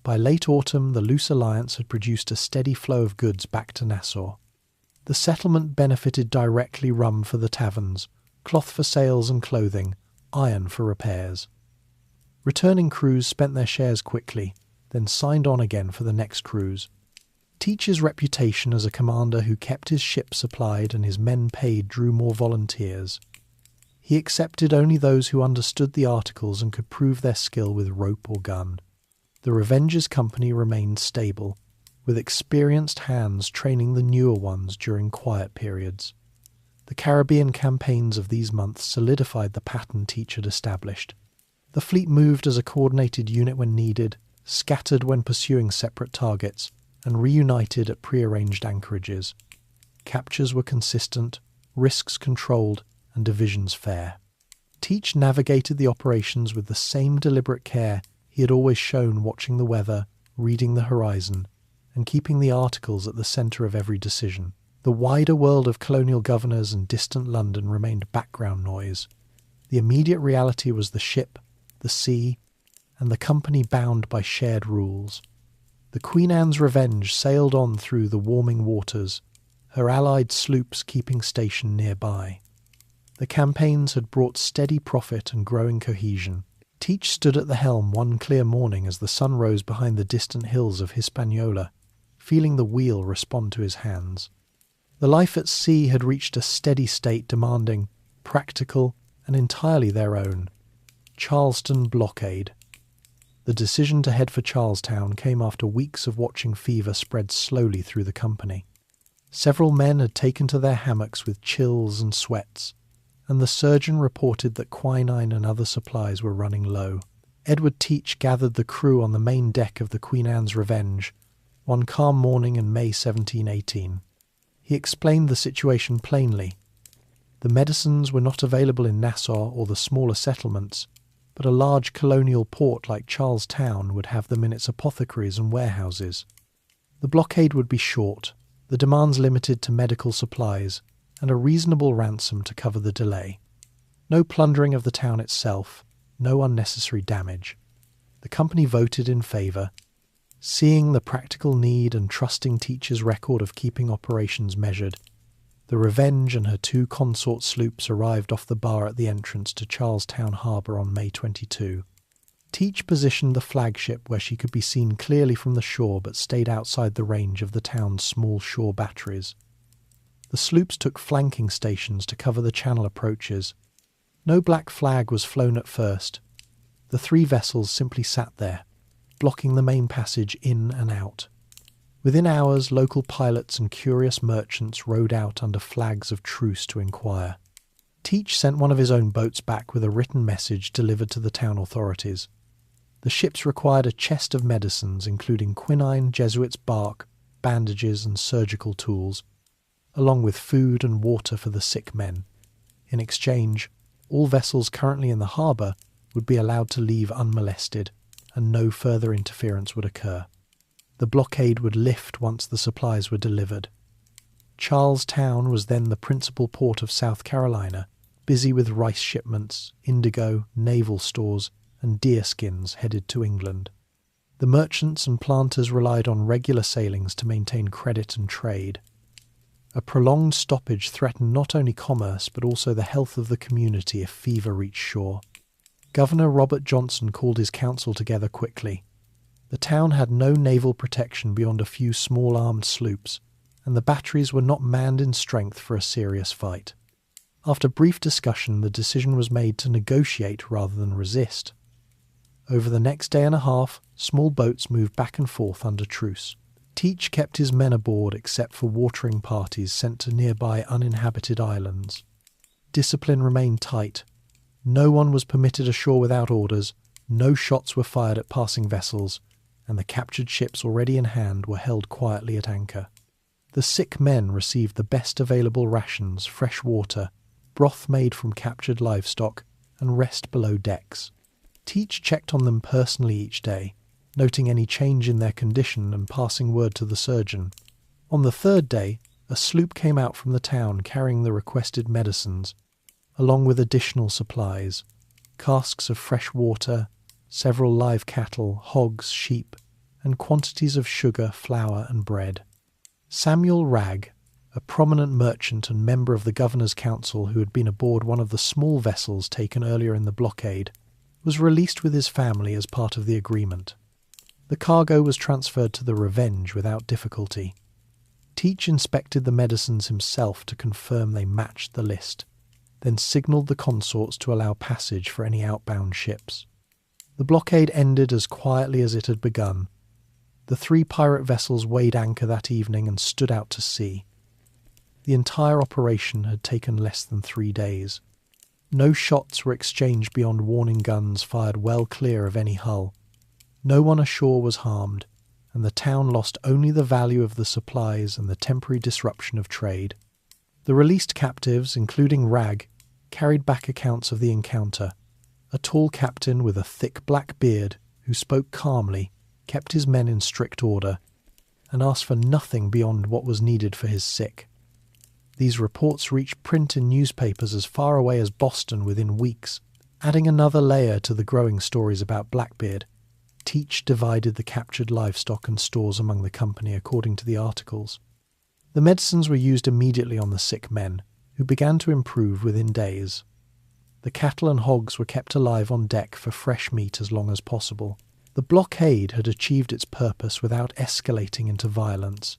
By late autumn, the loose alliance had produced a steady flow of goods back to Nassau. The settlement benefited directly: rum for the taverns, cloth for sails and clothing, iron for repairs. Returning crews spent their shares quickly, then signed on again for the next cruise. Teach's reputation as a commander who kept his ship supplied and his men paid drew more volunteers. He accepted only those who understood the articles and could prove their skill with rope or gun. The Revenge's company remained stable, with experienced hands training the newer ones during quiet periods. The Caribbean campaigns of these months solidified the pattern Teach had established. The fleet moved as a coordinated unit when needed, scattered when pursuing separate targets, and reunited at prearranged anchorages. Captures were consistent, risks controlled, and divisions fair. Teach navigated the operations with the same deliberate care he had always shown, watching the weather, reading the horizon, and keeping the articles at the centre of every decision. The wider world of colonial governors and distant London remained background noise. The immediate reality was the ship, the sea, and the company bound by shared rules. The Queen Anne's Revenge sailed on through the warming waters, her allied sloops keeping station nearby. The campaigns had brought steady profit and growing cohesion. Teach stood at the helm one clear morning as the sun rose behind the distant hills of Hispaniola, feeling the wheel respond to his hands. The life at sea had reached a steady state demanding, practical and entirely their own, Charleston blockade. The decision to head for Charlestown came after weeks of watching fever spread slowly through the company. Several men had taken to their hammocks with chills and sweats, and the surgeon reported that quinine and other supplies were running low. Edward Teach gathered the crew on the main deck of the Queen Anne's Revenge one calm morning in May 1718. He explained the situation plainly. The medicines were not available in Nassau or the smaller settlements, but a large colonial port like Charlestown would have them in its apothecaries and warehouses. The blockade would be short, the demands limited to medical supplies, and a reasonable ransom to cover the delay. No plundering of the town itself, no unnecessary damage. The company voted in favour, seeing the practical need and trusting Teach's record of keeping operations measured. The Revenge and her 2 consort sloops arrived off the bar at the entrance to Charlestown Harbour on May 22. Teach positioned the flagship where she could be seen clearly from the shore but stayed outside the range of the town's small shore batteries. The sloops took flanking stations to cover the channel approaches. No black flag was flown at first. The 3 vessels simply sat there, blocking the main passage in and out. Within hours, local pilots and curious merchants rowed out under flags of truce to inquire. Teach sent one of his own boats back with a written message delivered to the town authorities. The ships required a chest of medicines, including quinine, Jesuit's bark, bandages and surgical tools, along with food and water for the sick men. In exchange, all vessels currently in the harbour would be allowed to leave unmolested, and no further interference would occur. The blockade would lift once the supplies were delivered. Charlestown was then the principal port of South Carolina, busy with rice shipments, indigo, naval stores, and deerskins headed to England. The merchants and planters relied on regular sailings to maintain credit and trade. A prolonged stoppage threatened not only commerce but also the health of the community if fever reached shore. Governor Robert Johnson called his council together quickly. The town had no naval protection beyond a few small armed sloops, and the batteries were not manned in strength for a serious fight. After brief discussion, the decision was made to negotiate rather than resist. Over the next day and a half, small boats moved back and forth under truce. Teach kept his men aboard except for watering parties sent to nearby uninhabited islands. Discipline remained tight. No one was permitted ashore without orders, no shots were fired at passing vessels, and the captured ships already in hand were held quietly at anchor. The sick men received the best available rations, fresh water, broth made from captured livestock, and rest below decks. Teach checked on them personally each day, noting any change in their condition and passing word to the surgeon. On the 3rd day, a sloop came out from the town carrying the requested medicines, along with additional supplies, casks of fresh water, several live cattle, hogs, sheep, and quantities of sugar, flour, and bread. Samuel Wragg, a prominent merchant and member of the Governor's Council who had been aboard one of the small vessels taken earlier in the blockade, was released with his family as part of the agreement. The cargo was transferred to the Revenge without difficulty. Teach inspected the medicines himself to confirm they matched the list, then signalled the consorts to allow passage for any outbound ships. The blockade ended as quietly as it had begun. The 3 pirate vessels weighed anchor that evening and stood out to sea. The entire operation had taken less than 3 days. No shots were exchanged beyond warning guns fired well clear of any hull. No one ashore was harmed, and the town lost only the value of the supplies and the temporary disruption of trade. The released captives, including Rag, carried back accounts of the encounter. A tall captain with a thick black beard, who spoke calmly, kept his men in strict order, and asked for nothing beyond what was needed for his sick. These reports reached print in newspapers as far away as Boston within weeks, adding another layer to the growing stories about Blackbeard. Teach divided the captured livestock and stores among the company according to the articles. The medicines were used immediately on the sick men, who began to improve within days. The cattle and hogs were kept alive on deck for fresh meat as long as possible. The blockade had achieved its purpose without escalating into violence,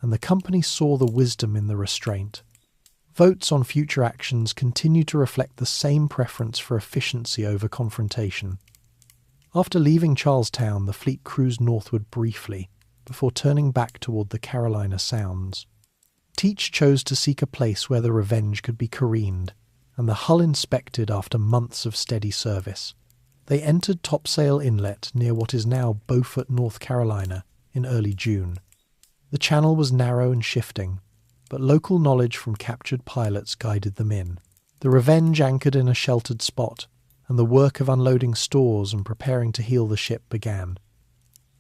and the company saw the wisdom in the restraint. Votes on future actions continued to reflect the same preference for efficiency over confrontation. After leaving Charlestown, the fleet cruised northward briefly, before turning back toward the Carolina Sounds. Teach chose to seek a place where the Revenge could be careened, and the hull inspected after months of steady service. They entered Topsail Inlet near what is now Beaufort, North Carolina, in early June. The channel was narrow and shifting, but local knowledge from captured pilots guided them in. The Revenge anchored in a sheltered spot, and the work of unloading stores and preparing to heel the ship began.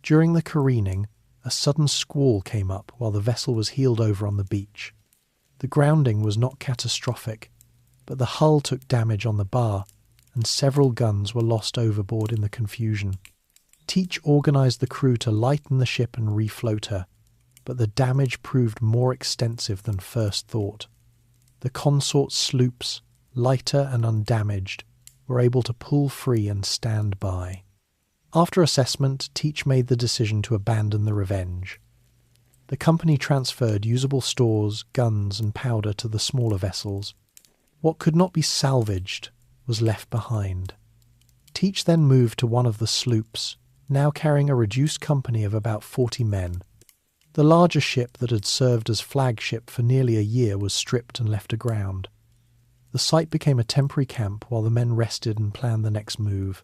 During the careening, a sudden squall came up while the vessel was heeled over on the beach. The grounding was not catastrophic, but the hull took damage on the bar, and several guns were lost overboard in the confusion. Teach organised the crew to lighten the ship and refloat her, but the damage proved more extensive than first thought. The consort sloops, lighter and undamaged, were able to pull free and stand by. After assessment, Teach made the decision to abandon the Revenge. The company transferred usable stores, guns and powder to the smaller vessels. What could not be salvaged was left behind. Teach then moved to one of the sloops, now carrying a reduced company of about 40 men. The larger ship that had served as flagship for nearly a year was stripped and left aground. The site became a temporary camp while the men rested and planned the next move.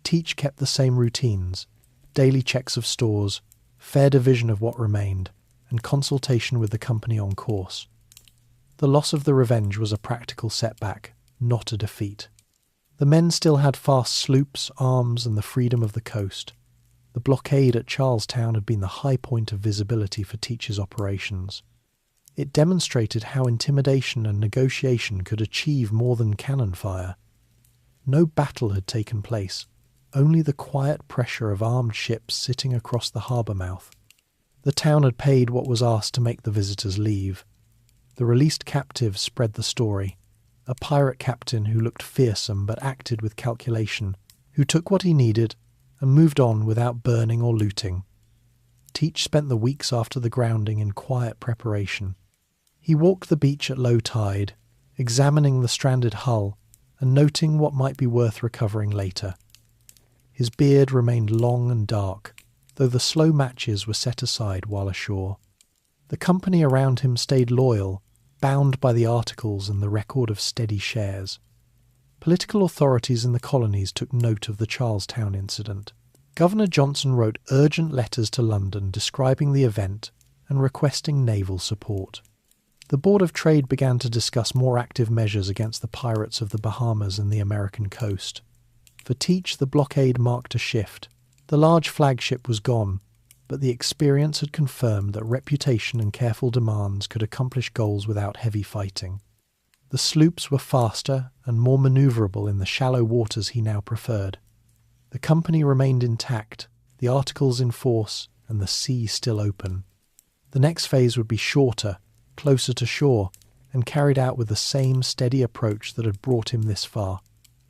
Teach kept the same routines: daily checks of stores, fair division of what remained, and consultation with the company on course. The loss of the Revenge was a practical setback, not a defeat. The men still had fast sloops, arms, and the freedom of the coast. The blockade at Charlestown had been the high point of visibility for Teach's operations. It demonstrated how intimidation and negotiation could achieve more than cannon fire. No battle had taken place, only the quiet pressure of armed ships sitting across the harbour mouth. The town had paid what was asked to make the visitors leave. The released captives spread the story. A pirate captain who looked fearsome but acted with calculation, who took what he needed and moved on without burning or looting. Teach spent the weeks after the grounding in quiet preparation. He walked the beach at low tide, examining the stranded hull and noting what might be worth recovering later. His beard remained long and dark, though the slow matches were set aside while ashore. The company around him stayed loyal, bound by the articles and the record of steady shares. Political authorities in the colonies took note of the Charlestown incident. Governor Johnson wrote urgent letters to London describing the event and requesting naval support. The Board of Trade began to discuss more active measures against the pirates of the Bahamas and the American coast. For Teach, the blockade marked a shift. The large flagship was gone, but the experience had confirmed that reputation and careful demands could accomplish goals without heavy fighting. The sloops were faster and more manoeuvrable in the shallow waters he now preferred. The company remained intact, the articles in force, and the sea still open. The next phase would be shorter, closer to shore, and carried out with the same steady approach that had brought him this far.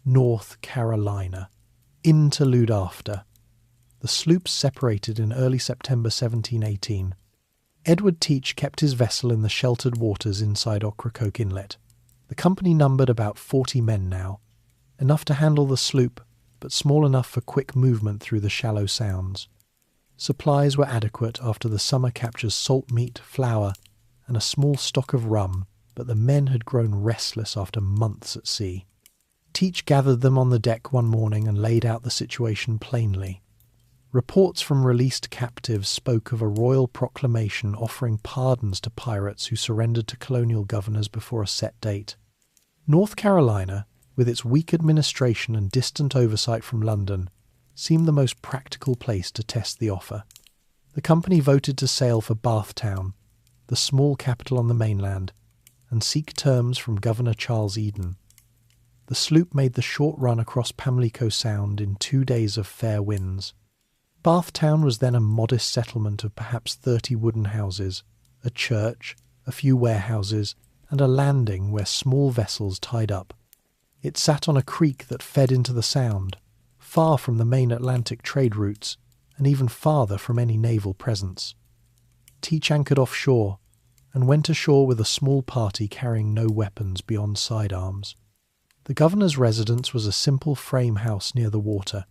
North Carolina. Interlude after. The sloops separated in early September 1718. Edward Teach kept his vessel in the sheltered waters inside Ocracoke Inlet. The company numbered about 40 men now, enough to handle the sloop, but small enough for quick movement through the shallow sounds. Supplies were adequate after the summer captures salt meat, flour, and a small stock of rum, but the men had grown restless after months at sea. Teach gathered them on the deck one morning and laid out the situation plainly. Reports from released captives spoke of a royal proclamation offering pardons to pirates who surrendered to colonial governors before a set date. North Carolina, with its weak administration and distant oversight from London, seemed the most practical place to test the offer. The company voted to sail for Bathtown, the small capital on the mainland, and seek terms from Governor Charles Eden. The sloop made the short run across Pamlico Sound in 2 days of fair winds. Bathtown was then a modest settlement of perhaps 30 wooden houses, a church, a few warehouses, and a landing where small vessels tied up. It sat on a creek that fed into the Sound, far from the main Atlantic trade routes, and even farther from any naval presence. Teach anchored offshore, and went ashore with a small party carrying no weapons beyond sidearms. The governor's residence was a simple frame house near the water.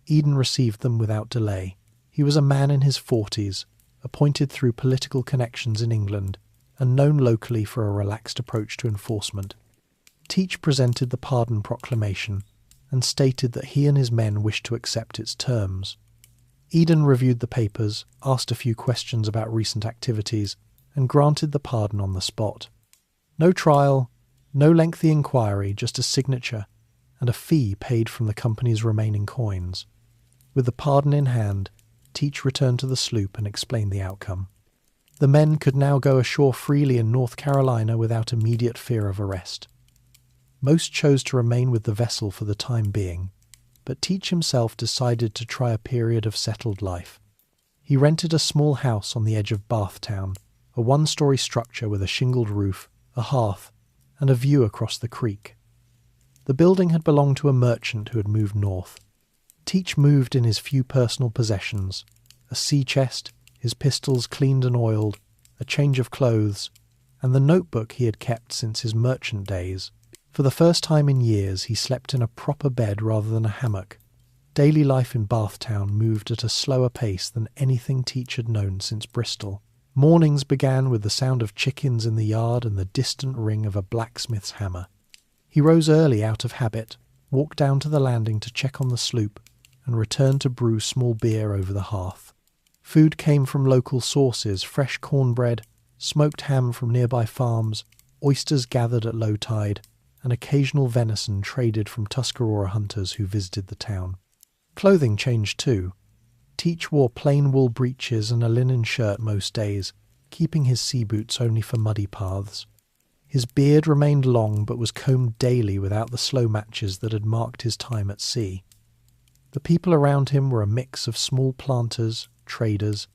Eden received them without delay. He was a man in his 40s, appointed through political connections in England, and known locally for a relaxed approach to enforcement. Teach presented the pardon proclamation, and stated that he and his men wished to accept its terms. Eden reviewed the papers, asked a few questions about recent activities, and granted the pardon on the spot. No trial, no lengthy inquiry, just a signature, and a fee paid from the company's remaining coins. With the pardon in hand, Teach returned to the sloop and explained the outcome. The men could now go ashore freely in North Carolina without immediate fear of arrest. Most chose to remain with the vessel for the time being, but Teach himself decided to try a period of settled life. He rented a small house on the edge of Bathtown, a one-story structure with a shingled roof, a hearth, and a view across the creek. The building had belonged to a merchant who had moved north. Teach moved in his few personal possessions, a sea chest, his pistols cleaned and oiled, a change of clothes, and the notebook he had kept since his merchant days. For the first time in years he slept in a proper bed rather than a hammock. Daily life in Bathtown moved at a slower pace than anything Teach had known since Bristol. Mornings began with the sound of chickens in the yard and the distant ring of a blacksmith's hammer. He rose early out of habit, walked down to the landing to check on the sloop, and returned to brew small beer over the hearth. Food came from local sources, fresh cornbread, smoked ham from nearby farms, oysters gathered at low tide, and occasional venison traded from Tuscarora hunters who visited the town. Clothing changed too. Teach wore plain wool breeches and a linen shirt most days, keeping his sea boots only for muddy paths. His beard remained long but was combed daily without the slow matches that had marked his time at sea. The people around him were a mix of small planters, traders,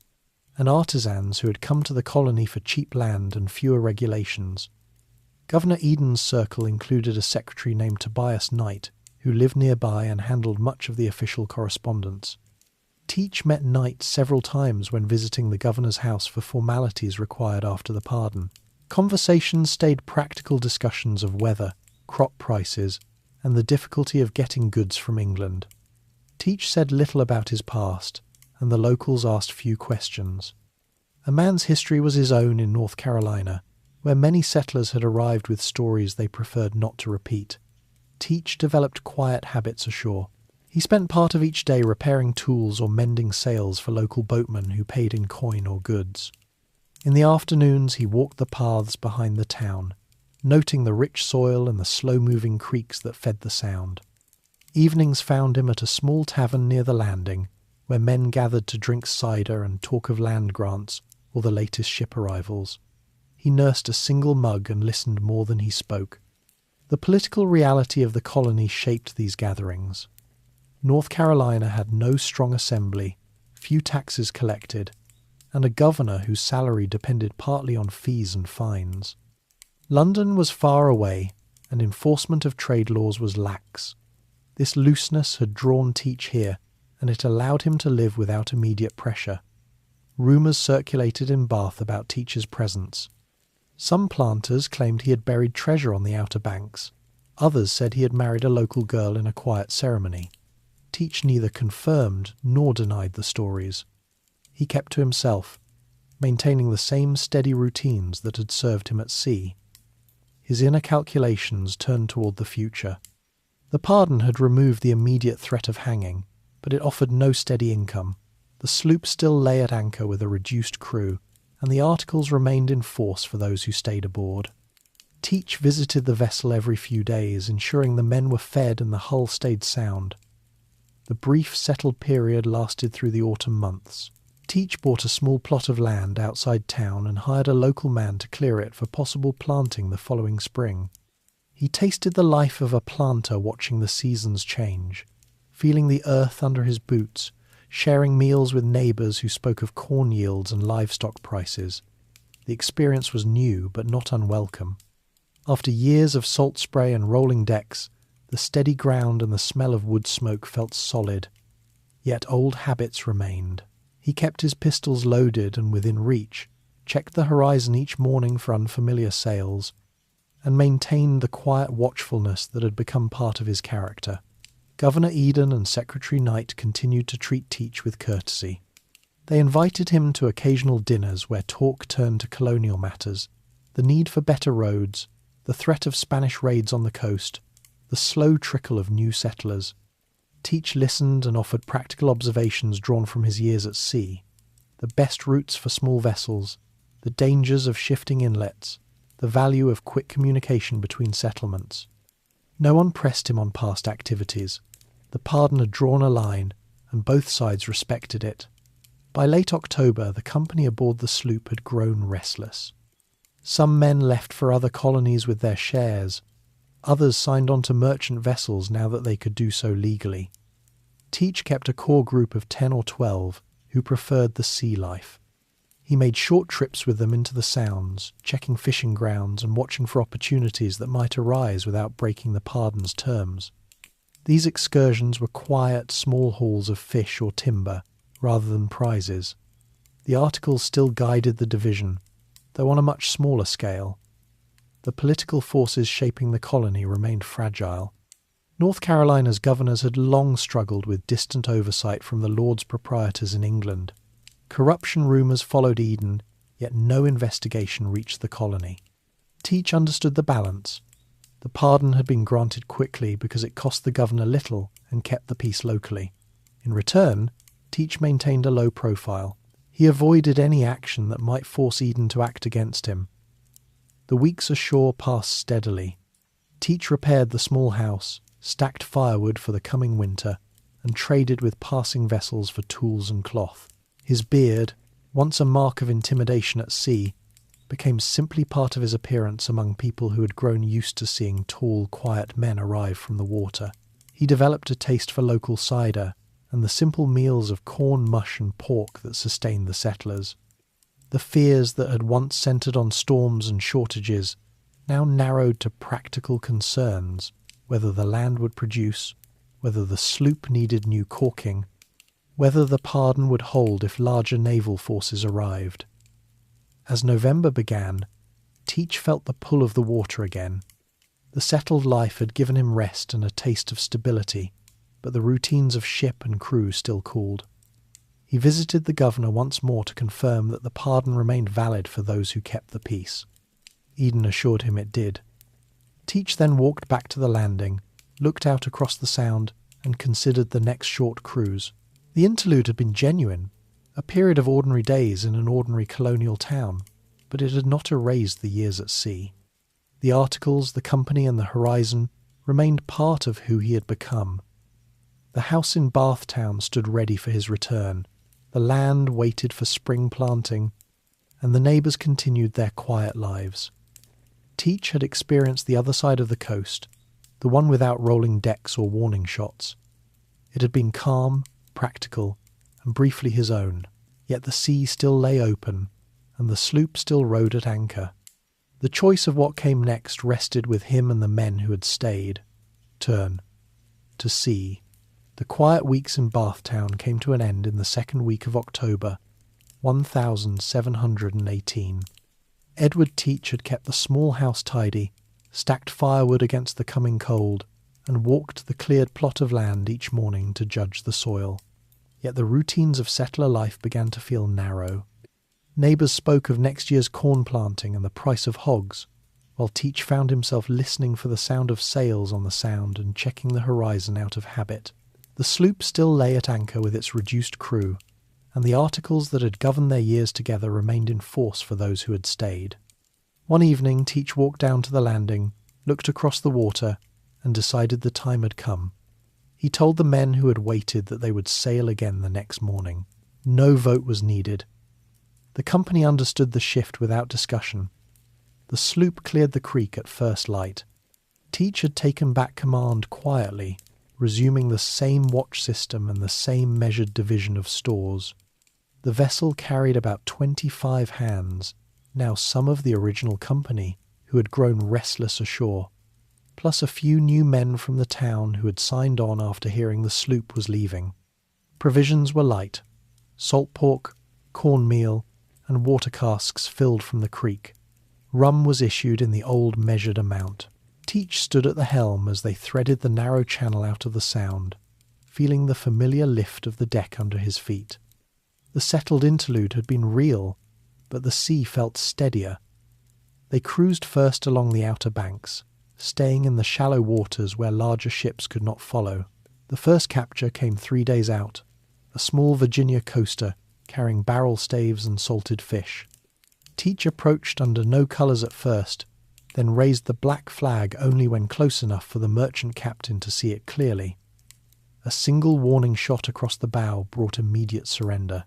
and artisans who had come to the colony for cheap land and fewer regulations. Governor Eden's circle included a secretary named Tobias Knight, who lived nearby and handled much of the official correspondence. Teach met Knight several times when visiting the governor's house for formalities required after the pardon. Conversations stayed practical discussions of weather, crop prices, and the difficulty of getting goods from England. Teach said little about his past, and the locals asked few questions. A man's history was his own in North Carolina, where many settlers had arrived with stories they preferred not to repeat. Teach developed quiet habits ashore. He spent part of each day repairing tools or mending sails for local boatmen who paid in coin or goods. In the afternoons he walked the paths behind the town, noting the rich soil and the slow-moving creeks that fed the Sound. Evenings found him at a small tavern near the landing, where men gathered to drink cider and talk of land grants or the latest ship arrivals. He nursed a single mug and listened more than he spoke. The political reality of the colony shaped these gatherings. North Carolina had no strong assembly, few taxes collected, and a governor whose salary depended partly on fees and fines. London was far away, and enforcement of trade laws was lax. This looseness had drawn Teach here, and it allowed him to live without immediate pressure. Rumours circulated in Bath about Teach's presence. Some planters claimed he had buried treasure on the Outer Banks. Others said he had married a local girl in a quiet ceremony. Teach neither confirmed nor denied the stories. He kept to himself, maintaining the same steady routines that had served him at sea. His inner calculations turned toward the future. The pardon had removed the immediate threat of hanging, but it offered no steady income. The sloop still lay at anchor with a reduced crew, and the articles remained in force for those who stayed aboard. Teach visited the vessel every few days, ensuring the men were fed and the hull stayed sound. The brief settled period lasted through the autumn months. Teach bought a small plot of land outside town and hired a local man to clear it for possible planting the following spring. He tasted the life of a planter watching the seasons change, feeling the earth under his boots, sharing meals with neighbours who spoke of corn yields and livestock prices. The experience was new but not unwelcome. After years of salt spray and rolling decks, the steady ground and the smell of wood smoke felt solid. Yet old habits remained. He kept his pistols loaded and within reach, checked the horizon each morning for unfamiliar sails, and maintained the quiet watchfulness that had become part of his character. Governor Eden and Secretary Knight continued to treat Teach with courtesy. They invited him to occasional dinners where talk turned to colonial matters, the need for better roads, the threat of Spanish raids on the coast, the slow trickle of new settlers. Teach listened and offered practical observations drawn from his years at sea, the best routes for small vessels, the dangers of shifting inlets, the value of quick communication between settlements. No one pressed him on past activities. The pardon had drawn a line, and both sides respected it. By late October, the company aboard the sloop had grown restless. Some men left for other colonies with their shares. Others signed on to merchant vessels now that they could do so legally. Teach kept a core group of 10 or 12 who preferred the sea life. He made short trips with them into the sounds, checking fishing grounds and watching for opportunities that might arise without breaking the pardon's terms. These excursions were quiet, small hauls of fish or timber, rather than prizes. The articles still guided the division, though on a much smaller scale. The political forces shaping the colony remained fragile. North Carolina's governors had long struggled with distant oversight from the Lords Proprietors in England. Corruption rumours followed Eden, yet no investigation reached the colony. Teach understood the balance. The pardon had been granted quickly because it cost the governor little and kept the peace locally. In return, Teach maintained a low profile. He avoided any action that might force Eden to act against him. The weeks ashore passed steadily. Teach repaired the small house, stacked firewood for the coming winter, and traded with passing vessels for tools and cloth. His beard, once a mark of intimidation at sea, became simply part of his appearance among people who had grown used to seeing tall, quiet men arrive from the water. He developed a taste for local cider and the simple meals of corn, mush and pork that sustained the settlers. The fears that had once centred on storms and shortages now narrowed to practical concerns, whether the land would produce, whether the sloop needed new caulking, whether the pardon would hold if larger naval forces arrived. As November began, Teach felt the pull of the water again. The settled life had given him rest and a taste of stability, but the routines of ship and crew still called. He visited the governor once more to confirm that the pardon remained valid for those who kept the peace. Eden assured him it did. Teach then walked back to the landing, looked out across the sound, and considered the next short cruise. The interlude had been genuine, a period of ordinary days in an ordinary colonial town, but it had not erased the years at sea. The articles, the company and the horizon remained part of who he had become. The house in Bathtown stood ready for his return, the land waited for spring planting, and the neighbours continued their quiet lives. Teach had experienced the other side of the coast, the one without rolling decks or warning shots. It had been calm, practical, and briefly his own, yet the sea still lay open, and the sloop still rode at anchor. The choice of what came next rested with him and the men who had stayed. Turn. To sea. The quiet weeks in Bathtown came to an end in the second week of October, 1718. Edward Teach had kept the small house tidy, stacked firewood against the coming cold, and walked the cleared plot of land each morning to judge the soil. Yet the routines of settler life began to feel narrow. Neighbours spoke of next year's corn planting and the price of hogs, while Teach found himself listening for the sound of sails on the Sound and checking the horizon out of habit. The sloop still lay at anchor with its reduced crew, and the articles that had governed their years together remained in force for those who had stayed. One evening Teach walked down to the landing, looked across the water, and decided the time had come. He told the men who had waited that they would sail again the next morning. No vote was needed. The company understood the shift without discussion. The sloop cleared the creek at first light. Teach had taken back command quietly, resuming the same watch system and the same measured division of stores. The vessel carried about 25 hands, now some of the original company, who had grown restless ashore, plus a few new men from the town who had signed on after hearing the sloop was leaving. Provisions were light: salt pork, cornmeal, and water casks filled from the creek. Rum was issued in the old measured amount. Teach stood at the helm as they threaded the narrow channel out of the Sound, feeling the familiar lift of the deck under his feet. The settled interlude had been real, but the sea felt steadier. They cruised first along the outer banks, staying in the shallow waters where larger ships could not follow. The first capture came 3 days out, a small Virginia coaster carrying barrel staves and salted fish. Teach approached under no colours at first, then raised the black flag only when close enough for the merchant captain to see it clearly. A single warning shot across the bow brought immediate surrender.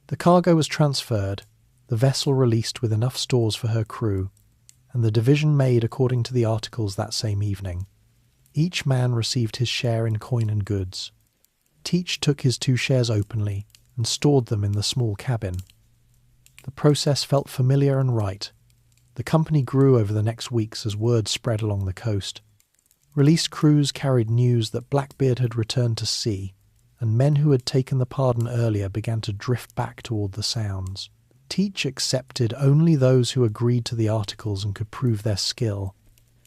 The cargo was transferred, the vessel released with enough stores for her crew, and the division made according to the articles that same evening. Each man received his share in coin and goods. Teach took his 2 shares openly and stored them in the small cabin. The process felt familiar and right. The company grew over the next weeks as word spread along the coast. Released crews carried news that Blackbeard had returned to sea, and men who had taken the pardon earlier began to drift back toward the Sounds. Teach accepted only those who agreed to the articles and could prove their skill.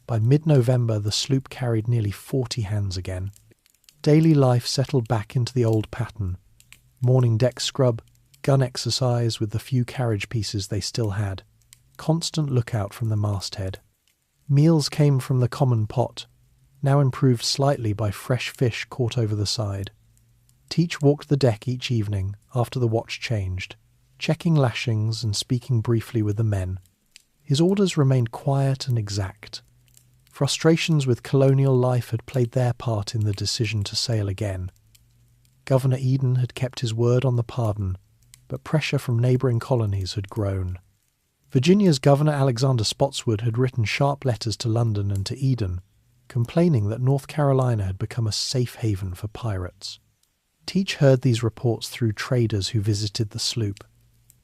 By mid-November the sloop carried nearly 40 hands again. Daily life settled back into the old pattern: morning deck scrub, gun exercise with the few carriage pieces they still had, constant lookout from the masthead. Meals came from the common pot, now improved slightly by fresh fish caught over the side. Teach walked the deck each evening after the watch changed, checking lashings and speaking briefly with the men. His orders remained quiet and exact. Frustrations with colonial life had played their part in the decision to sail again. Governor Eden had kept his word on the pardon, but pressure from neighbouring colonies had grown. Virginia's Governor Alexander Spotswood had written sharp letters to London and to Eden, complaining that North Carolina had become a safe haven for pirates. Teach heard these reports through traders who visited the sloop.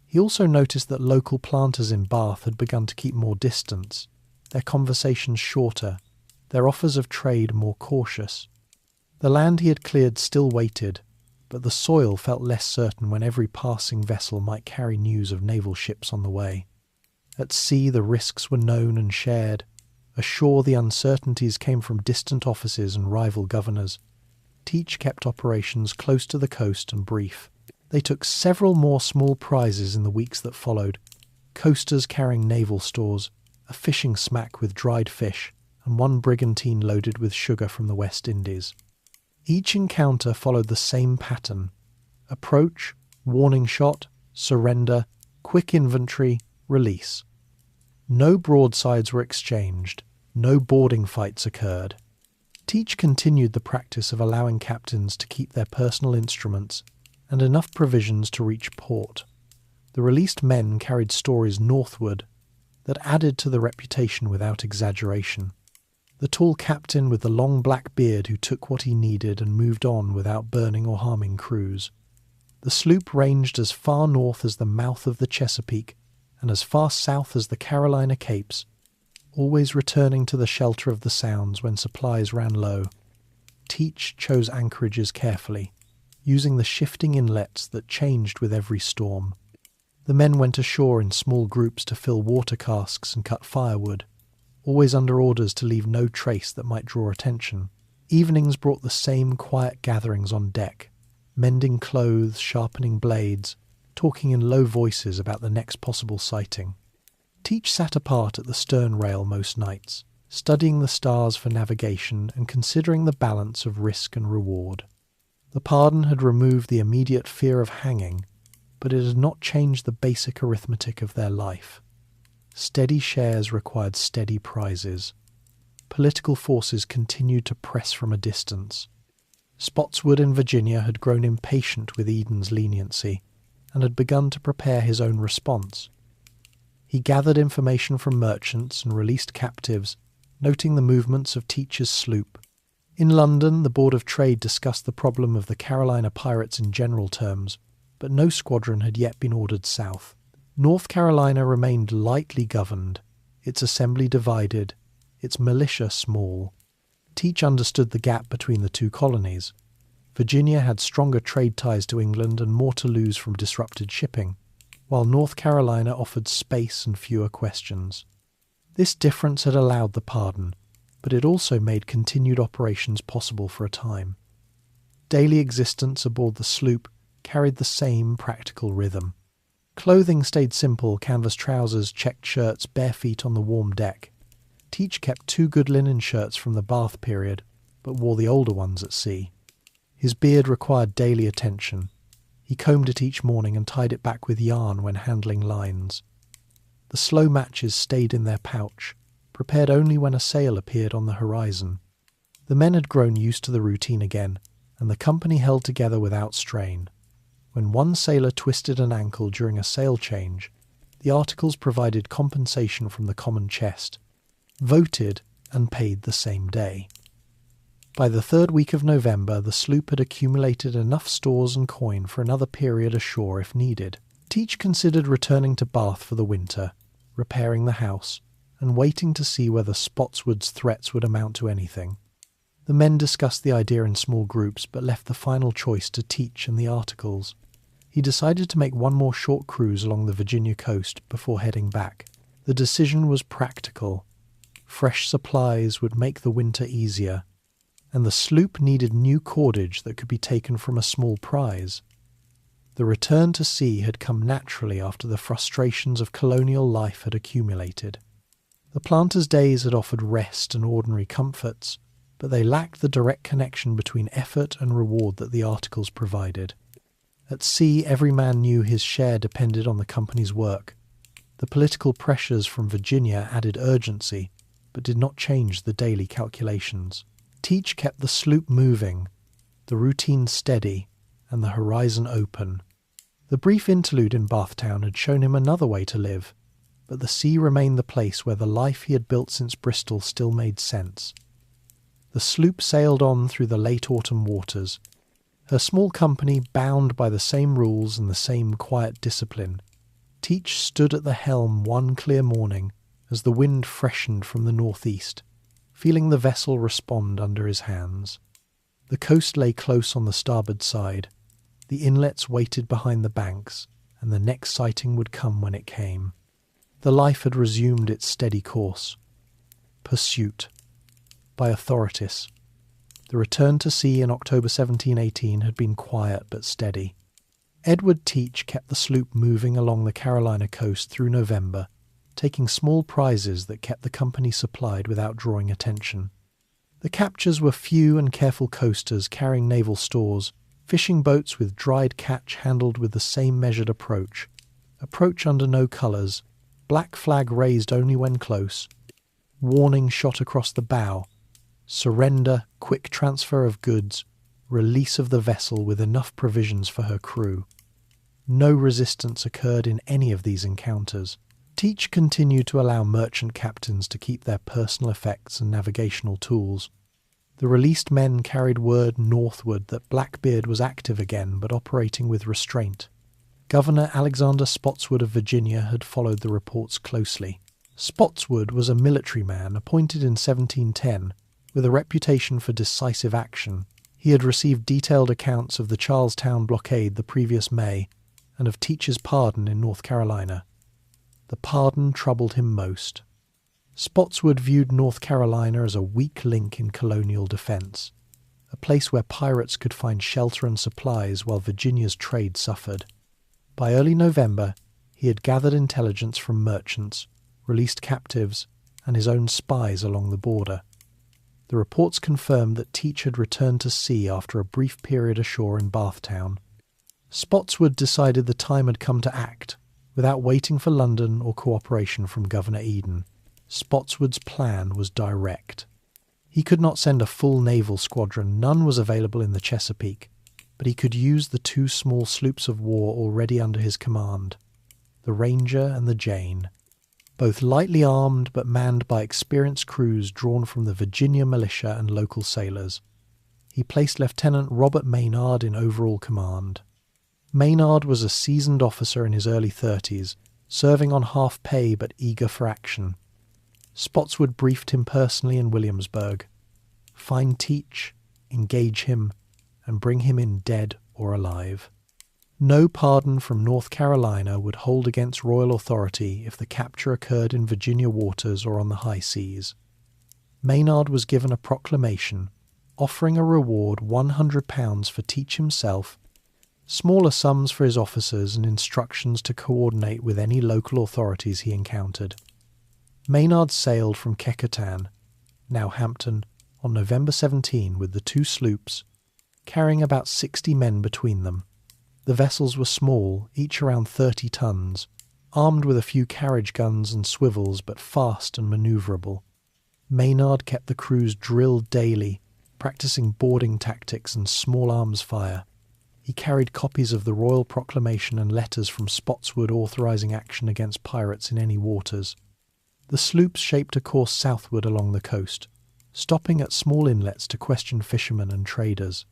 He also noticed that local planters in Bath had begun to keep more distance, their conversations shorter, their offers of trade more cautious. The land he had cleared still waited, but the soil felt less certain when every passing vessel might carry news of naval ships on the way. At sea the risks were known and shared. Ashore the uncertainties came from distant offices and rival governors. Teach kept operations close to the coast and brief. They took several more small prizes in the weeks that followed: coasters carrying naval stores, a fishing smack with dried fish, and one brigantine loaded with sugar from the West Indies. Each encounter followed the same pattern: approach, warning shot, surrender, quick inventory, release. No broadsides were exchanged, no boarding fights occurred. Teach continued the practice of allowing captains to keep their personal instruments and enough provisions to reach port. The released men carried stories northward that added to the reputation without exaggeration. The tall captain with the long black beard who took what he needed and moved on without burning or harming crews. The sloop ranged as far north as the mouth of the Chesapeake and as far south as the Carolina Capes, always returning to the shelter of the Sounds when supplies ran low. Teach chose anchorages carefully, using the shifting inlets that changed with every storm. The men went ashore in small groups to fill water casks and cut firewood, always under orders to leave no trace that might draw attention. Evenings brought the same quiet gatherings on deck, mending clothes, sharpening blades, talking in low voices about the next possible sighting. Teach sat apart at the stern rail most nights, studying the stars for navigation and considering the balance of risk and reward. The pardon had removed the immediate fear of hanging, but it had not changed the basic arithmetic of their life. Steady shares required steady prizes. Political forces continued to press from a distance. Spotswood in Virginia had grown impatient with Eden's leniency and had begun to prepare his own response. He gathered information from merchants and released captives, noting the movements of Teach's sloop. In London, the Board of Trade discussed the problem of the Carolina pirates in general terms, but no squadron had yet been ordered south. North Carolina remained lightly governed, its assembly divided, its militia small. Teach understood the gap between the two colonies. Virginia had stronger trade ties to England and more to lose from disrupted shipping, while North Carolina offered space and fewer questions. This difference had allowed the pardon, but it also made continued operations possible for a time. Daily existence aboard the sloop carried the same practical rhythm. Clothing stayed simple: canvas trousers, checked shirts, bare feet on the warm deck. Teach kept 2 good linen shirts from the Bath period, but wore the older ones at sea. His beard required daily attention. He combed it each morning and tied it back with yarn when handling lines. The slow matches stayed in their pouch, prepared only when a sail appeared on the horizon. The men had grown used to the routine again, and the company held together without strain. When one sailor twisted an ankle during a sail change, the articles provided compensation from the common chest, voted and paid the same day. By the 3rd week of November, the sloop had accumulated enough stores and coin for another period ashore if needed. Teach considered returning to Bath for the winter, repairing the house, and waiting to see whether Spotswood's threats would amount to anything. The men discussed the idea in small groups, but left the final choice to Teach and the articles. He decided to make one more short cruise along the Virginia coast before heading back. The decision was practical. Fresh supplies would make the winter easier, and the sloop needed new cordage that could be taken from a small prize. The return to sea had come naturally after the frustrations of colonial life had accumulated. The planter's days had offered rest and ordinary comforts, but they lacked the direct connection between effort and reward that the articles provided. At sea, every man knew his share depended on the company's work. The political pressures from Virginia added urgency, but did not change the daily calculations. Teach kept the sloop moving, the routine steady, and the horizon open. The brief interlude in Bathtown had shown him another way to live, but the sea remained the place where the life he had built since Bristol still made sense. The sloop sailed on through the late autumn waters, her small company bound by the same rules and the same quiet discipline. Teach stood at the helm one clear morning as the wind freshened from the northeast, feeling the vessel respond under his hands. The coast lay close on the starboard side. The inlets waited behind the banks, and the next sighting would come when it came. The Life had resumed its steady course. Pursuit. By authorities. The return to sea in October 1718 had been quiet but steady. Edward Teach kept the sloop moving along the Carolina coast through November, taking small prizes that kept the company supplied without drawing attention. The captures were few and careful coasters carrying naval stores, fishing boats with dried catch handled with the same measured approach under no colours, black flag raised only when close, warning shot across the bow, surrender, quick transfer of goods, release of the vessel with enough provisions for her crew. No resistance occurred in any of these encounters. Teach continued to allow merchant captains to keep their personal effects and navigational tools. The released men carried word northward that Blackbeard was active again but operating with restraint. Governor Alexander Spotswood of Virginia had followed the reports closely. Spotswood was a military man appointed in 1710 with a reputation for decisive action. He had received detailed accounts of the Charlestown blockade the previous May and of Teach's pardon in North Carolina. The pardon troubled him most. Spotswood viewed North Carolina as a weak link in colonial defence, a place where pirates could find shelter and supplies while Virginia's trade suffered. By early November, he had gathered intelligence from merchants, released captives, and his own spies along the border. The reports confirmed that Teach had returned to sea after a brief period ashore in Bathtown. Spotswood decided the time had come to act, without waiting for London or cooperation from Governor Eden. Spotswood's plan was direct. He could not send a full naval squadron, none was available in the Chesapeake, but he could use the 2 small sloops of war already under his command, the Ranger and the Jane, both lightly armed but manned by experienced crews drawn from the Virginia militia and local sailors. He placed Lieutenant Robert Maynard in overall command. Maynard was a seasoned officer in his early 30s, serving on half pay but eager for action. Spotswood briefed him personally in Williamsburg. Find Teach, engage him, and bring him in dead or alive. No pardon from North Carolina would hold against royal authority if the capture occurred in Virginia waters or on the high seas. Maynard was given a proclamation offering a reward £100 for Teach himself, smaller sums for his officers, and instructions to coordinate with any local authorities he encountered. Maynard sailed from Kecoughtan, now Hampton, on November 17 with the 2 sloops, carrying about 60 men between them. The vessels were small, each around 30 tons, armed with a few carriage guns and swivels, but fast and manoeuvrable. Maynard kept the crews drilled daily, practicing boarding tactics and small arms fire. He carried copies of the royal proclamation and letters from Spotswood authorizing action against pirates in any waters. The sloops shaped a course southward along the coast, stopping at small inlets to question fishermen and traders.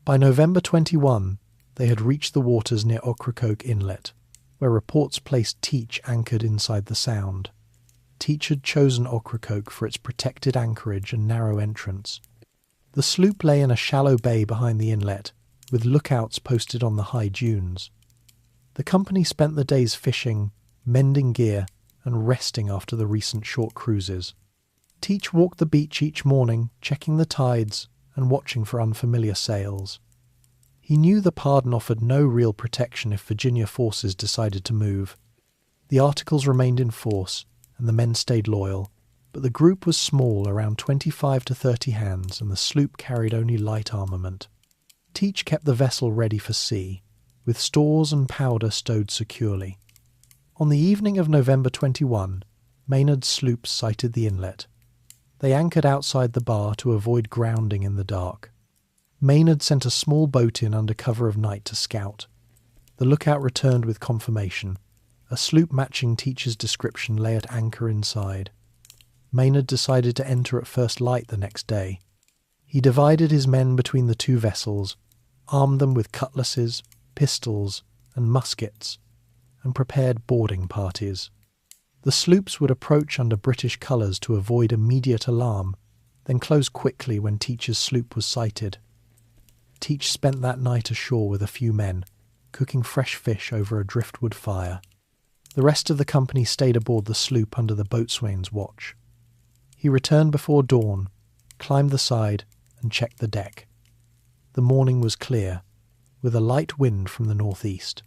By November 21, they had reached the waters near Ocracoke Inlet, where reports placed Teach anchored inside the sound. Teach had chosen Ocracoke for its protected anchorage and narrow entrance. The sloop lay in a shallow bay behind the inlet, with lookouts posted on the high dunes. The company spent the days fishing, mending gear, and resting after the recent short cruises. Teach walked the beach each morning, checking the tides and watching for unfamiliar sails. He knew the pardon offered no real protection if Virginia forces decided to move. The articles remained in force, and the men stayed loyal, but the group was small, around 25 to 30 hands, and the sloop carried only light armament. Teach kept the vessel ready for sea, with stores and powder stowed securely. On the evening of November 21, Maynard's sloops sighted the inlet. They anchored outside the bar to avoid grounding in the dark. Maynard sent a small boat in under cover of night to scout. The lookout returned with confirmation. A sloop matching Teach's description lay at anchor inside. Maynard decided to enter at first light the next day. He divided his men between the 2 vessels, armed them with cutlasses, pistols, and muskets, and prepared boarding parties. The sloops would approach under British colours to avoid immediate alarm, then close quickly when Teach's sloop was sighted. Teach spent that night ashore with a few men, cooking fresh fish over a driftwood fire. The rest of the company stayed aboard the sloop under the boatswain's watch. He returned before dawn, climbed the side, and checked the deck. The morning was clear, with a light wind from the northeast.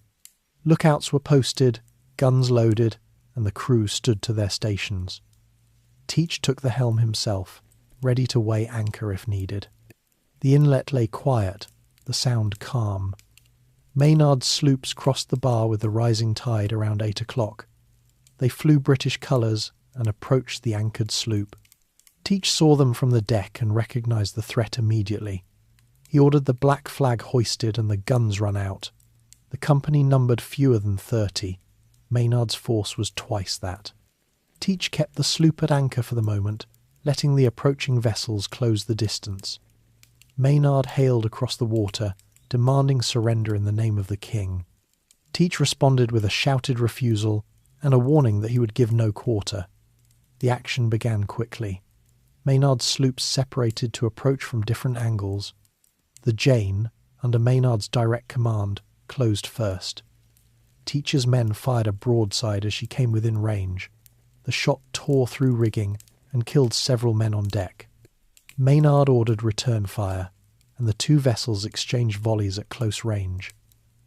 Lookouts were posted, guns loaded, and the crew stood to their stations. Teach took the helm himself, ready to weigh anchor if needed. The inlet lay quiet, the sound calm. Maynard's sloops crossed the bar with the rising tide around 8 o'clock. They flew British colours and approached the anchored sloop. Teach saw them from the deck and recognised the threat immediately. He ordered the black flag hoisted and the guns run out. The company numbered fewer than 30. Maynard's force was twice that. Teach kept the sloop at anchor for the moment, letting the approaching vessels close the distance. Maynard hailed across the water, demanding surrender in the name of the king. Teach responded with a shouted refusal and a warning that he would give no quarter. The action began quickly. Maynard's sloops separated to approach from different angles. The Jane, under Maynard's direct command, closed first. Teach's men fired a broadside as she came within range. The shot tore through rigging and killed several men on deck. Maynard ordered return fire, and the 2 vessels exchanged volleys at close range.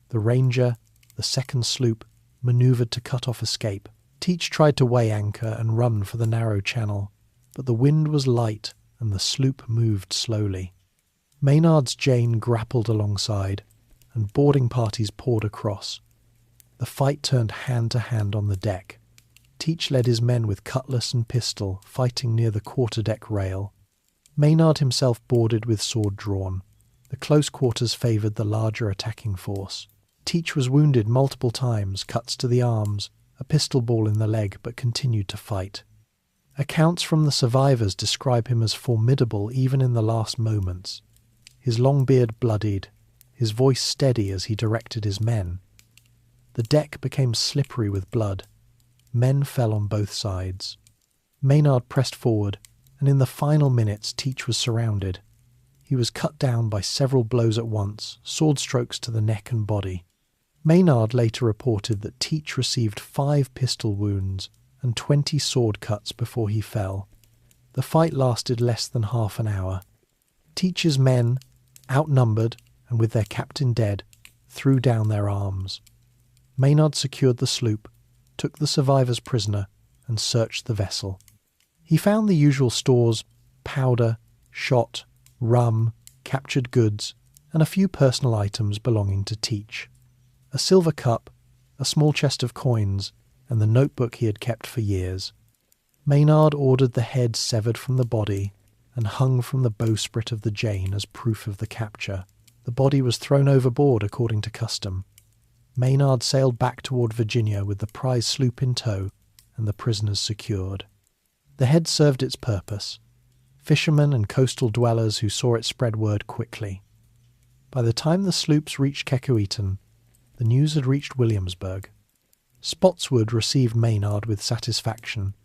The Ranger the second sloop, manoeuvred to cut off escape. Teach tried to weigh anchor and run for the narrow channel, but the wind was light and the sloop moved slowly. Maynard's Jane grappled alongside, and boarding parties poured across. The fight turned hand to hand on the deck. Teach led his men with cutlass and pistol, fighting near the quarterdeck rail. Maynard himself boarded with sword drawn. The close quarters favoured the larger attacking force. Teach was wounded multiple times, cuts to the arms, a pistol ball in the leg, but continued to fight. Accounts from the survivors describe him as formidable even in the last moments. His long beard bloodied, his voice steady as he directed his men. The deck became slippery with blood. Men fell on both sides. Maynard pressed forward, and in the final minutes Teach was surrounded. He was cut down by several blows at once, sword strokes to the neck and body. Maynard later reported that Teach received 5 pistol wounds and 20 sword cuts before he fell. The fight lasted less than half an hour. Teach's men, outnumbered and with their captain dead, threw down their arms. Maynard secured the sloop, took the survivors prisoner, and searched the vessel. He found the usual stores: powder, shot, rum, captured goods, and a few personal items belonging to Teach. A silver cup, a small chest of coins, and the notebook he had kept for years. Maynard ordered the head severed from the body and hung from the bowsprit of the Jane as proof of the capture. The body was thrown overboard according to custom. Maynard sailed back toward Virginia with the prize sloop in tow and the prisoners secured. The head served its purpose. Fishermen and coastal dwellers who saw it spread word quickly. By the time the sloops reached Kecoughtan, the news had reached Williamsburg. Spotswood received Maynard with satisfaction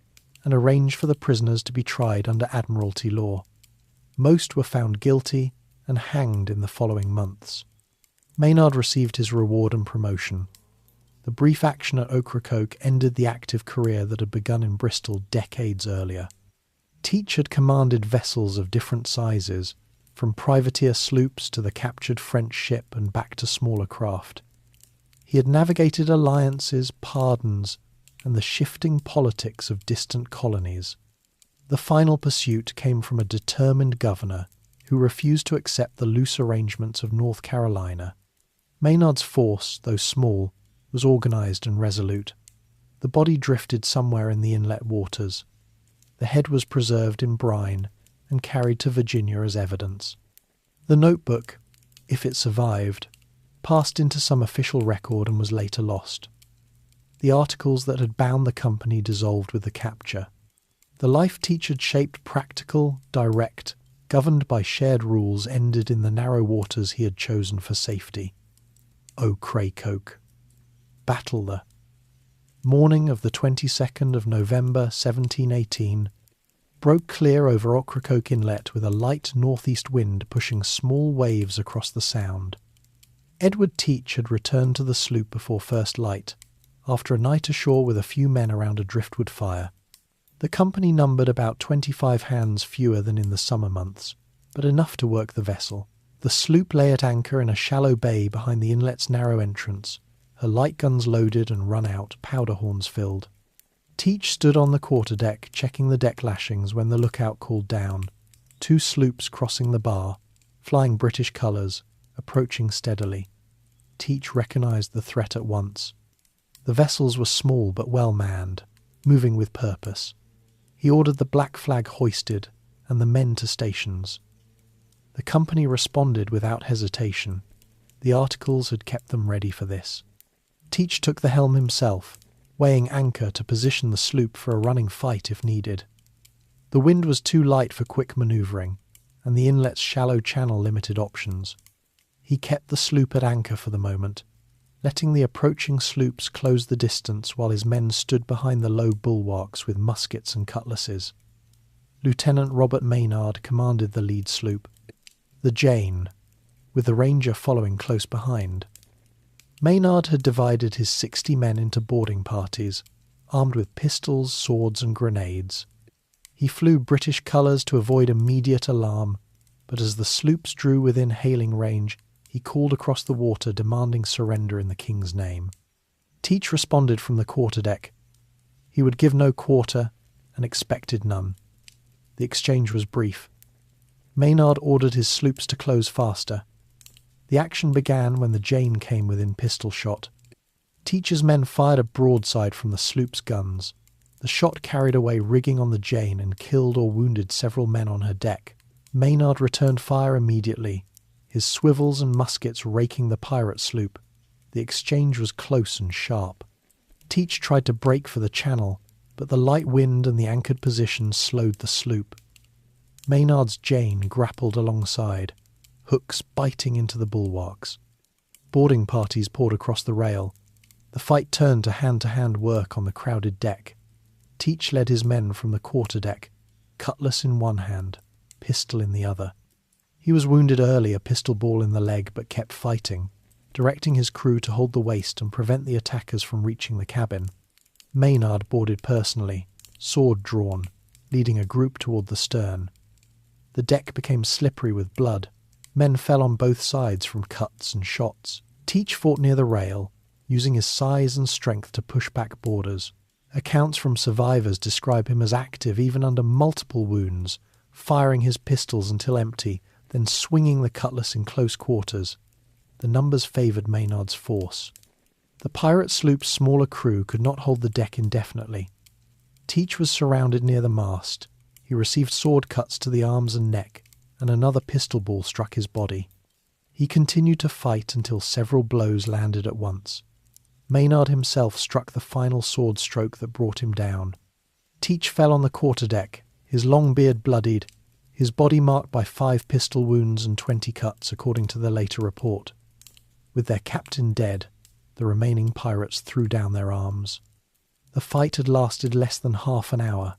and arranged for the prisoners to be tried under Admiralty law. Most were found guilty and hanged in the following months. Maynard received his reward and promotion. The brief action at Ocracoke ended the active career that had begun in Bristol decades earlier. Teach had commanded vessels of different sizes, from privateer sloops to the captured French ship and back to smaller craft. He had navigated alliances, pardons, and the shifting politics of distant colonies. The final pursuit came from a determined governor who refused to accept the loose arrangements of North Carolina. Maynard's force, though small, was organised and resolute. The body drifted somewhere in the inlet waters. The head was preserved in brine and carried to Virginia as evidence. The notebook, if it survived, passed into some official record and was later lost. The articles that had bound the company dissolved with the capture. The life Teach had shaped practical, direct, governed by shared rules ended in the narrow waters he had chosen for safety. Ocracoke. Battle the morning of the 22nd of November 1718 broke clear over Ocracoke Inlet with a light northeast wind pushing small waves across the sound. Edward Teach had returned to the sloop before first light, after a night ashore with a few men around a driftwood fire. The company numbered about 25 hands fewer than in the summer months, but enough to work the vessel. The sloop lay at anchor in a shallow bay behind the inlet's narrow entrance, her light guns loaded and run out, powder horns filled. Teach stood on the quarterdeck, checking the deck lashings when the lookout called down. 2 sloops crossing the bar, flying British colours, approaching steadily. Teach recognised the threat at once. The vessels were small but well manned, moving with purpose. He ordered the black flag hoisted and the men to stations. The company responded without hesitation. The articles had kept them ready for this. Teach took the helm himself, weighing anchor to position the sloop for a running fight if needed. The wind was too light for quick manoeuvring, and the inlet's shallow channel limited options. He kept the sloop at anchor for the moment, letting the approaching sloops close the distance while his men stood behind the low bulwarks with muskets and cutlasses. Lieutenant Robert Maynard commanded the lead sloop, the Jane, with the Ranger following close behind. Maynard had divided his 60 men into boarding parties, armed with pistols, swords and grenades. He flew British colours to avoid immediate alarm, but as the sloops drew within hailing range, he called across the water demanding surrender in the King's name. Teach responded from the quarterdeck. He would give no quarter and expected none. The exchange was brief. Maynard ordered his sloops to close faster. The action began when the Jane came within pistol shot. Teach's men fired a broadside from the sloop's guns. The shot carried away rigging on the Jane and killed or wounded several men on her deck. Maynard returned fire immediately, his swivels and muskets raking the pirate sloop. The exchange was close and sharp. Teach tried to break for the channel, but the light wind and the anchored position slowed the sloop. Maynard's Jane grappled alongside, hooks biting into the bulwarks. Boarding parties poured across the rail. The fight turned to hand-to-hand work on the crowded deck. Teach led his men from the quarterdeck, cutlass in one hand, pistol in the other. He was wounded early, a pistol ball in the leg, but kept fighting, directing his crew to hold the waist and prevent the attackers from reaching the cabin. Maynard boarded personally, sword drawn, leading a group toward the stern. The deck became slippery with blood. Men fell on both sides from cuts and shots. Teach fought near the rail, using his size and strength to push back boarders. Accounts from survivors describe him as active even under multiple wounds, firing his pistols until empty, then swinging the cutlass in close quarters. The numbers favoured Maynard's force. The pirate sloop's smaller crew could not hold the deck indefinitely. Teach was surrounded near the mast. He received sword cuts to the arms and neck, and another pistol ball struck his body. He continued to fight until several blows landed at once. Maynard himself struck the final sword stroke that brought him down. Teach fell on the quarterdeck, his long beard bloodied, his body marked by 5 pistol wounds and 20 cuts, according to the later report. With their captain dead, the remaining pirates threw down their arms. The fight had lasted less than half an hour.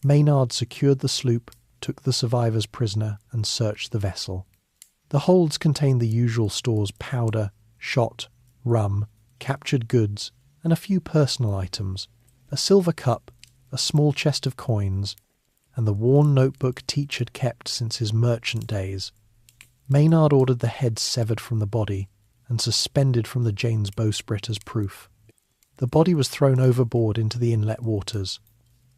Maynard secured the sloop, took the survivors prisoner, and searched the vessel. The holds contained the usual stores: powder, shot, rum, captured goods, and a few personal items, a silver cup, a small chest of coins, and the worn notebook Teach had kept since his merchant days. Maynard ordered the head severed from the body and suspended from the Jane's bowsprit as proof. The body was thrown overboard into the inlet waters.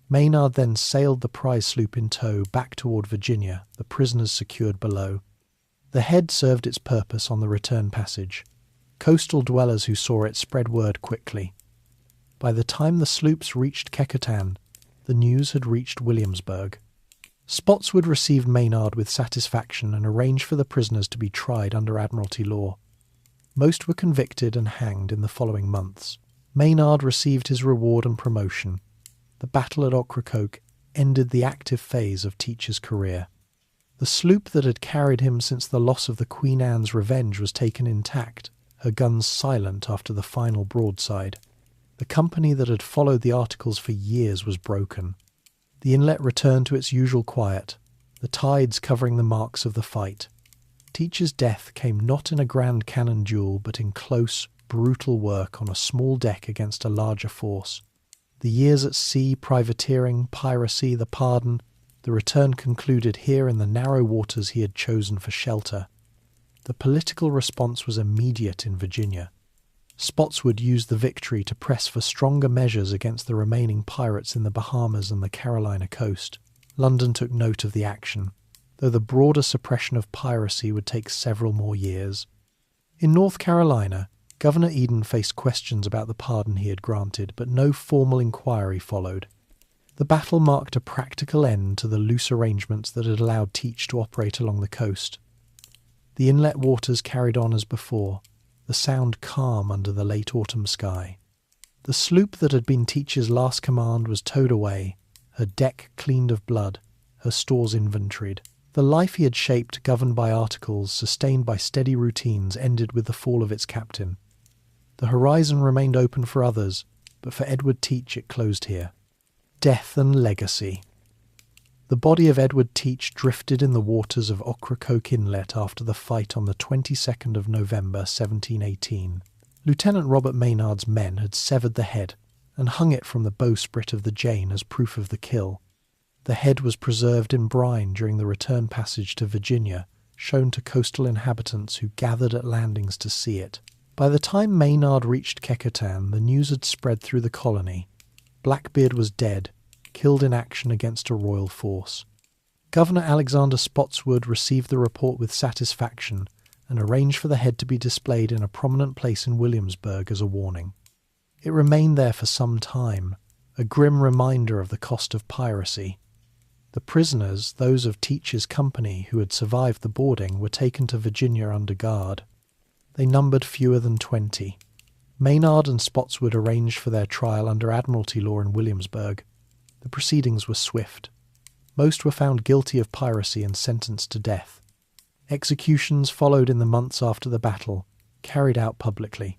Maynard then sailed the prize sloop in tow back toward Virginia, the prisoners secured below. The head served its purpose on the return passage. Coastal dwellers who saw it spread word quickly. By the time the sloops reached Kecoughtan, the news had reached Williamsburg. Spotswood received Maynard with satisfaction and arranged for the prisoners to be tried under Admiralty law. Most were convicted and hanged in the following months. Maynard received his reward and promotion. The battle at Ocracoke ended the active phase of Teach's career. The sloop that had carried him since the loss of the Queen Anne's Revenge was taken intact, her guns silent after the final broadside. The company that had followed the articles for years was broken. The inlet returned to its usual quiet, the tides covering the marks of the fight. Teach's death came not in a grand cannon duel, but in close, brutal work on a small deck against a larger force. The years at sea, privateering, piracy, the pardon, the return concluded here in the narrow waters he had chosen for shelter. The political response was immediate in Virginia. Spotswood used the victory to press for stronger measures against the remaining pirates in the Bahamas and the Carolina coast. London took note of the action, though the broader suppression of piracy would take several more years. In North Carolina, Governor Eden faced questions about the pardon he had granted, but no formal inquiry followed. The battle marked a practical end to the loose arrangements that had allowed Teach to operate along the coast. The inlet waters carried on as before, the sound calm under the late autumn sky. The sloop that had been Teach's last command was towed away, her deck cleaned of blood, her stores inventoried. The life he had shaped, governed by articles, sustained by steady routines, ended with the fall of its captain. The horizon remained open for others, but for Edward Teach it closed here. Death and legacy. The body of Edward Teach drifted in the waters of Ocracoke Inlet after the fight on the 22nd of November 1718. Lieutenant Robert Maynard's men had severed the head and hung it from the bowsprit of the Jane as proof of the kill. The head was preserved in brine during the return passage to Virginia, shown to coastal inhabitants who gathered at landings to see it. By the time Maynard reached Kecoughtan, the news had spread through the colony. Blackbeard was dead, killed in action against a royal force. Governor Alexander Spotswood received the report with satisfaction and arranged for the head to be displayed in a prominent place in Williamsburg as a warning. It remained there for some time, a grim reminder of the cost of piracy. The prisoners, those of Teach's company who had survived the boarding, were taken to Virginia under guard. They numbered fewer than 20. Maynard and Spotswood arranged for their trial under Admiralty law in Williamsburg. The proceedings were swift. Most were found guilty of piracy and sentenced to death. Executions followed in the months after the battle, carried out publicly.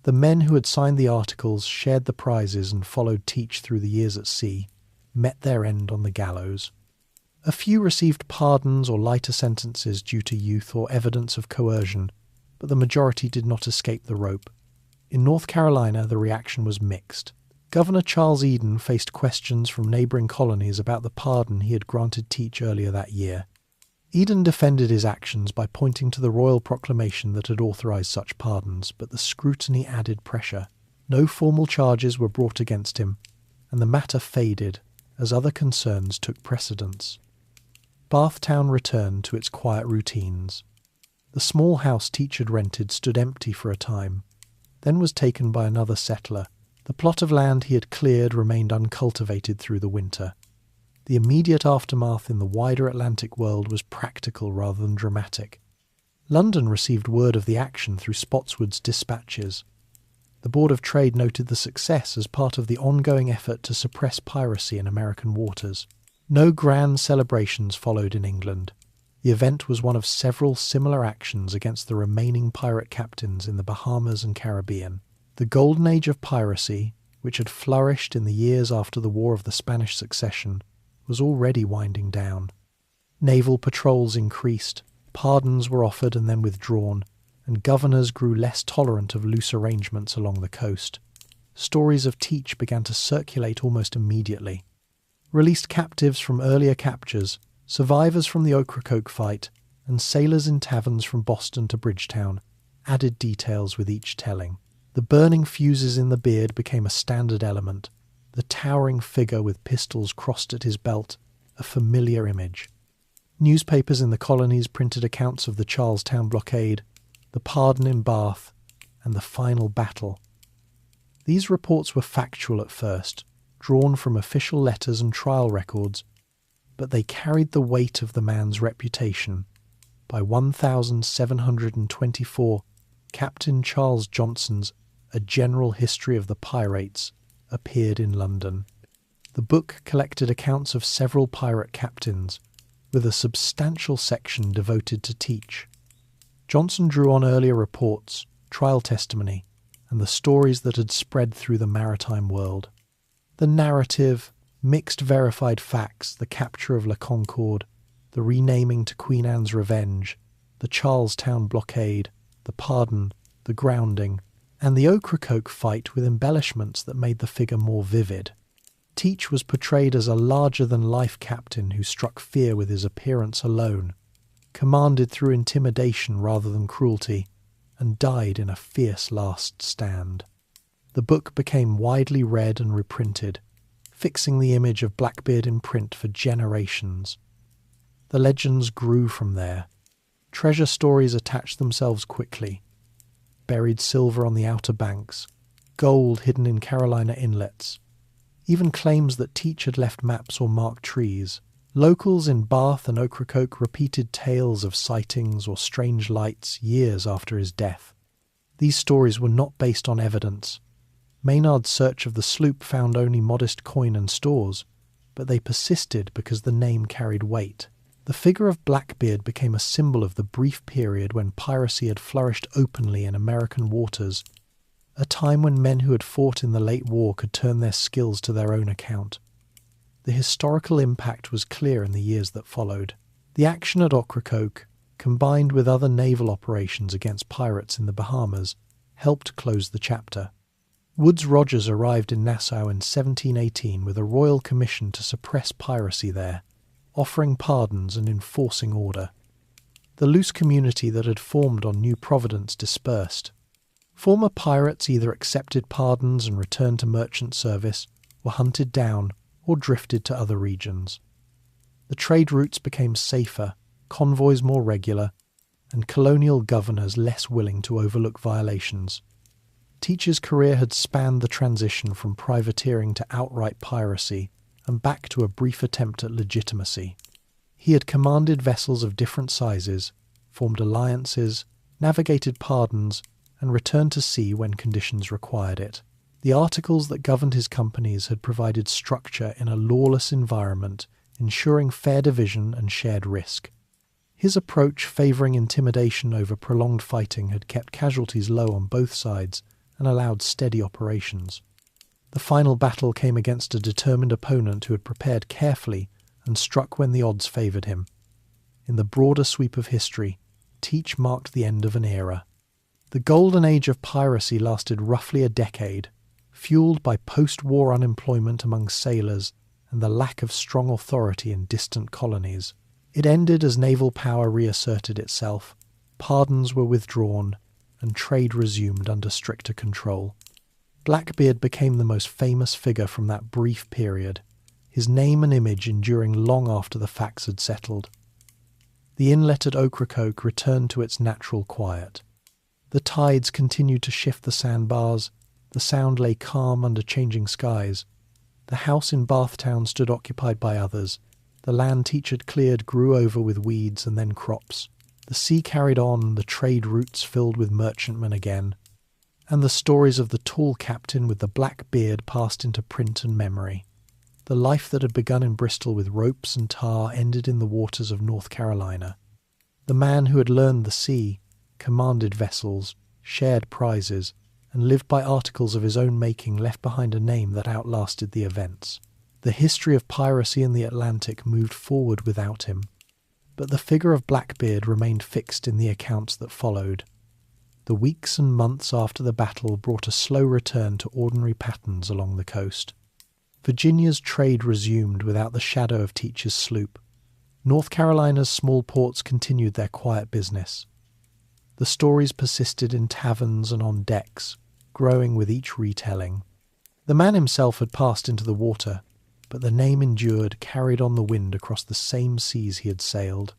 The men who had signed the articles, shared the prizes, and followed Teach through the years at sea, met their end on the gallows. A few received pardons or lighter sentences due to youth or evidence of coercion, but the majority did not escape the rope. In North Carolina, the reaction was mixed. Governor Charles Eden faced questions from neighbouring colonies about the pardon he had granted Teach earlier that year. Eden defended his actions by pointing to the royal proclamation that had authorised such pardons, but the scrutiny added pressure. No formal charges were brought against him, and the matter faded as other concerns took precedence. Bathtown returned to its quiet routines. The small house Teach had rented stood empty for a time, then was taken by another settler. The plot of land he had cleared remained uncultivated through the winter. The immediate aftermath in the wider Atlantic world was practical rather than dramatic. London received word of the action through Spotswood's dispatches. The Board of Trade noted the success as part of the ongoing effort to suppress piracy in American waters. No grand celebrations followed in England. The event was one of several similar actions against the remaining pirate captains in the Bahamas and Caribbean. The Golden Age of Piracy, which had flourished in the years after the War of the Spanish Succession, was already winding down. Naval patrols increased, pardons were offered and then withdrawn, and governors grew less tolerant of loose arrangements along the coast. Stories of Teach began to circulate almost immediately. Released captives from earlier captures, survivors from the Ocracoke fight, and sailors in taverns from Boston to Bridgetown added details with each telling. The burning fuses in the beard became a standard element, the towering figure with pistols crossed at his belt, a familiar image. Newspapers in the colonies printed accounts of the Charlestown blockade, the pardon in Bath, and the final battle. These reports were factual at first, drawn from official letters and trial records, but they carried the weight of the man's reputation. By 1724, Captain Charles Johnson's A General History of the Pirates appeared in London. The book collected accounts of several pirate captains, with a substantial section devoted to Teach. Johnson drew on earlier reports, trial testimony, and the stories that had spread through the maritime world. The narrative, mixed verified facts, the capture of La Concorde, the renaming to Queen Anne's Revenge, the Charlestown blockade, the pardon, the grounding, and the Ocracoke fight with embellishments that made the figure more vivid. Teach was portrayed as a larger-than-life captain who struck fear with his appearance alone, commanded through intimidation rather than cruelty, and died in a fierce last stand. The book became widely read and reprinted, fixing the image of Blackbeard in print for generations. The legends grew from there. Treasure stories attached themselves quickly. Buried silver on the Outer Banks, gold hidden in Carolina inlets, even claims that Teach had left maps or marked trees. Locals in Bath and Ocracoke repeated tales of sightings or strange lights years after his death. These stories were not based on evidence. Maynard's search of the sloop found only modest coin and stores, but they persisted because the name carried weight. The figure of Blackbeard became a symbol of the brief period when piracy had flourished openly in American waters, a time when men who had fought in the late war could turn their skills to their own account. The historical impact was clear in the years that followed. The action at Ocracoke, combined with other naval operations against pirates in the Bahamas, helped close the chapter. Woodes Rogers arrived in Nassau in 1718 with a royal commission to suppress piracy there, offering pardons and enforcing order. The loose community that had formed on New Providence dispersed. Former pirates either accepted pardons and returned to merchant service, were hunted down, or drifted to other regions. The trade routes became safer, convoys more regular, and colonial governors less willing to overlook violations. Teach's career had spanned the transition from privateering to outright piracy and back to a brief attempt at legitimacy. He had commanded vessels of different sizes, formed alliances, navigated pardons, and returned to sea when conditions required it. The articles that governed his companies had provided structure in a lawless environment, ensuring fair division and shared risk. His approach favouring intimidation over prolonged fighting had kept casualties low on both sides and allowed steady operations. The final battle came against a determined opponent who had prepared carefully and struck when the odds favoured him. In the broader sweep of history, Teach marked the end of an era. The Golden Age of Piracy lasted roughly a decade, fueled by post-war unemployment among sailors and the lack of strong authority in distant colonies. It ended as naval power reasserted itself, pardons were withdrawn, and trade resumed under stricter control. Blackbeard became the most famous figure from that brief period, his name and image enduring long after the facts had settled. The inlet at Ocracoke returned to its natural quiet. The tides continued to shift the sandbars, the Sound lay calm under changing skies. The house in Bathtown stood occupied by others. The land Teach had cleared grew over with weeds and then crops. The sea carried on, the trade routes filled with merchantmen again. And the stories of the tall captain with the black beard passed into print and memory. The life that had begun in Bristol with ropes and tar ended in the waters of North Carolina. The man who had learned the sea, commanded vessels, shared prizes, and lived by articles of his own making left behind a name that outlasted the events. The history of piracy in the Atlantic moved forward without him, but the figure of Blackbeard remained fixed in the accounts that followed. The weeks and months after the battle brought a slow return to ordinary patterns along the coast. Virginia's trade resumed without the shadow of Teach's sloop. North Carolina's small ports continued their quiet business. The stories persisted in taverns and on decks, growing with each retelling. The man himself had passed into the water, but the name endured, carried on the wind across the same seas he had sailed.